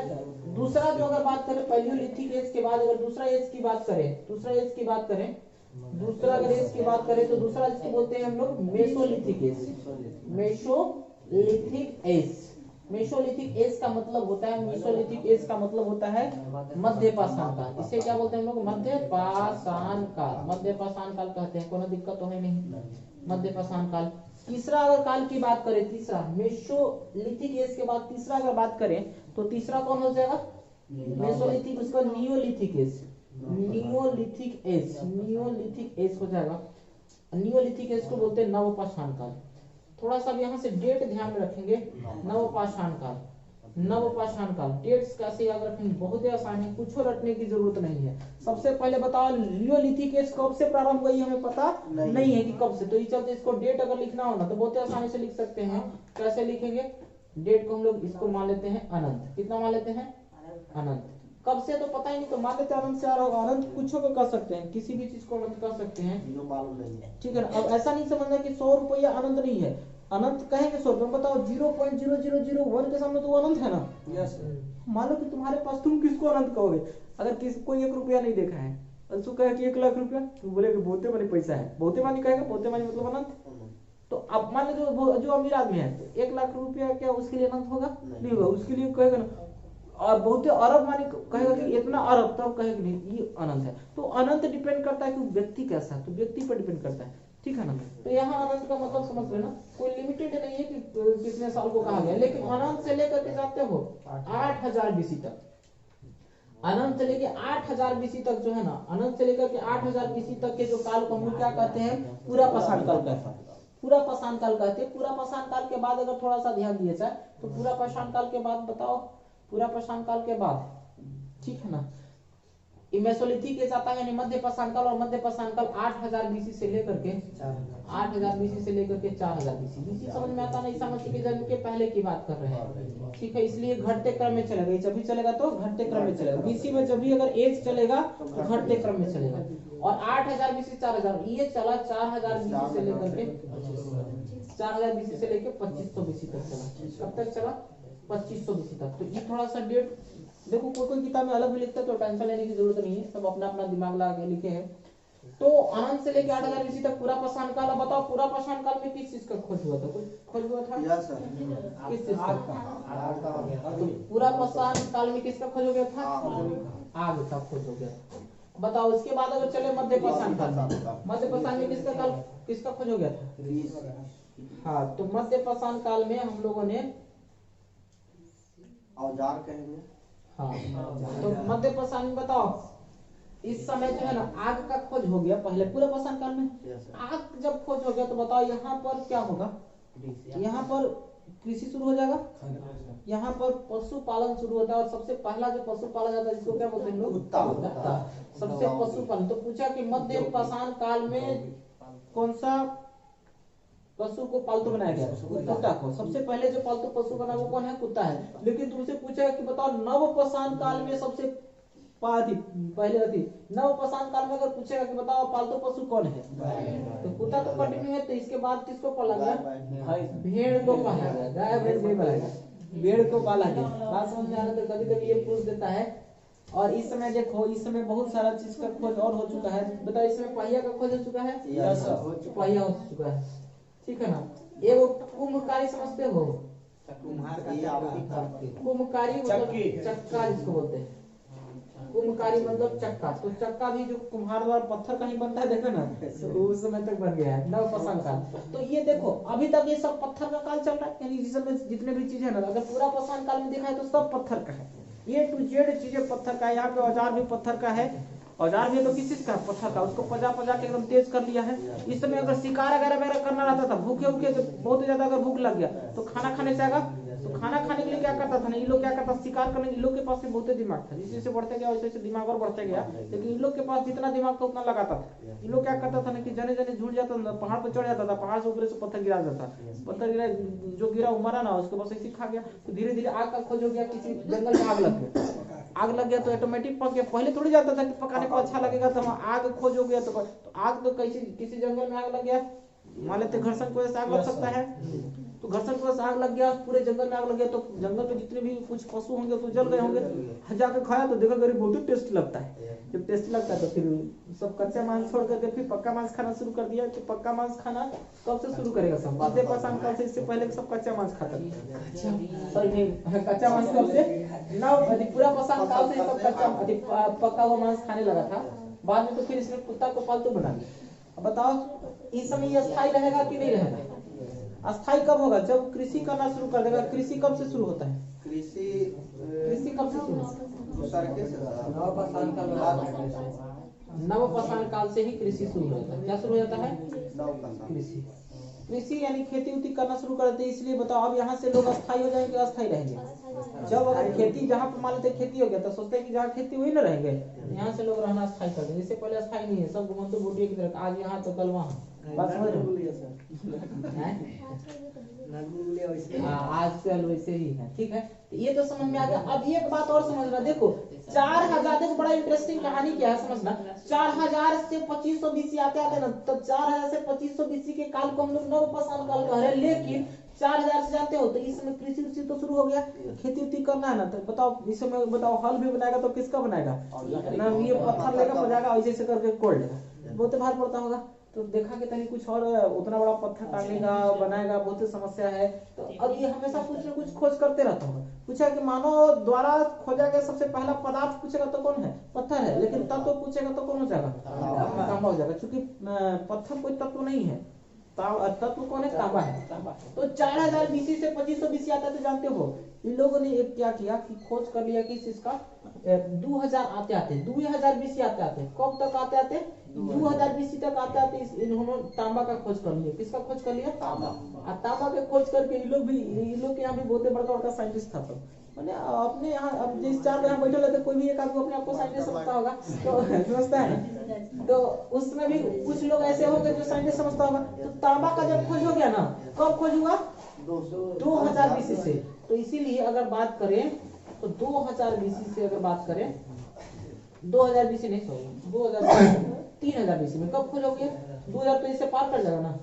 दूसरा जो अगर बात करें पैलियोलिथिक एज के बाद, अगर दूसरा एज की बात करें, दूसरा एज की बात करें तो दूसरा इसको बोलते हैं हम लोग Mesolithic as. Mesolithic as, Mesolithic as का मतलब होता है, मेसोलिथिक एज का मतलब होता है मध्य पाषाण काल। इसे क्या बोलते हैं हम लोग? मध्य पाषाण काल। मध्य पाषाण काल कहते हैं, कोई दिक्कत तो है नहीं, मध्य पाषाण काल। तीसरा अगर काल की बात करें, तीसरा मेसोलिथिक एज के बाद तीसरा अगर बात करें तो तीसरा कौन हो जाएगा? मेसोलिथिक, उसका neolithic age. Neolithic age, neolithic age हो जाएगा। नियोलिथिक एज को बोलते हैं नवपाषाण काल। थोड़ा सा यहाँ से डेट ध्यान में रखेंगे, नवपाषाण काल। नवपाषाण काल डेट्स कैसे याद रखेंगे? बहुत ही आसान है, कुछ रटने की जरूरत नहीं है। सबसे पहले बताओ लियोलिथिक एज कब से प्रारंभ हुई, हमें पता नहीं है कि कब से, तो इस चलते इसको डेट अगर लिखना हो ना तो बहुत ही आसानी से लिख सकते हैं। कैसे लिखेंगे? डेट को हम लोग इसको मान लेते हैं अनंत। कितना मान लेते हैं? अनंत। कब से तो पता ही नहीं, तो मान लेते हैं अनंत से आ रहा होगा। अनंत कुछ भी कर सकते हैं, किसी भी चीज को अनंत कर सकते हैं, ठीक है ना। अब ऐसा नहीं समझना कि 100 रुपया अनंत नहीं है। अनंत कहेंगे 100 रुपये, बताओ 0.0001 के सामने तो वो अनंत है ना। यस। मान लो कि तुम्हारे पास, तुम किसको अनंत कहोगे? अगर किसी कोई 1 रुपया नहीं देखा है, तो कहे कि 1 लाख रुपया, तो बोले कि बहुते मानी पैसा है। बहुते मानी कहेगा, बहुते मानी मतलब अनंत। तो अब मान लो जो अमीर आदमी है, तो 1 लाख रुपया क्या उसके लिए अनंत होगा? नहीं होगा। उसके लिए कहेगा ना और बहुत अरब माने कहेगा कि इतना अरब, तब कहेगा नहीं ये अनंत है। तो अनंत डिपेंड करता है कि व्यक्ति कैसा है, तो व्यक्ति पर डिपेंड करता है, ठीक है ना। तो यहाँ अनंत का मतलब समझ लेना, कोई लिमिटेड नहीं है कि कितने साल को कहा गया, लेकिन अनंत से लेकर के जाते हो 8000 बीसी तक, अनंत से लेके 8000 बीसी तक जो है ना, अनंत से लेकर के 8000 बीसी तक के जो काल को हम लोग क्या कहते हैं, पूरा पाषाण काल कहते हैं, पूरा पाषाण काल कहते हैं। पूरा पाषाण काल के बाद अगर थोड़ा सा ध्यान दिया जाए तो पूरा पाषाण काल के बाद बताओ, पूरा पाषाण काल के बाद, ठीक है ना, मेसोलिथिक के जाता है मध्य पाषाण काल, और मध्य पाषाण काल 8000 बीसी से लेकर के 8000 बीसी से लेकर के 4000 बीसी। बीसी समझ में आता ना, ईसा मसीह के जन्म के पहले की बात कर रहे हैं, ठीक है, इसलिए घटते क्रम में चलेगा, जब भी चलेगा तो घटते क्रम में चलेगा। बीसी में जब भी अगर एज चलेगा तो घटते क्रम में चलेगा, और 8000 बीसी 4000, ये चला 4000 बीसी से लेकर के 4000 बीसी से लेकर 2500 बीसी तक चला। कब तक चला? 2500 बीसी तक। तो ये थोड़ा सा डेट देखो, कोई कोई किताब में अलग भी लिखता है, तो टेंशन लेने की जरूरत नहीं है, सब अपना अपना दिमाग लगा के लिखे हैं। तो अनंत से लेकर 8000 बीसी तक पूरा पाषाण काल। बताओ पूरा पाषाण काल में किस चीज का खोज हुआ था? कुछ खोज हुआ था? किस चीज का? तो पूरा पाषाण काल में किसका खोज हो गया था? आग का खोज हो गया। बताओ इसके बाद अगर चले मध्य पाषाण काल में, मध्य पाषाण में किसका खोज हो गया था? हाँ, तो मध्य पाषाण काल में हम लोगों ने औजार कहेंगे। हाँ, तो मध्य पाषाण में बताओ इस समय जो है ना आग का खोज हो गया पहले पूरे पाषाण काल में। आग जब खोज हो गया तो बताओ यहाँ पर क्या होगा? यहाँ पर कृषि शुरू हो जाएगा, यहाँ पर पशुपालन शुरू होता है, और सबसे पहला जो पशु पाला जाता है जिसको क्या बोलते हैं लोग? कुत्ता। सबसे पशुपालन। तो पूछा कि मध्य पाषाण काल में कौन सा पशु को पालतू बनाया गया? कुत्ता को। सबसे पहले जो पालतू पशु बना वो कौन है? कुत्ता है। लेकिन तुमसे पूछा कि बताओ नव पाषाण काल में सबसे पहले नव पाषाण काल में अगर पूछेगा कि बताओ पालतू पशु कौन है, तो कुत्ता तो कंटिन्यू है। तो इसके बाद किसको पाला गया? भेड़ को पाला गया। गाय भेड़ नहीं पाला गया, भेड़ को पाला गया। बात समझ में आ रहा है? तो कभी कभी ये पूछ देता है। और इस समय देखो, इस समय बहुत सारा चीज का खोज और हो चुका है। बताओ इस समय पहिया का खोज हो चुका है? पहिया हो चुका है, ठीक है ना। एगो कुम्भकारी समझते हो? कुम्भकारी मतलब चक्का जिसको बोलते हैं, कुम्भकारी मतलब चक्का। तो चक्का भी जो कुम्हार द्वारा पत्थर का ही बनता है, देखो ना, तो उस समय तक बन गया है नव पाषाण काल। तो ये देखो अभी तक ये सब पत्थर का काल चल रहा है, यानी जिस समय जितने भी चीजें है ना, अगर पूरा पाषाण काल में देखा है तो सब पत्थर का है, ए टू जेड चीजें पत्थर का है। यहाँ पे औजार भी पत्थर का है, औजार भी तो किस चीज का? पत्थर का। उसको पजा पजा के एकदम तेज कर लिया है। इस समय अगर शिकार वगैरह करना रहता था, भूखे उखे बहुत ज्यादा अगर भूख लग गया तो खाना खाने जाएगा, तो खाना खाने के लिए क्या करता था ना, इन लोग क्या करता, शिकार करने। इन लोग के पास बहुत दिमाग था, जिस से बढ़ते गया वैसे दिमाग और बढ़ते गया, लेकिन इन लोग के पास जितना दिमाग था उतना लगाता था। इन लोग क्या करता था ना कि जने जने झूठ जाता था, पहाड़ पर चढ़ जाता था, पहाड़ से ऊपर से पत्थर गिरा जाता, पत्थर गिरा, जो गिरा मरा ना, उसके पास ऐसे खा गया। तो धीरे धीरे आग का खोज हो गया, किसी जंगल में आग लग गया, आग लग गया तो ऑटोमेटिक पक गया। पहले थोड़ी जाता था कि पकाने को अच्छा लगेगा, तो आग खोज हो गया। तो आग तो किसी जंगल में आग लग गया, मान लेते घर्षण को आग लग सकता है, तो घर्षण को आग लग गया, पूरे जंगल में आग लग गया, तो जंगल में जितने भी कुछ पशु होंगे तो जल गए होंगे। जाकर खाया तो देखा गरीब बहुत टेस्ट लगता है। जब टेस्ट लगता है तो फिर सब कच्चा मांस छोड़ करके फिर पक्का मांस खाना शुरू कर दिया। तो पक्का मांस खाना कब से शुरू करेगा? सब मध्य पाषाण काल से। इससे पहले सब कच्चा मांस खाता था। सॉरी नहीं, कच्चा मांस कब से? पूरा पाषाण काल से सब कच्चा पक्का हुआ मांस खाने लगा था। बाद में तो फिर इसने कुत्ता को पालतू बना दिया। अब बताओ इस समय ये स्थायी रहेगा कि नहीं रहेगा? अस्थायी कब होगा? जब कृषि करना शुरू कर देगा। कृषि कब से शुरू होता है? कृषि कब से शुरू होता है? नव पाषाण काल से ही कृषि शुरू होता है। क्या शुरू हो जाता है? कृषि। कृषि यानी खेती उती करना शुरू कर देते हैं। इसलिए बताओ अब यहाँ से लोग अस्थायी हो जाएंगे, अस्थायी रहेंगे? जब अगर खेती जहाँ पर मान लेते खेती हो गया तो सोचते हैं कि जहाँ खेती हुई ना रहेंगे, यहाँ से लोग रहना अस्थायी कर देंगे। इससे पहले अस्थायी नहीं है, सब घुमंतु बूढ़ी की तरह, आज यहाँ तो कल वहाँ। बात समझ रहे हो? आजकल वैसे ही है, ठीक है। ये तो समझ में आ गया। अब एक बात और समझना, देखो 4000, देखो बड़ा इंटरेस्टिंग कहानी क्या है समझना। 4000 से 2500 बीसी आते आते ना, तब 4000 से 2500 बीसी के काल को हम लोग नव पाषाण काल कह रहे हैं। लेकिन 4000 से जाते हो तो इस समय कृषि उसी तो शुरू हो गया, खेती उती करना है ना। तो बताओ इस समय बताओ हल भी बनाएगा तो किसका बनाएगा ना? ये पत्थर लेगा बजाएगा, ऐसे ऐसे करके कोड़ लेगा, बहुत भार पड़ता होगा। तो देखा कि तनी कुछ और उतना बड़ा पत्थर टांगेगा बनाएगा, बहुत ही समस्या है। तो अब ये हमेशा कुछ न कुछ खोज करते रहता होगा। पूछा कि मानव द्वारा खोजा गया सबसे पहला पदार्थ पूछेगा तो कौन है? पत्थर है। लेकिन तत्व पूछेगा तो कौन हो जाएगा? तांबा हो जाएगा, क्योंकि पत्थर कोई तत्व नहीं है, तत्व कौन है? तांबा है। तो 4000 बीसी से 2500 बीसी आता है, तो जानते हो इन लोगों ने एक क्या किया कि खोज कर लिया कि इसका 2000 आते आते 2000 बीसी आते आते कब तक आते आते 2000 बीसी तक आते आते इन्होंने तांबा का खोज कर लिया। किसका खोज कर लिया? तांबा के खोज करके इन लोग के यहाँ भी बहुत बड़का बड़का साइंटिस्ट था। सब मैंने अपने यहाँ, अब जिस 4 यहाँ बैठे रहते कोई भी एक आदमी अपने आपको साइंटिस्ट समझता होगा, तो समझता है। तो उसमें भी कुछ लोग ऐसे होंगे जो साइंटिस्ट समझता होगा। तो तांबा का जब खोज हो गया ना, कब खोज हुआ? 2000 बीसी से। तो इसीलिए अगर बात करें तो 2000 बीसी से अगर बात करें, 2000 बीसी नहीं, सॉरी 3000 बीसी में कब खोज हो गया? 2000 तो इससे पार कर जाएगा ना।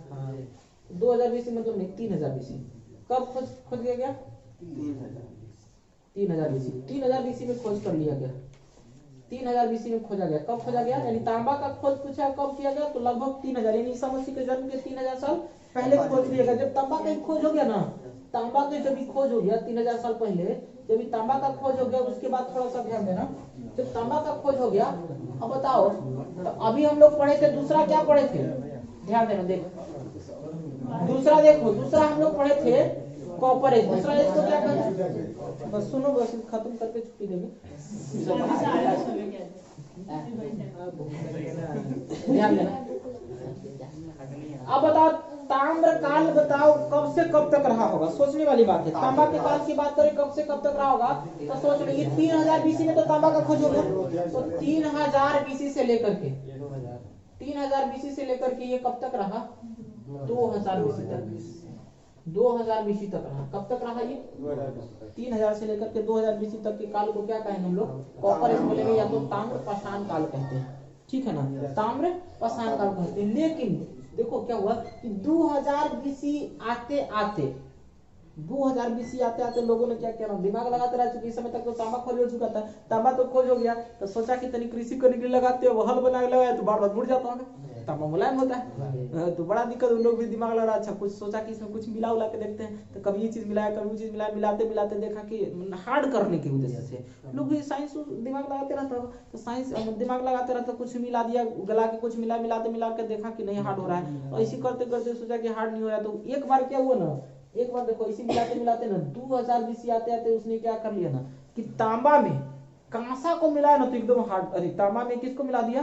2000 बीसी मतलब नहीं, 3000 बीसी कब खोज गया? 3000 बीसी। 3000 बीसी में खोज कर लिया गया। 3000 बीसी में खोजा गया। कब खोजा गया? यानी तांबा का खोज पूछा कब किया गया? तो लगभग 3000, यानी ईसा मसीह के जन्म के 3000 साल पहले खोज लिया गया। जब तांबा का खोज हो गया ना, तांबा का जब भी खोज हो गया 3000 साल पहले, जब तांबा का खोज हो गया, उसके बाद थोड़ा सा ध्यान देना, जब तांबा का खोज हो गया, अब बताओ, तो अभी हम लोग पढ़े थे दूसरा, क्या पढ़े थे? ध्यान देना, देखो दूसरा, देखो दूसरा हम लोग पढ़े थे कॉपर एज। दूसरा एज को क्या कहते हैं? बस सुनो, बस खत्म करके छुट्टी देंगे। ध्यान देना। अब बताओ ताम्र काल, बताओ कब से कब तक रहा होगा? सोचने वाली बात है। तांबा के काल की बात करें कब से कब तक रहा होगा, तो सोच लो, ये 3000 बीसी में तो तांबा का खोज हो गया। तो 3000 बीसी से लेकर के 3000 बीसी से लेकर के ये कब तक रहा? 2000 बीसी तक। 2000 बीसी तक रहा। कब तक रहा ये? 3000 से लेकर के 2000 बीसी तक के काल को क्या कहेंगे हम लोग? कॉपर एज बोलेंगे, या तो ताम्र पाषाण काल कहते हैं। ठीक है ना, ताम्र पाषाण काल कहते हैं। लेकिन देखो क्या हुआ कि 2000 बीसी आते आते 2000 बीसी आते आते लोगों ने क्या किया ना, दिमाग लगाते रहा। चूंकि इस समय तक तो तांबा खोज हो चुका था, तांबा तो खोज हो गया, तो सोचा कि तनी कृषि करने के लिए लगाते हो, हल बना के लगाया तो बार बार मुड़ जाता होगा, तांबा मुलायम होता है, तो बड़ा दिक्कत। उन लोग भी दिमाग लगा रहा, अच्छा कुछ सोचा कि इसमें कुछ मिला उला के देखते हैं, तो कभी ये चीज मिलाया कभी वो चीज मिलाया, मिलाते मिलाते देखा कि हार्ड करने के उद्देश्य से लोग भी साइंस दिमाग लगाते रहता होगा। तो साइंस दिमाग लगाते रहता, कुछ मिला दिया, गला के कुछ मिला, मिलाते मिलाकर देखा कि नहीं हार्ड हो रहा है, और इसी करते करते सोचा कि हार्ड नहीं हो रहा। तो एक बार क्या हुआ ना, एक बार देखो इसी मिलाते मिलाते ना 2000 बीसी आते आते उसने क्या कर लिया ना कि तांबा में कांसा को मिलाया ना, तो एकदम हार्ड। अरे तांबा में किसको मिला दिया?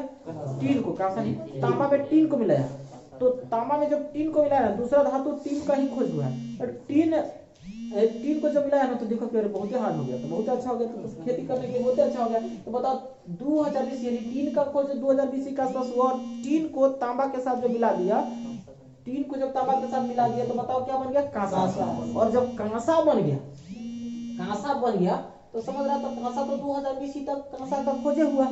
टीन को। कांसा नहीं, तांबा में टीन को मिलाया। तो तांबा में जब टीन को मिलाया ना, दूसरा धातु टीन का ही खोज हुआ है। और टीन को जब मिलाया ना, तो देखो फिर बहुत ही हार्ड हो गया, तो बहुत अच्छा हो गया, तो खेती करने के लिए बहुत अच्छा हो गया। तो बताओ 2000 बीसी, यानी टीन का खोज 2000 बीसी के आसपास हुआ, और टीन को तांबा के साथ जब मिला दिया, टीन को जब तांबा के साथ मिला दिया, तो बताओ क्या बन गया? कांसा। और जब कांसा बन गया तो समझ रहा था, कांसा तो 2000 बीसी तक कांसा का खोजे हुआ।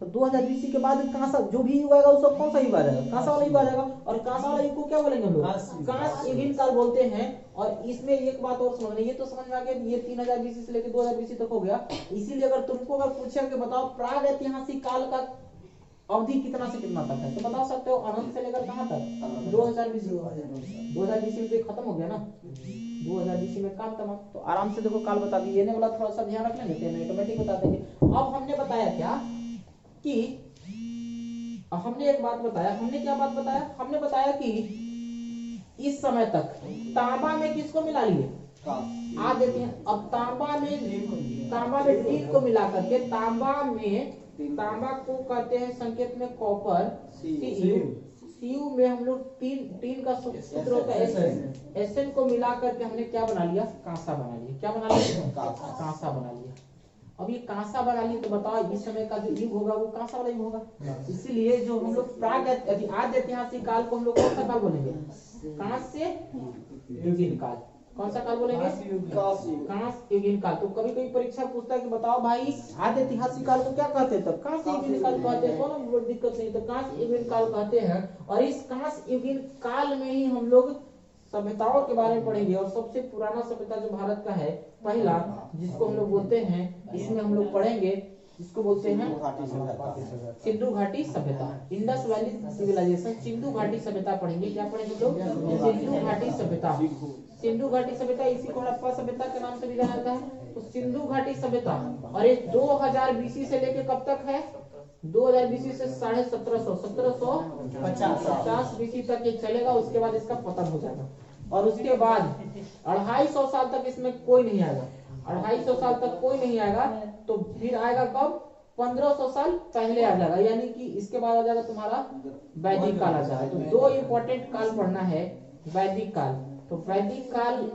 तो 2000 बीसी के बाद कांसा जो भी युग आएगा उसको कौन सा युग आ जाएगा? कांसा वाला युग आ जाएगा। और कांसा वाला युग को क्या बोलेंगे हम लोग? कांस युगीन काल बोलते हैं। और इसमें एक बात और समझना, ये तो समझ में आ गया, ये 3000 बीसी से लेकर 2000 बीसी तक हो गया। इसीलिए अगर तुमको पूछे कि बताओ प्राग ऐतिहासिक काल का अवधि कितना से कितना तक है, तो बता सकते हो अनंत से लेकर कहां तक? 2000 बीसी। 2000 बीसी में तो खत्म हो गया ना, 2000 बीसी में काल तमाम। तो आराम से देखो काल बता दी, ये वाला थोड़ा सा ध्यान रख लेंगे तो ऑटोमेटिक बता देंगे। अब हमने बताया क्या कि हमने एक बात बताया, हमने क्या बात बताया? हमने बताया कि इस समय तक तांबा में किसको मिला लिए? आ देते हैं। अब तांबा में टीन को मिला करके, तांबा को कहते हैं संकेत में कॉपर, सीयू में हम लोग टीन का सूत्र होता है एसएन को मिला करके हमने क्या बना लिया? कांसा बना लिया। क्या बना लिया? कांसा बना लिया। अब ये कांसा बना लिया, तो बताओ इस समय का जो युग होगा वो कांसा वाला युग होगा। इसीलिए जो हम लोग प्राग आद्य ऐतिहासिक काल को हम लोग कौन सा काल बोलेंगे? कांस्य युगीन काल। कौन सा काल बोलेंगे? कांस्य युगीन काल। तो कभी कभी परीक्षा पूछता है कि बताओ भाई आद्य ऐतिहासिक काल को क्या कहते हैं? तो कांस्य युगीन काल कहते हैं, कोई दिक्कत नहीं। तो कांस्य युगीन काल कहते हैं, और इस कांस्य युगीन काल में ही हम लोग सभ्यताओं के बारे में पढ़ेंगे। और सबसे पुराना सभ्यता जो भारत का है, पहला, जिसको हम लोग बोलते हैं, इसमें हम लोग पढ़ेंगे इसको बोलते हैं घाटी सभ्यता। सिंधु घाटी सभ्यता। इंडस वैली सिविलाइजेशन, सिंधु घाटी सभ्यता पढ़ेंगे। क्या पढ़ेंगे लोग? सिंधु घाटी सभ्यता। सिंधु घाटी सभ्यता, इसी को हड़प्पा सभ्यता के नाम से भी जाना जाता है। तो सिंधु घाटी सभ्यता, और ये 2000 बीसी से लेके कब तक है? 2000 बीसी से 1750 बीसी तक ये चलेगा। उसके बाद इसका पतन हो जाएगा, और उसके बाद 250 साल तक इसमें कोई नहीं आएगा। 250 साल तक कोई नहीं आएगा, तो फिर आएगा कब? 1500 साल पहले आ जाएगा, यानी कि इसके बाद आ जाएगा तुम्हारा वैदिक काल आ जाएगा। तो 2 इंपॉर्टेंट काल पढ़ना है। वैदिक काल, तो वैदिक काल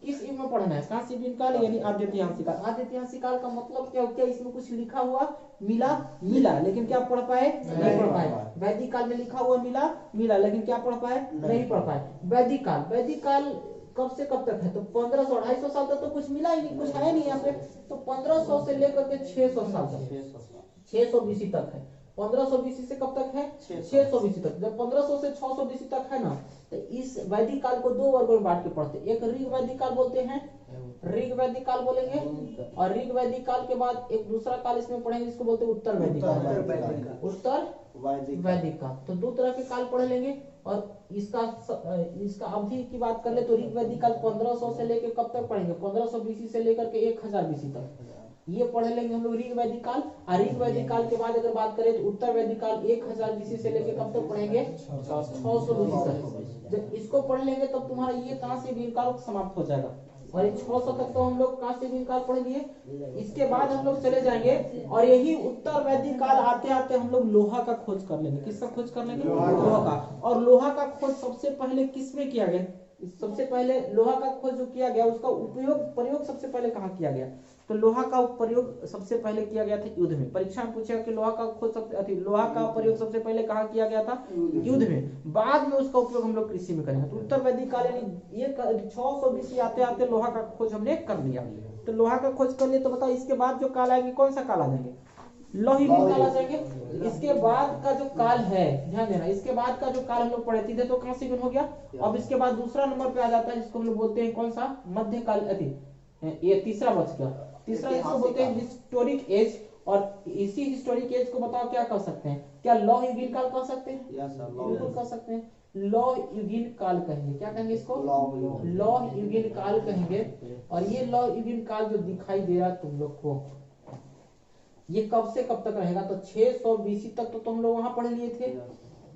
किस युग में पढ़ना है? कांस्य काल यानी आद्यतिहासिक काल। आद्यतिहासिक काल का मतलब क्या? क्या इसमें कुछ लिखा हुआ मिला, लेकिन क्या पढ़ पाए? नहीं पढ़ पाए। वैदिक काल में लिखा हुआ मिला, लेकिन क्या पढ़ पाए? नहीं पढ़ पाए। वैदिक काल कब से कब तक है? तो 1500 250 साल तक तो कुछ मिला ही नहीं, कुछ है नहीं यहाँ पे। तो 1500 से लेकर के 600 साल तक, 600 बीसी तक है। 1500 बीसी से कब तक है? 600 बीसी तक। जब 1500 से 600 बीसी तक है ना, तो इस वैदिक काल को 2 वर्गों में बांट के पढ़ते हैं। एक ऋग वैदिक काल बोलते हैं, ऋग वैदिक काल बोलेंगे, और ऋग वैदिक काल के बाद एक दूसरा काल इसमें पढ़ेंगे, इसको बोलते हैं उत्तर वैदिक काल। उत्तर वैदिक काल। तो 2 तरह के काल पढ़ लेंगे। और इसका अवधि की बात कर ले तो ऋग वैदिक काल 1500 से लेकर कब तक पढ़ेंगे? 1500 बीसी से लेकर के 1000 बीसी तक ये पढ़ लेंगे हम लोग ऋग वैदिक काल। और ऋग वैदिक काल के बाद अगर बात करें तो उत्तर वैदिक काल 1000 बीसी से लेकर कब तक पढ़ेंगे? 600 बीसी तक। जब इसको पढ़ लेंगे तब तुम्हारा ये कांस्य युगीन काल समाप्त हो जाएगा। और 600 तक तो हम लोग कांस्य युगीन काल पढ़ लिए। इसके बाद हम लोग चले जाएंगे, और यही उत्तर वैदिक काल आते आते हम लोग लोहा का खोज कर लेंगे। किसका खोज कर लेंगे? लोहा का। और लोहा का खोज सबसे पहले किसमें किया गया? सबसे पहले लोहा का खोज जो किया गया, उसका प्रयोग सबसे पहले कहाँ किया गया? तो लोहा का प्रयोग सबसे पहले किया गया था युद्ध में। परीक्षा में पूछा कि लोहा का खोज लोहा का प्रयोग सबसे पहले कहाँ किया गया था? युद्ध में। बाद में उसका उपयोग हम लोग कृषि में करेंगे। तो उत्तर वैदिक काल यानी ये 600 बीसी आते आते लोहा का खोज हमने कर लिया। तो लोहा का खोज कर लिया, तो बताओ इसके बाद जो काल आएंगे, कौन सा काल आ जाएंगे? लौह युगीन काल आ जाएंगे। इसके बाद का जो काल है, ध्यान देना, इसके बाद का जो काल हम लोग पढ़े थे तो कांस्य युगीन हो गया। अब इसके बाद दूसरा नंबर पे आ जाता है, जिसको हम लोग बोलते हैं कौन सा? मध्यकाल। ये तीसरा बच गया। तीसरा इसको बोलते हैं हिस्टोरिक एज। और इसी हिस्टोरिक एज को बताओ क्या कह सकते हैं? क्या लौह युगीन काल कह सकते हैं? बिल्कुल कह सकते हैं, लौह युगीन काल कहेंगे। क्या कहेंगे इसको? लौह युगीन काल कहेंगे। और ये लौह युगीन काल जो दिखाई दे रहा है तुम लोग को, ये कब से कब तक रहेगा? तो 600 बीसी तक तो तुम लोग वहां पढ़ लिए थे।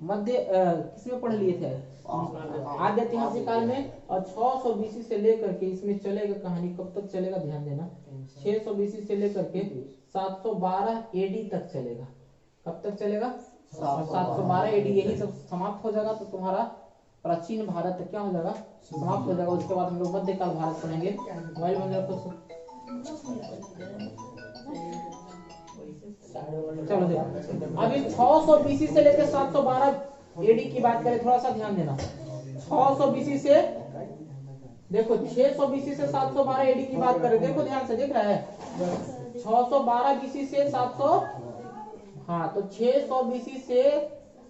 मध्य किसमें पढ़ लिए थे? आद्य ऐतिहासिक काल में। और 600 बीसी से लेकर के इसमें चलेगा कहानी, कब तक चलेगा? ध्यान देना, 600 बीसी से लेकर के 712 एडी तक चलेगा। कब तक चलेगा? 712 एडी। यही सब समाप्त हो जाएगा, तो तुम्हारा प्राचीन भारत क्या हो जाएगा? समाप्त हो जाएगा। उसके बाद हम लोग मध्यकाल भारत पढ़ेंगे। चलो देखो, अभी 600 बीसी से लेकर 712 एडी की बात करें, थोड़ा सा ध्यान देना। 600 बीसी से देखो, 600 बीसी से 712 एडी की बात करें, देखो ध्यान से, देख रहा है? 612 बीसी से 700, हाँ, तो 600 बीसी से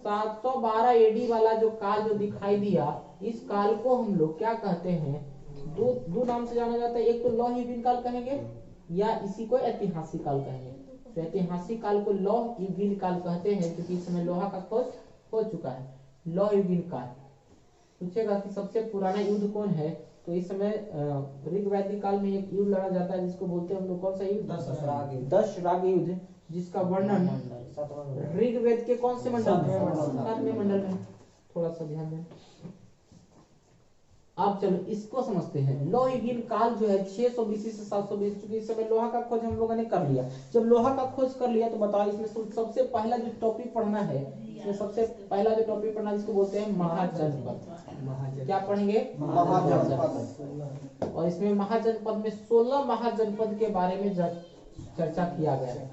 712 एडी वाला जो काल जो दिखाई दिया, इस काल को हम लोग क्या कहते हैं? दो नाम से जाना जाता है। एक तो लौह युगीन काल कहेंगे, या इसी को ऐतिहासिक काल कहेंगे। तो ऐतिहासिक काल को लौह युगीन काल कहते हैं, क्योंकि इस समय लोहा का खोज हो चुका है। लौह युगीन काल पूछेगा कि सबसे पुराना युद्ध कौन है, तो इस समय ऋग वैदिक काल में एक युद्ध लड़ा जाता है, जिसको बोलते हैं हम लोग कौन सा युद्ध? दशराग युद्ध, जिसका वर्णन ऋग्वेद के कौन से मंडल में? 7वें मंडल में। थोड़ा सा ध्यान दें। अब चलो इसको समझते हैं। लौह युगीन काल जो है 600 बीसी से 700 बीसी, चूंकि इस समय लोहा का खोज हम लोगों ने कर लिया। जब लोहा का खोज कर लिया तो बताओ इसमें सबसे पहला जो टॉपिक पढ़ना है, इसमें सबसे पहला जो टॉपिक पढ़ना है, जिसको बोलते हैं महाजनपद। क्या पढ़ेंगे? महाजनपद। और इसमें महाजनपद में 16 महाजनपद के बारे में चर्चा किया गया है।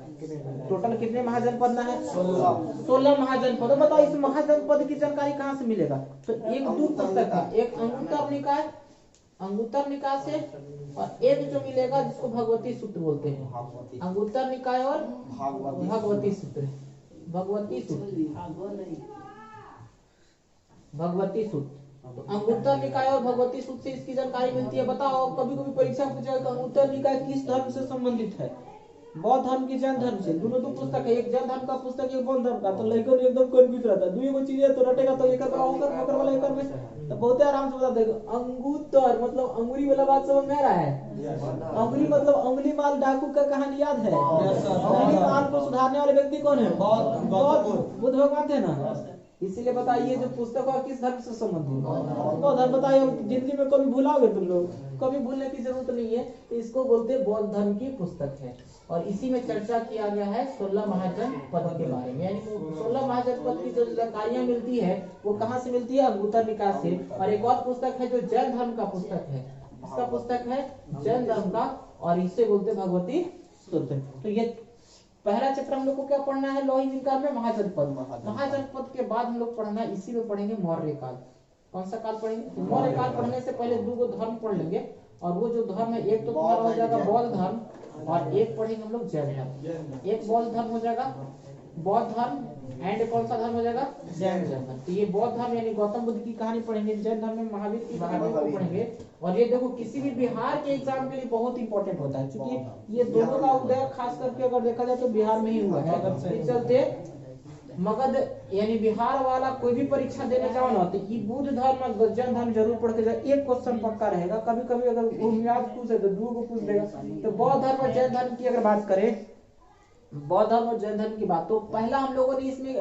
टोटल कितने महाजनपद ना है? 16 महाजनपद। बताओ इस महाजनपद की जानकारी कहाँ से मिलेगा? तो एक दो पुस्तक है, एक अंगुत्तर निकाय से, और एक जो मिलेगा जिसको भगवती सूत्र बोलते हैं। अंगुत्तर निकाय और भगवती सूत्र। भगवती सूत्र। तो अंगुत्तर निकाय और भगवती सूत्र से इसकी जानकारी मिलती है। बताओ, कभी कभी परीक्षा में पूछा कि अंगुत्तर निकाय किस धर्म से संबंधित है? बौद्ध धर्म की जैन धर्म से, दोनों तो पुस्तक है, एक जैन धर्म का पुस्तक एक बौद्ध धर्म का, तो लड़का एकदम कंफ्यूज रहता है, दुई गो चीजें तो रटेगा तो एक मकर वाला एक में, तो बहुत आराम से बता देगा। अंगूतर मतलब अंगुरी वाला बात समझ में आ रहा है? अंगुली मतलब अंगुली माल डाकू का कहानी याद है? अंगुली माल को सुधारने वाले व्यक्ति कौन है? बुद्ध भगवान थे ना। इसीलिए बताइए जो पुस्तक और किस धर्म से संबंधित है? बौद्ध धर्म। बताइए जिंदगी में कभी भूलाओगे तुम लोग? कभी भूलने की जरूरत नहीं है। तो इसको बोलते हैं बौद्ध धर्म की पुस्तक है। और इसी में चर्चा किया गया है 16 महाजनपद के बारे में। यानी 16 महाजनपद की जो जानकारियां मिलती है वो कहाँ से मिलती है? अंगुत्तर निकाय से। और एक और पुस्तक है जो जैन धर्म का पुस्तक है। इसका पुस्तक है जैन धर्म का, और इसे बोलते भगवती सूत्र। तो ये पहला चैप्टर हम लोग को क्या पढ़ना है? लोही काल में महाजनपद। महाजनपद के बाद हम लोग पढ़ना, इसी में पढ़ेंगे मौर्य काल। कौन सा काल पढ़ेंगे? मौर्य काल पढ़ने से पहले दो धर्म पढ़ लेंगे। और वो जो धर्म है, एक तो तुम्हारा हो जाएगा बौद्ध धर्म, और एक पढ़ेंगे हम लोग जैन धर्म। एक बौद्ध धर्म हो जाएगा, बौद्ध धर्म, एंड कौन सा धर्म हो जाएगा? जैन धर्म। तो ये बौद्ध धर्म यानी गौतम बुद्ध की कहानी पढ़ेंगे, जैन धर्म में महावीर की कहानी को पढ़ेंगे। और ये देखो किसी भी बिहार के एग्जाम के लिए बहुत इंपॉर्टेंट होता है, क्योंकि ये दोनों का उदय खास करके अगर देखा जाए तो बिहार में ही हुआ है। इस चलते मगध यानी बिहार वाला कोई भी परीक्षा देने जाओ ना, तो ये बुद्ध धर्म और जैन धर्म जरूर पढ़ के जाए। एक क्वेश्चन पक्का रहेगा, कभी कभी अगर याद पूछे तो दो को पूछ देगा। तो बौद्ध धर्म और जैन धर्म की अगर बात करें, बौद्ध धर्म और जैन धर्म की बात, तो पहला हम लोगों ने इसमें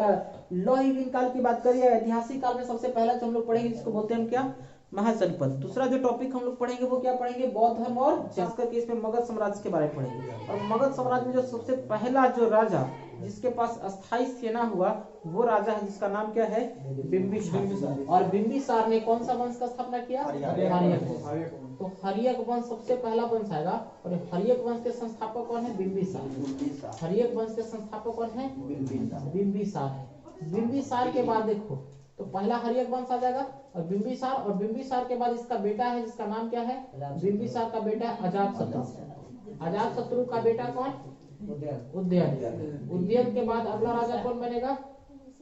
लोही काल की बात करी है। ऐतिहासिक काल में सबसे पहला जो हम लोग पढ़ेंगे जिसको बोलते हैं हम क्या? महाजनपद। दूसरा जो टॉपिक हम लोग पढ़ेंगे वो क्या पढ़ेंगे? बौद्ध धर्म, और खास करके इसमें मगध साम्राज्य के बारे में पढ़ेंगे। और मगध साम्राज्य में जो सबसे पहला जो राजा जिसके पास अस्थाई सेना हुआ वो राजा है जिसका नाम क्या है? बिंबिसार। और बिंबिसार ने कौन सा वंश का स्थापना किया? हर्यक। तो हर्यक वंश सबसे पहला वंश आएगा। और हर्यक वंश के संस्थापक कौन है? बिंबिसार। हर्यक वंश के संस्थापक कौन है? बिंबिसार है। बिंबिसार के बाद देखो तो पहला हर्यक वंश आ जाएगा, और बिंबिसार के बाद इसका बेटा है जिसका नाम क्या है? बिंबिसार का बेटा है अजातशत्रु। अजातशत्रु का बेटा कौन? उदयन। उदयन के बाद अगला राजा कौन बनेगा?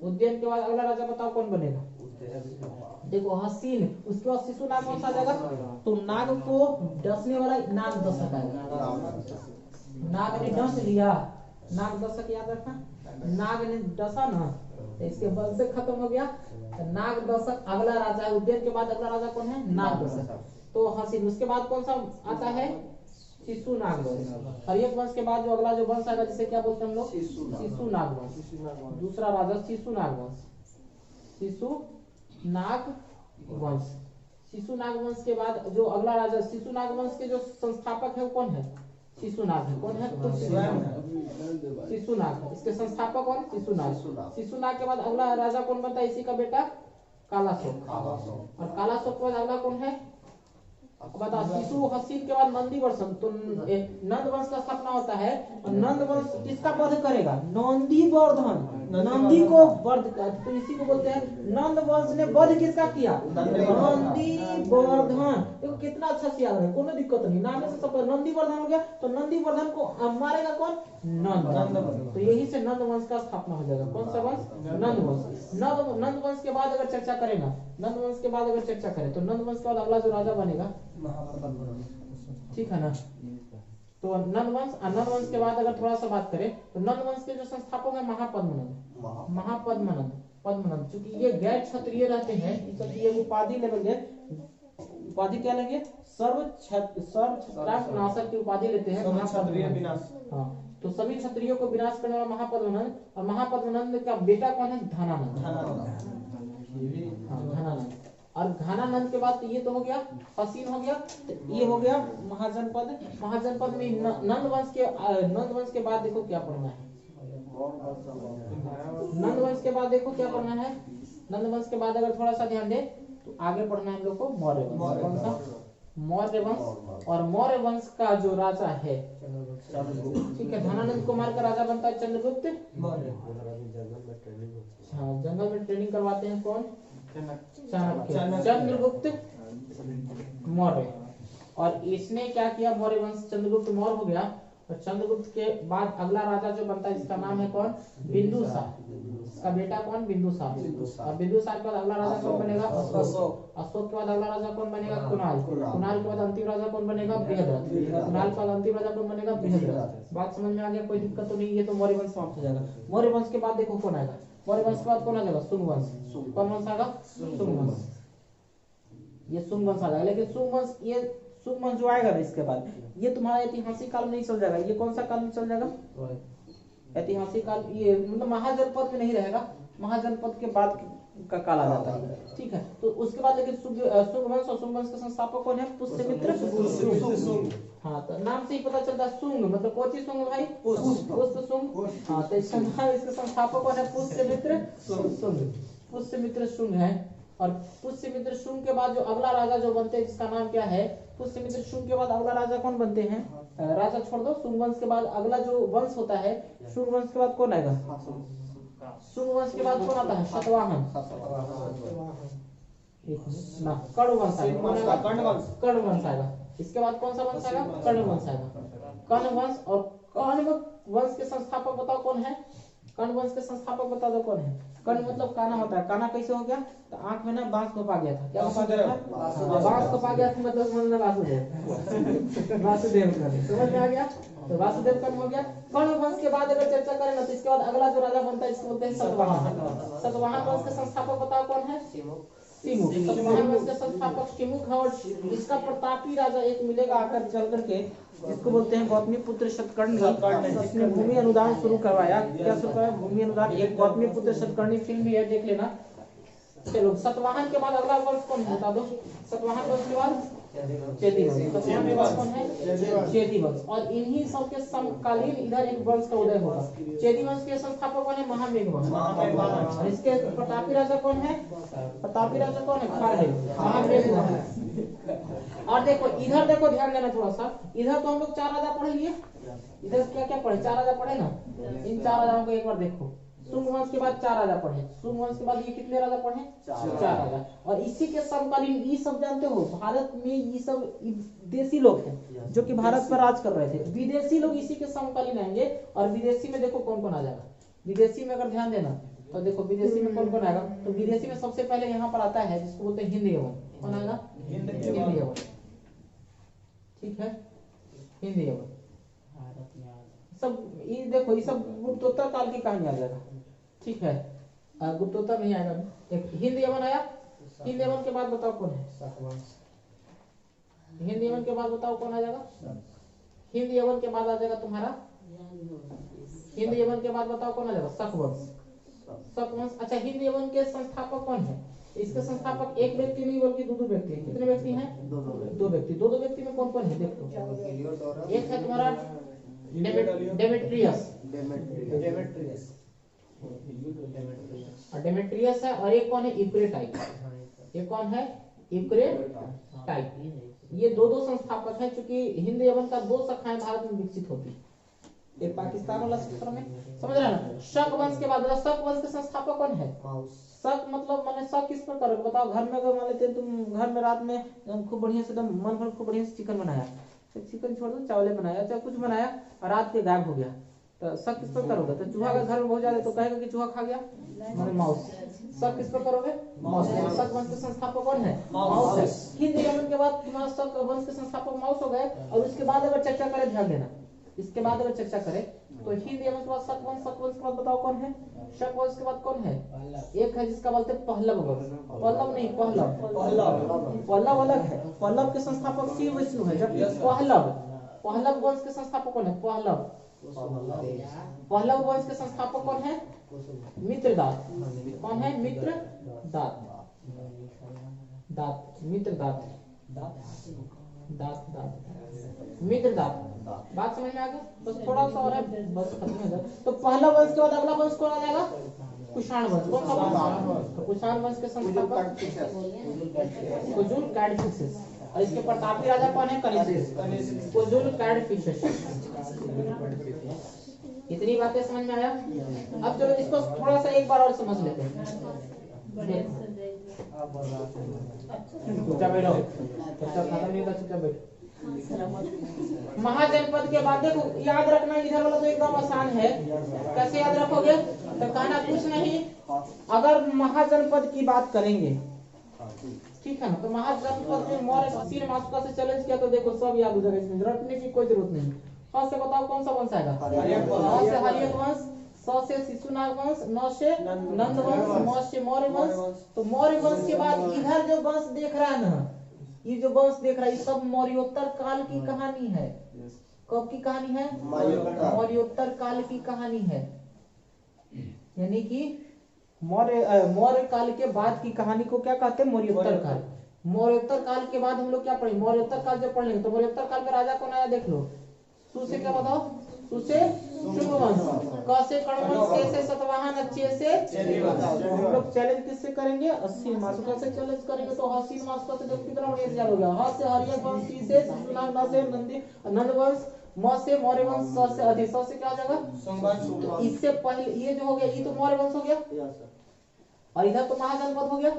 उदयन के बाद अगला राजा बताओ कौन बनेगा? देखो हसीन। उसके बाद शिशु नाग वंश आ जाएगा। तो नाग को डसने वाला नाग दशक आएगा। नाग ने डस लिया, नाग दशक याद रखना। नाग ने डसा ना, तो इसके बल से खत्म हो गया। नाग दशक अगला राजा है। उदयन के बाद अगला राजा कौन है? नाग दशक। तो हसीन। उसके बाद कौन सा आता है? शिशु नाग वंश। हर्यक वंश के बाद जो अगला जो वंश आएगा जिसे क्या बोलते हैं हम लोग? शिशु नाग वंश। दूसरा राजा शिशु नाग वंश। शिशु नाग वंश। शिशु नाग वंश के बाद जो अगला राजा, शिशु नाग वंश के जो संस्थापक है वो कौन है? शिशुनाग है। कौन है? शिशुनाग। इसके संस्थापक कौन? शिशुनाग। शिशुनाग के बाद अगला राजा कौन बनता है? इसी का बेटा कालाशोक। और कालाशोक के बाद अगला कौन है? बता। शिशु हसीन के बाद नंदी वर्षन। तो नंद वंश का स्थापना होता है। और नंद वंश किसका वध करेगा? नंदी वर्धन। नंदी को वध, तो इसी को बोलते हैं नंद वंश ने वध किसका किया? नंदी वर्धन। देखो कितना अच्छा से याद है, कोई दिक्कत नहीं, नाम से सब नंदी वर्धन हो गया। तो नंदी वर्धन को मारेगा कौन? नंद। तो यही से नंद वंश का स्थापना हो जाएगा। कौन सा वंश? नंद वंश। नंद वंश के बाद अगर चर्चा करेगा, नंद वंश के बाद अगर चर्चा करें तो नंद वंश के बाद अगला जो राजा बनेगा, ठीक है ना? तो नंद वंश के बाद अगर थोड़ा सा बात करें तो नंद वंश के जो संस्थापक है महापद्मनंद। पद्मनंद। चूंकि ये गैर क्षत्रिय रहते हैं, इसलिए उपाधि लेंगे। उपाधि क्या लेंगे? सर्व क्षत्रांक नाशक की उपाधि लेते हैं। हाँ, तो सभी क्षत्रियों को विनाश करने वाला महापद्मनंद। और महापद्मनंद का बेटा कौन है? घनानंद। घनानंद। और घनानंद के बाद ये तो हो गया, हसीन हो गया, तो ये हो गया महाजनपद। महाजनपद में नंद वंश के बाद देखो क्या पढ़ना है। नंद वंश के बाद देखो क्या पढ़ना है। नंद वंश के बाद अगर थोड़ा सा ध्यान दे तो आगे पढ़ना है हम लोग को मौर्य वंश। कौन सा? मौर्य वंश। और मौर्य वंश का जो राजा है, ठीक है, धनानंद को मारकर राजा बनता है चंद्रगुप्त मौर्य। हाँ, जंगल में ट्रेनिंग करवाते हैं कौन? चाणक्य। चंद्रगुप्त मौर्य। और इसने क्या किया? मौर्य वंश चंद्रगुप्त मौर्य हो गया। और चंद्रगुप्त के बाद अगला राजा जो बनता है इसका नाम है कौन? बिंदुसार। इसका बेटा कौन? बिंदुसार। और बिंदुसार के बाद अगला राजा कौन बनेगा? अशोक। अशोक के बाद अगला राजा कौन बनेगा? कुणाल। कुणाल के बाद अंतिम राजा कौन बनेगा? बृहद्रथ। कुणाल के बाद अंतिम राजा कौन बनेगा? बृहद्रथ। बात समझ में आ गया? कोई दिक्कत तो नहीं? ये तो मौर्य वंश समाप्त हो जाएगा। मौर्य वंश के बाद देखो कौन आएगा? मौर्य वंश के बाद कौन आ जाएगा? शुंग वंश। कौन वंश आएगा? शुंग वंश। ये शुंग वंश आ जाएगा। लेकिन शुंग वंश, ये शुंग वंश जो आएगा ना इसके बाद, ये तुम्हारा ऐतिहासिक काल में नहीं चल जाएगा। ये कौन सा काल में चल जाएगा? ऐतिहासिक काल। ये मतलब महाजनपद में नहीं रहेगा, महाजनपद के बाद का काल आ जाता है। ठीक है, तो उसके बाद लेकिन शुंग वंश और शुंग वंश के संस्थापक कौन है? पुष्यमित्र शुंग। हाँ, तो नाम से ही पता चलता है शुंग मतलब कौन सी शुंग भाई? पुष्य शुंग। हाँ, तो इसके संस्थापक कौन है? पुष्यमित्र शुंग। पुष्यमित्र शुंग है। और पुष्यमित्र शुंग के बाद जो अगला राजा जो बनते हैं जिसका नाम क्या है? पुष्यमित्र शुंग के बाद अगला राजा कौन बनते हैं? राजा छोड़ दो, शुंग वंश के बाद अगला जो वंश होता है, शुंग वंश के बाद कौन आएगा? शुंग वंश के बाद कौन आता है? शतवाहन। ना, कर्ण वंश आएगा। कर्ण वंश आएगा। इसके बाद कौन सा वंश आएगा? कर्ण वंश आएगा। कर्ण वंश। और कर्ण वंश के संस्थापक बताओ कौन है? कर्ण वंश के संस्थापक बता दो कौन है? कर्ण मतलब काना होता है। काना कैसे हो गया? तो आंख में ना बांस घोपा गया था। क्या घोपा गया था? बांस घोपा गया था, मतलब वासुदेव। वासुदेव कर्ण, समझ में आ गया? तो वासुदेव कर्ण हो गया। कर्ण वंश के बाद अगर चर्चा करें ना तो इसके बाद अगला जो राजा बनता है इसको बोलते हैं सतवाहन। सतवाहन वंश के संस्थापक बताओ कौन है? सिमुख। सतवाहन वंश के संस्थापक सिमुख है। और इसका प्रतापी राजा एक मिलेगा आकर चल करके, जिसको बोलते हैं गौतमी पुत्र शतकर्णी, जिसने भूमि अनुदान शुरू करवाया। क्या शुरू करवाया? भूमि अनुदान। एक गौतमी पुत्र शतकर्णी फिल्म भी है, देख लेना। चलो, सतवाहन के बाद अगला वंश कौन है बता दो? सतवाहन वंश के बाद चेदी वंश। सतवाहन के बाद कौन है? चेदी वंश। और इन्हीं सब के समकालीन इधर एक वंश का उदय होगा। चेदी वंश के संस्थापक कौन है? महामेघ वंश। और इसके प्रतापी राजा कौन है? प्रतापी राजा कौन है? खारदेव। महामेघ वंश। और देखो इधर, देखो ध्यान देना थोड़ा सा। इधर तो हम लोग 4 राजा पढ़े लिए। इधर क्या क्या पढ़े? 4 राजा पढ़े ना। इन 4 राजाओं को एक बार देखो। शुंग वंश के बाद 4 राजा पढ़े। शुंग वंश के बाद ये कितने राजा पढ़े? 4 राजा। और इसी के समकालीन ये सब जानते हो, भारत में ये सब देसी लोग हैं जो कि भारत पर राज कर रहे थे। विदेशी लोग इसी के समकालीन आएंगे। और विदेशी में देखो कौन कौन आ जाएगा। विदेशी में अगर ध्यान देना तो देखो विदेशी में कौन कौन आएगा। तो विदेशी में सबसे पहले यहाँ पर आता है जिसको बोलते हैं हिंद यवन। कौन आएगा? हिंद यवन। ठीक है, हिंद यवन। सब ये देखो, ये सब गुप्तोत्तर काल की कहानी आ जाएगा। ठीक है, गुप्तोत्तर नहीं आएगा। एक हिंद यवन आया। हिंद यवन के बाद बताओ कौन है? हिंद यवन के बाद बताओ कौन आ जाएगा? हिंद यवन के बाद आ जाएगा तुम्हारा, हिंद यवन के बाद बताओ कौन आ जाएगा? शक वंश। शक वंश। अच्छा, हिंद यवन के संस्थापक कौन है? इसके संस्थापक एक व्यक्ति नहीं बल्कि 2 व्यक्ति हैं। कितने व्यक्ति हैं? 2 व्यक्ति। 2 व्यक्ति में कौन कौन है देखो। एक है तुम्हारा डेमेट्रियस। डेमेट्रियस है। और एक कौन है? इक्रेटाइप। ये कौन है? इक्रेटाइप। ये 2 संस्थापक हैं। चूंकि हिंद यवन का 2 शाखाएं भारत में विकसित होती, एक पाकिस्तान वाला क्षेत्र में, समझ रहे ना। शक वंश के बाद, शक वंश के संस्थापक कौन है? शक मतलब माने शक किस पर करोगे बताओ? घर में अगर मान लेते तुम घर में रात में खूब बढ़िया से एकदम मन भर खूब बढ़िया से चिकन बनाया, चिकन छोड़ दो, चावल बनाया, चाहे कुछ बनाया और रात के गायब हो गया, तो शक किस पर करोगे? तो चूहा अगर घर में बहुत ज्यादा तो कहेगा कि चूहा खा गया, माने माउस। शक किस पर करोगे? माउस। शक वंश के संस्थापक कौन है? माउस है। हिंद यवन के बाद तुम्हारा शक वंश के संस्थापक माउस हो गए। और उसके बाद अगर चर्चा करें, ध्यान देना, इसके बाद अगर चर्चा करें तो हिंद यवन के बाद शक वंश। शक वंश के बाद बताओ कौन है? शक वंश के बाद कौन है? एक है जिसका बोलते हैं पहलव वंश। पहलव नहीं, पहलव। पहलव अलग है। पहलव के संस्थापक शिव विष्णु है, जबकि पहलव वंश के संस्थापक कौन है? पहलव वंश के संस्थापक कौन है? मित्रदात। कौन है? मित्रदात। मित्रदात। मित्रदात। बात समझ में आ गई? बस थोड़ा सा और है, बस खत्म हो जाए। तो पहला वंश के बाद अगला वंश कौन आ जाएगा? कुषाण वंश। कौन सा वंश? तो कुषाण वंश के संस्थापक कुजुल कैडफिसेस। और इसके प्रतापी राजा कौन है? कनिष्क। कुजुल कैडफिसेस। इतनी बातें समझ में आया? अब चलो इसको थोड़ा सा एक बार और समझ लेते हैं। चुपचाप बैठो, चुपचाप खत्म नहीं होगा, चुपचाप बैठो। महाजनपद के बाद देखो याद रखना, इधर वाला तो एकदम आसान है, कैसे याद रखोगे? तो कहना कुछ नहीं, अगर महाजनपद की बात करेंगे, ठीक है ना, तो महाजनपद में मौर्य तीन मास्टर से चैलेंज किया तो देखो सब याद हो जाएगा, इसमें रटने की कोई जरूरत नहीं। हाँ से बताओ कौन सा वंश आएगा? हाँ से हर्यक वंश, स से शिशुनाग वंश, न से नंद वंश, म से मौर्य वंश। तो मौर्य वंश के बाद इधर जो वंश देख रहा है ना, ये जो वंश देख रहा है, ये सब मौर्योत्तर काल की कहानी है। कब की कहानी है? मौर्योत्तर काल की कहानी है, यानी कि मौर्य काल के बाद की कहानी को क्या कहते हैं? मौर्योत्तर काल। मौर्योत्तर काल के बाद हम लोग क्या पढ़ेंगे? मौर्योत्तर काल जब पढ़ लेंगे तो मौर्योत्तर काल का राजा कौन आया देख लो। सु से क्या बताओ? सु से शुंग वंश, क से कर्ण वंश, के से सातवाहन, चे से चेदी वंश। हम लोग चैलेंज किससे करेंगे? अश्विन मासुका से चैलेंज करेंगे। तो अश्विन मासुका से देखो कितना बढ़िया तैयार हो गया। ह से हर्यक वंश, सी से शिशुनाग, न से नंद वंश, म से मौर्य वंश, स से अधि, स से क्या हो जाएगा? तो इससे पहले ये जो हो गया, ये तो मौर्य वंश हो गया, और इधर तो महाजनपद हो गया।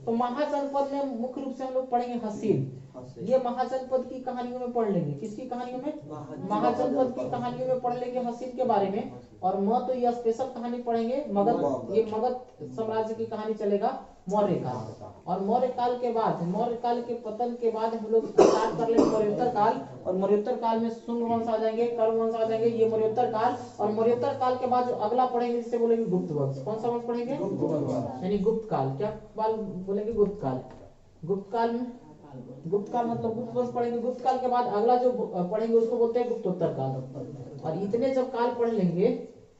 तो महाजनपद में मुख्य रूप से हम लोग पढ़ेंगे हसीन। ये महाजनपद की कहानियों में पढ़ लेंगे। किसकी कहानियों में? महाजनपद की कहानियों में पढ़ लेंगे हसीन के बारे में। और म तो ये स्पेशल कहानी पढ़ेंगे मगध, ये मगध साम्राज्य की कहानी चलेगा मौर्य काल। और मौर्य काल के बाद, मौर्य काल के पतन के बाद हम लोग स्टार्ट कर लेंगे मौर्योत्तर काल। और मौर्योत्तर काल में शुंग वंश आ जाएंगे, कर्ण वंश आ जाएंगे, ये मौर्योत्तर काल। और मौर्योत्तर काल के बाद जो अगला पढ़ेंगे जिसे बोलेंगे गुप्त वंश। कौन सा वंश पढ़ेंगे? यानी गुप्त काल। क्या काल बोलेंगे? गुप्त काल। गुप्त काल में, गुप्त काल मतलब गुप्त वंश पढ़ेंगे। गुप्त काल के बाद अगला जो पढ़ेंगे उसको बोलते हैं गुप्तोत्तर काल। और इतने जब काल पढ़ लेंगे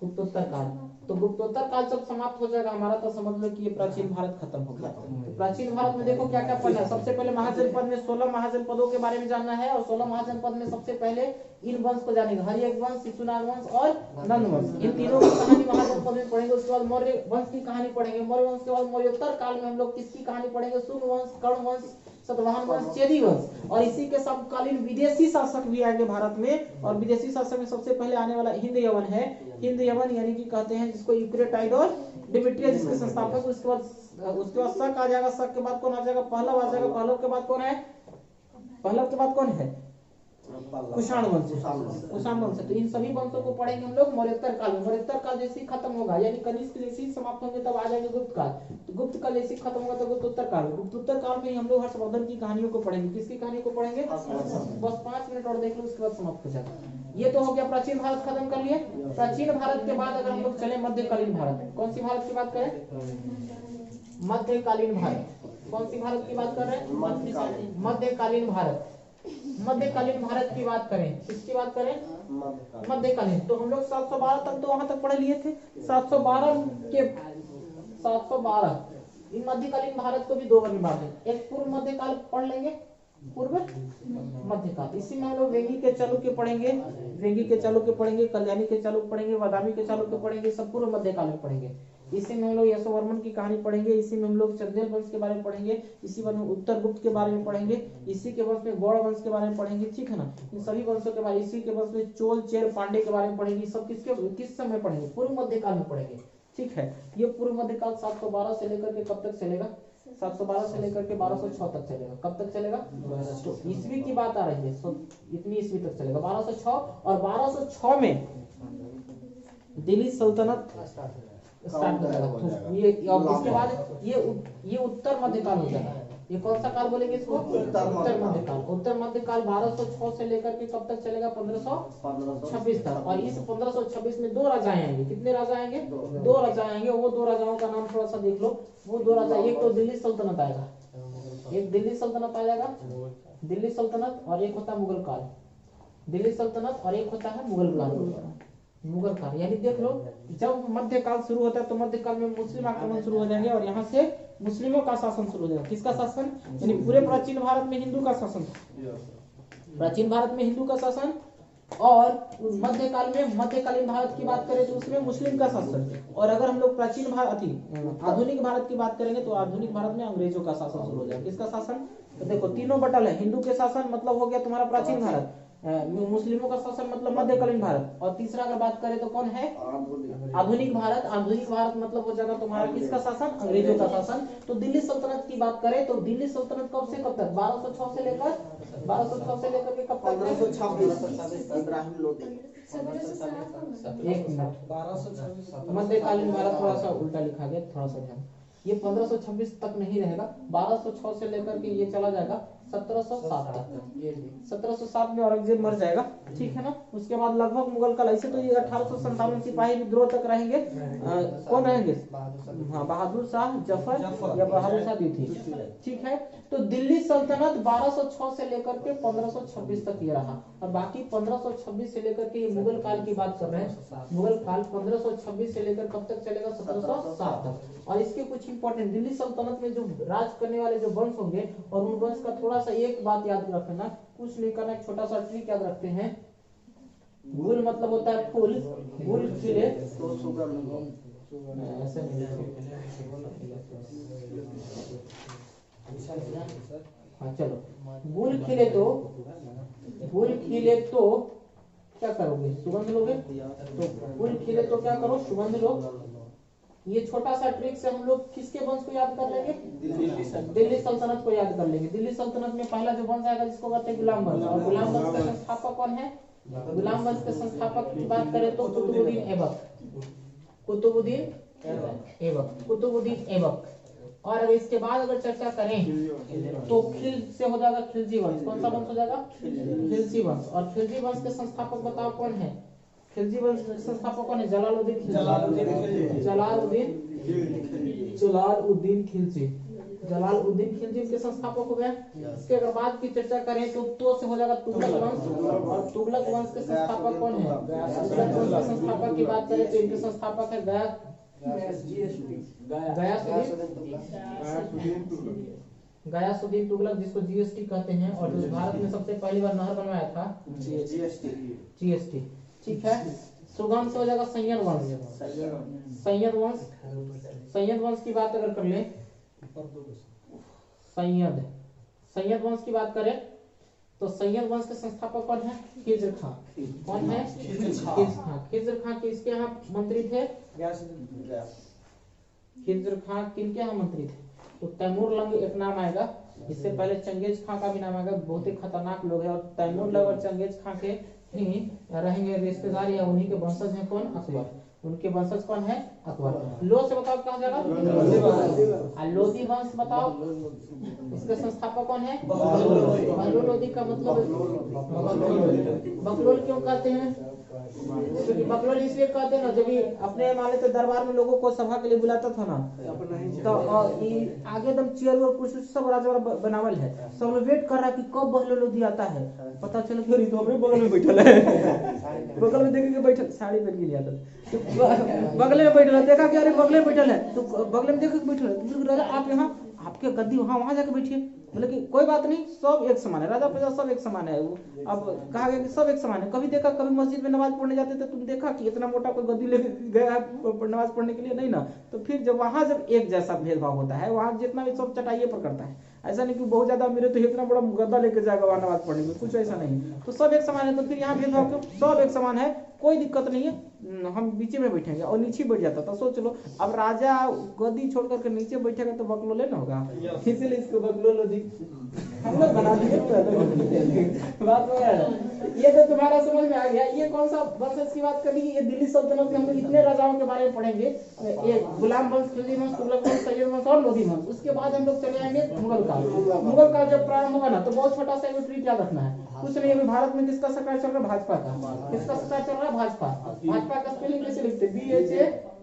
गुप्तोत्तर काल, तो गुप्तोत्तर काल जब समाप्त हो जाएगा हमारा, तो समझ लो कि ये प्राचीन भारत खत्म हो गया। तो प्राचीन भारत में देखो क्या क्या पढ़ना है। सबसे पहले महाजनपद में 16 महाजनपदों के बारे में जानना है। और 16 महाजनपद में सबसे पहले इन वंश को जानेंगे, हर्यक वंश, शिशुनाग वंश और नंद वंश। इन तीनों की कहानी महाजनपद में पढ़ेंगे। उसके बाद मौर्य वंश की कहानी पढ़ेंगे। मौर्य वंश के बाद मौर्योत्तर काल में हम लोग किसकी कहानी पढ़ेंगे? शुंग वंश, कर्ण वंश, सातवाहन वंश, चेदी वंश। और इसी के समकालीन विदेशी शासक भी आएंगे भारत में। और विदेशी शासक में सबसे पहले आने वाला हिंद यवन है। हिंद यवन यानी कि कहते हैं जिसको यूक्रेटाइड और डिमिट्रियस जिसके संस्थापक। उसके बाद शक आ जाएगा। शक के बाद कौन आ जाएगा? पहलव आ जाएगा। पहलव के बाद कौन है? पहलव के बाद कौन है? कुषाण वंश। कुषाण वंश। तो इन सभी वंशों को पढ़ेंगे हम लोग मौर्योत्तर काल में। मौर्योत्तर काल जैसे ही खत्म होगा, यानी कनिष्क जैसे ही समाप्त होंगे, तब आ जाएंगे गुप्त काल। तो गुप्त काल जैसे ही खत्म होगा तो गुप्तोत्तर काल। गुप्तोत्तर काल में हम लोग हर्षवर्धन की कहानियों को पढ़ेंगे। किसकी कहानी को पढ़ेंगे? बस 5 मिनट और देख लो, उसके बाद समाप्त हो जाएगा। ये तो हो गया प्राचीन भारत खत्म कर लिए। प्राचीन भारत के बाद अगर हम लोग चले मध्यकालीन भारत, कौन सी भारत की बात करें? मध्यकालीन भारत। कौन सी भारत की बात कर रहे हैं? मध्यकालीन भारत। मध्यकालीन भारत की बात करें, किसकी बात करें? मध्यकालीन। तो हम लोग 712 तक तो वहां तक पढ़ लिए थे। 712 इन मध्यकालीन भारत को भी 2 भाग में बांटें। एक पूर्व मध्यकाल पढ़ लेंगे, पूर्व मध्यकाल। इसी में हम लोग वेंगी के चालुक्य पढ़ेंगे, वेंगी के चालुक्य पढ़ेंगे, कल्याणी के चालुक्य पढ़ेंगे, बादामी के चालुक्य पढ़ेंगे, सब पूर्व मध्यकाल में पढ़ेंगे। इसी में हम लोग यशोवर्मन की कहानी पढ़ेंगे। इसी में हम लोग चंदेल वंश के बारे में पढ़ेंगे। इसी में उत्तर गुप्त के बारे में पढ़ेंगे। इसी के वंश में गौड़ वंश के बारे में पढ़ेंगे, ठीक है ना। इन सभी वंशों के बारे में, इसी के वंश में चोल, चेर, पांडे के बारे में पढ़ेंगे। सब किस समय पढ़ेंगे? पूर्व मध्यकाल में पढ़ेंगे, ठीक है। ये पूर्व मध्यकाल 712 से लेकर के कब तक चलेगा? 712 से लेकर के 1206 तक चलेगा। कब तक चलेगा? तो ईस्वी की बात आ रही है, इतनी ईस्वी तक चलेगा 1206। और 1206 में दिल्ली सल्तनत स्टार्ट हो जाएगा। ये और इसके बाद ये उत्तर मध्यकाल हो जाएगा। ये कौन सा काल बोलेंगे इसको? उत्तर मध्यकाल। उत्तर मध्यकाल 1206 से लेकर के कब तक चलेगा? 1526 तक। और इस 1526 में 2 राजा आएंगे। कितने राजा आएंगे? 2 राजा आएंगे। वो 2 राजाओं का नाम थोड़ा सा देख लो। वो 2 राजा, एक तो दिल्ली सल्तनत आएगा, एक दिल्ली सल्तनत आ जाएगा, दिल्ली सल्तनत, और एक होता है मुगल काल। दिल्ली सल्तनत और एक होता है मुगल काल। मुगल काल यानी देख लो, जब मध्यकाल शुरू होता है तो मध्यकाल में मुस्लिम आक्रमण शुरू हो जाएंगे और यहाँ से मुस्लिमों का शासन शुरू हो जाएगा। किसका शासन? यानी पूरे प्राचीन भारत में हिंदू का शासन। प्राचीन भारत में हिंदू का शासन। और मध्यकाल में, मध्यकालीन भारत की बात करें तो उसमें मुस्लिम का शासन। और अगर हम लोग प्राचीन भारत, आधुनिक भारत की बात करेंगे तो आधुनिक भारत में अंग्रेजों का शासन शुरू हो जाएगा। किसका शासन? तो देखो तीनों बटल है। हिंदू के शासन मतलब हो गया तुम्हारा प्राचीन भारत, मुस्लिमों का शासन मतलब मध्यकालीन भारत। और तीसरा अगर बात करें तो कौन है, आधुनिक भारत। आधुनिक भारत मतलब हो जाएगा तुम्हारा किसका शासन, अंग्रेजों का शासन। तो दिल्ली सल्तनत की बात करें तो दिल्ली सल्तनत कब से कब तक, 1206 से लेकर के कब तक, 1526 इब्राहिम लोदी। एक मिनट, 1226 मध्यकालीन भारत थोड़ा सा उल्टा लिखा गया, थोड़ा सा ध्यान, ये 1526 तक नहीं रहेगा, 1206 से लेकर के ये चला जाएगा 1707 तक। 1707 में औरंगजेब मर जाएगा, ठीक है ना। उसके बाद लगभग मुगल काल, ऐसे तो ये 1857 सिपाही विद्रोह तक रहेंगे। कौन रहेंगे, हाँ, बहादुर शाह जफर या बहादुर शाह द्वितीय, ठीक है। तो दिल्ली सल्तनत 1206 से लेकर के 1526 तक ये रहा। और बाकी 1526 से लेकर के ये मुगल काल की बात कर रहे हैं, मुगल काल 1526 से लेकर कब तक चलेगा, 1707 तक। और इसके कुछ इंपॉर्टेंट, दिल्ली सल्तनत में जो राज करने वाले जो वंश होंगे, और उन वंश का थोड़ा सा एक बात याद रखना, कुछ नहीं करना, एक छोटा सा ट्रिक याद रखते हैं। गुल मतलब होता है फूल, गुल खिले तो सुगर ऐसे नहीं, हाँ चलो, गुल खिले तो क्या करोगे, सुगंध लोगे। तो गुल खिले तो क्या करो, सुगंध लो। ये छोटा सा ट्रिक से हम लोग किसके वंश को याद कर लेंगे, दिल्ली सल्तनत को याद कर लेंगे। दिल्ली सल्तनत में पहला जो वंश आएगा जिसको कहते हैं गुलाम वंश। और गुलाम वंश का संस्थापक कौन है, गुलाम वंश के संस्थापक की बात करें तो कुतुबुद्दीन ऐबक। और अगर इसके बाद अगर चर्चा करें तो खिल से हो जाएगा खिलजी वंश। कौन सा वंश हो जाएगा, खिलजी वंश। और खिलजी वंश के संस्थापक बताओ कौन है, खिलजी वंश के संस्थापक कौन है, जलालुद्दीन खिलजी। जलालुद्दीन खिलजी के संस्थापक हो गए। इसके अगर बाद की चर्चा करें तो से हो जाएगा तुगलक वंश। और तुगलक वंश के संस्थापक कौन है, तुगलक वंश के संस्थापक की बात करें तो इनके संस्थापक है गयासुद्दीन तुगलक, जिसको जीएसटी कहते हैं। और जो भारत में सबसे पहली बार नहर बनवाया था, जीएसटी, ठीक है। सुगम से हो जाएगा सैयद वंश की बात अगर कर ले, सैयद वंश की बात करें तो सैयद वंश के संस्थापक कौन है, खिज्र खां। कौन है, खिज्र खां किसके यहाँ मंत्री थे, खिज्र खां किनके यहाँ मंत्री थे, तो तैमूर लंग एक नाम आएगा। इससे पहले चंगेज खां का भी नाम आएगा, बहुत ही खतरनाक लोग हैं। और तैमूर लंग और चंगेज खां के ही रहेंगे रिश्तेदार, या उन्हीं के वंशज हैं कौन, अकबर। उनके वंशज कौन है, अकबर। लो से बताओ कहाँ जाएगा, लोधी वंश बताओ, इसके संस्थापक कौन है, बहलोल लोधी का मतलब बकलोल क्यों कहते हैं, क्योंकि बकलोल इसलिए कहते हैं ना, जब ये अपने माले तो दरबार में लोगों को सभा के लिए बुलाता था ना, तो आगे एकदम चेयर और कुर्सी सब राजा बनावल है, सब लोग वेट कर रहा है कि कब बहलोल लोधी आता है। पता चला कि तो हमें बगल में बैठल है, बगल में देखेंगे बैठल, साड़ी पहन के लिया था, तो बगल में बैठल है, देखा कि अरे बगल में बैठल है, तो बगल में देखो बैठल है, तो राजा आप यहाँ, आपके गद्दी वहां जाके बैठिए। मतलब कि कोई बात नहीं, सब एक समान है, राजा प्रजा सब एक समान है। वो अब कहा गया कि सब एक समान है। कभी देखा, कभी मस्जिद में नमाज पढ़ने जाते थे, तुम देखा कि इतना मोटा कोई गद्दी लेके गया है नमाज पढ़ने के लिए, नहीं ना। तो फिर जब वहां जब एक जैसा भेदभाव होता है, वहां जितना भी सब चटाइए पर करता है। ऐसा नहीं कि बहुत ज्यादा अमीर है तो इतना बड़ा गद्दा लेके जाएगा वहां नमाज पढ़ने में, कुछ ऐसा नहीं। तो सब एक समान है, तो फिर यहाँ भेदभाव क्यों, सब एक समान है, कोई दिक्कत नहीं है, हम बीचे में बैठेंगे। और नीचे बैठ जाता था, सोच लो अब राजा गद्दी छोड़ करके नीचे बैठेगा तो बकलोले ना होगा, इसीलिए इसको बकलोल लोधी हम लोग बना दिए। बात हो गया, ये तो तुम्हारा समझ में आ गया। ये कौन सा वंश की बात करी, ये दिल्ली सल्तनत में हम लोग इतने राजाओं के बारे में पढ़ेंगे, ये गुलाम वंश, खिलजी वंश, तुगलक वंश, सैयद वंश और लोधी वंश। उसके बाद हम लोग चले आएंगे मुगल काल। मुगल काल जब प्रारंभ होगा ना, तो बहुत छोटा सा एक ट्रिक याद रखना है, कुछ नहीं। अभी भारत में किसका सरकार चल रहा है, भाजपा का। किसका सरकार चल रहा है, भाजपा। भाजपा का स्पेलिंग कैसे लिखते हैं,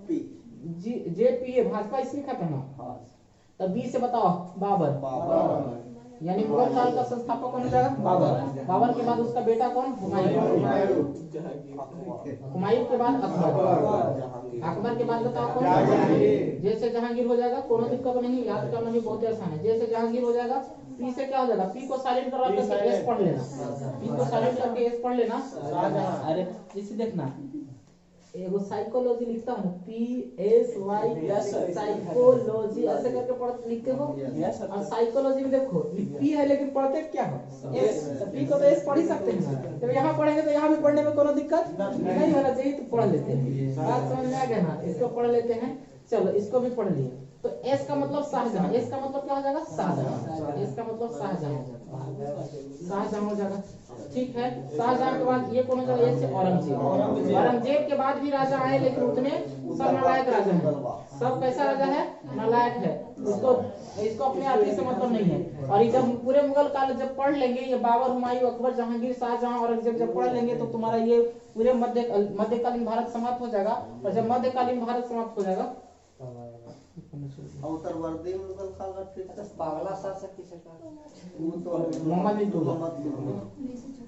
BHAJPA, भाजपा इसलिए लिखा था ना। तब बी से बताओ, बाबर, यानी मुगल काल का संस्थापक कौन हो जाएगा, बाबर। बाबर के बाद उसका बेटा कौन, हुमायूं। हुमायूं के बाद अकबर। अकबर के बाद बताओ कौन, जैसे जहांगीर हो जाएगा, कोई दिक्कत नहीं, याद करना भी बहुत आसान है। जैसे जहांगीर हो जाएगा, पी से क्या हो जाएगा, पी को साइलेंट करा करके एस पढ़ लेना, पी को साइलेंट करके एस पढ़ लेना। अरे इसे देखना, एगो साइकोलॉजी लिखता हूँ PSY साइकोलॉजी ऐसे करके लिखते हो। Yes, sir. और साइकोलॉजी में देखो P है लेकिन पढ़ते क्या हो S, तो P को तो S पढ़ ही सकते हैं। तो यहाँ पढ़ेंगे तो यहाँ भी पढ़ने में कोनो दिक्कत नहीं होना चाहिए, तो पढ़ लेते हैं। बात समझ में आ गया ना, इसको पढ़ लेते हैं। चलो इसको भी पढ़ लिए। तो S का मतलब शाहजहां, S का मतलब क्या हो जाएगा शाहजहां, S का मतलब शाहजहां, शाहजहां हो जाएगा। ठीक है, शाहजहां के बाद ये कौन हो जाएगा, ये औरंगजेब। औरंगजेब के बाद भी राजा आए लेकिन उतने सब नालायक राजा हैं। सब कैसा राजा है, नालायक है। इसको अपने आप से मतलब नहीं है। और ये जब पूरे मुगल काल जब पढ़ लेंगे, ये बाबर, हुमायूं, अकबर, जहांगीर, शाहजहां, औरंगजेब जब पढ़ लेंगे तो तुम्हारा ये पूरे मध्यकालीन भारत समाप्त हो जाएगा। और जब मध्यकालीन भारत समाप्त हो जाएगा उत्तरवर्ती मुगल काल का ठीक है। बांग्ला शासक किसे कहा? वो तो मोहम्मद बिन तुगलक मोहम्मद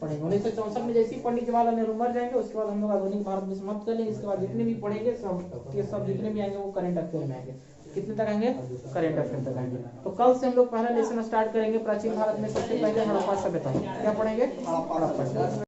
पढ़ेंगे। 1964 में जैसे ही पंडित जवाहरलाल नेहरू मर जाएंगे उसके बाद हम लोग आधुनिक भारत में समाप्त कर लेंगे। इसके बाद जितने भी पढ़ेंगे सब जितने भी आएंगे वो करंट अफेयर में आएंगे। कितने तक आएंगे, करंट अफेयर तक आएंगे। तो कल से हम लोग पहला लेसन स्टार्ट करेंगे प्राचीन भारत में सबसे पहले हड़प्पा सभ्यता। क्या पढ़ेंगे, हड़प्पा।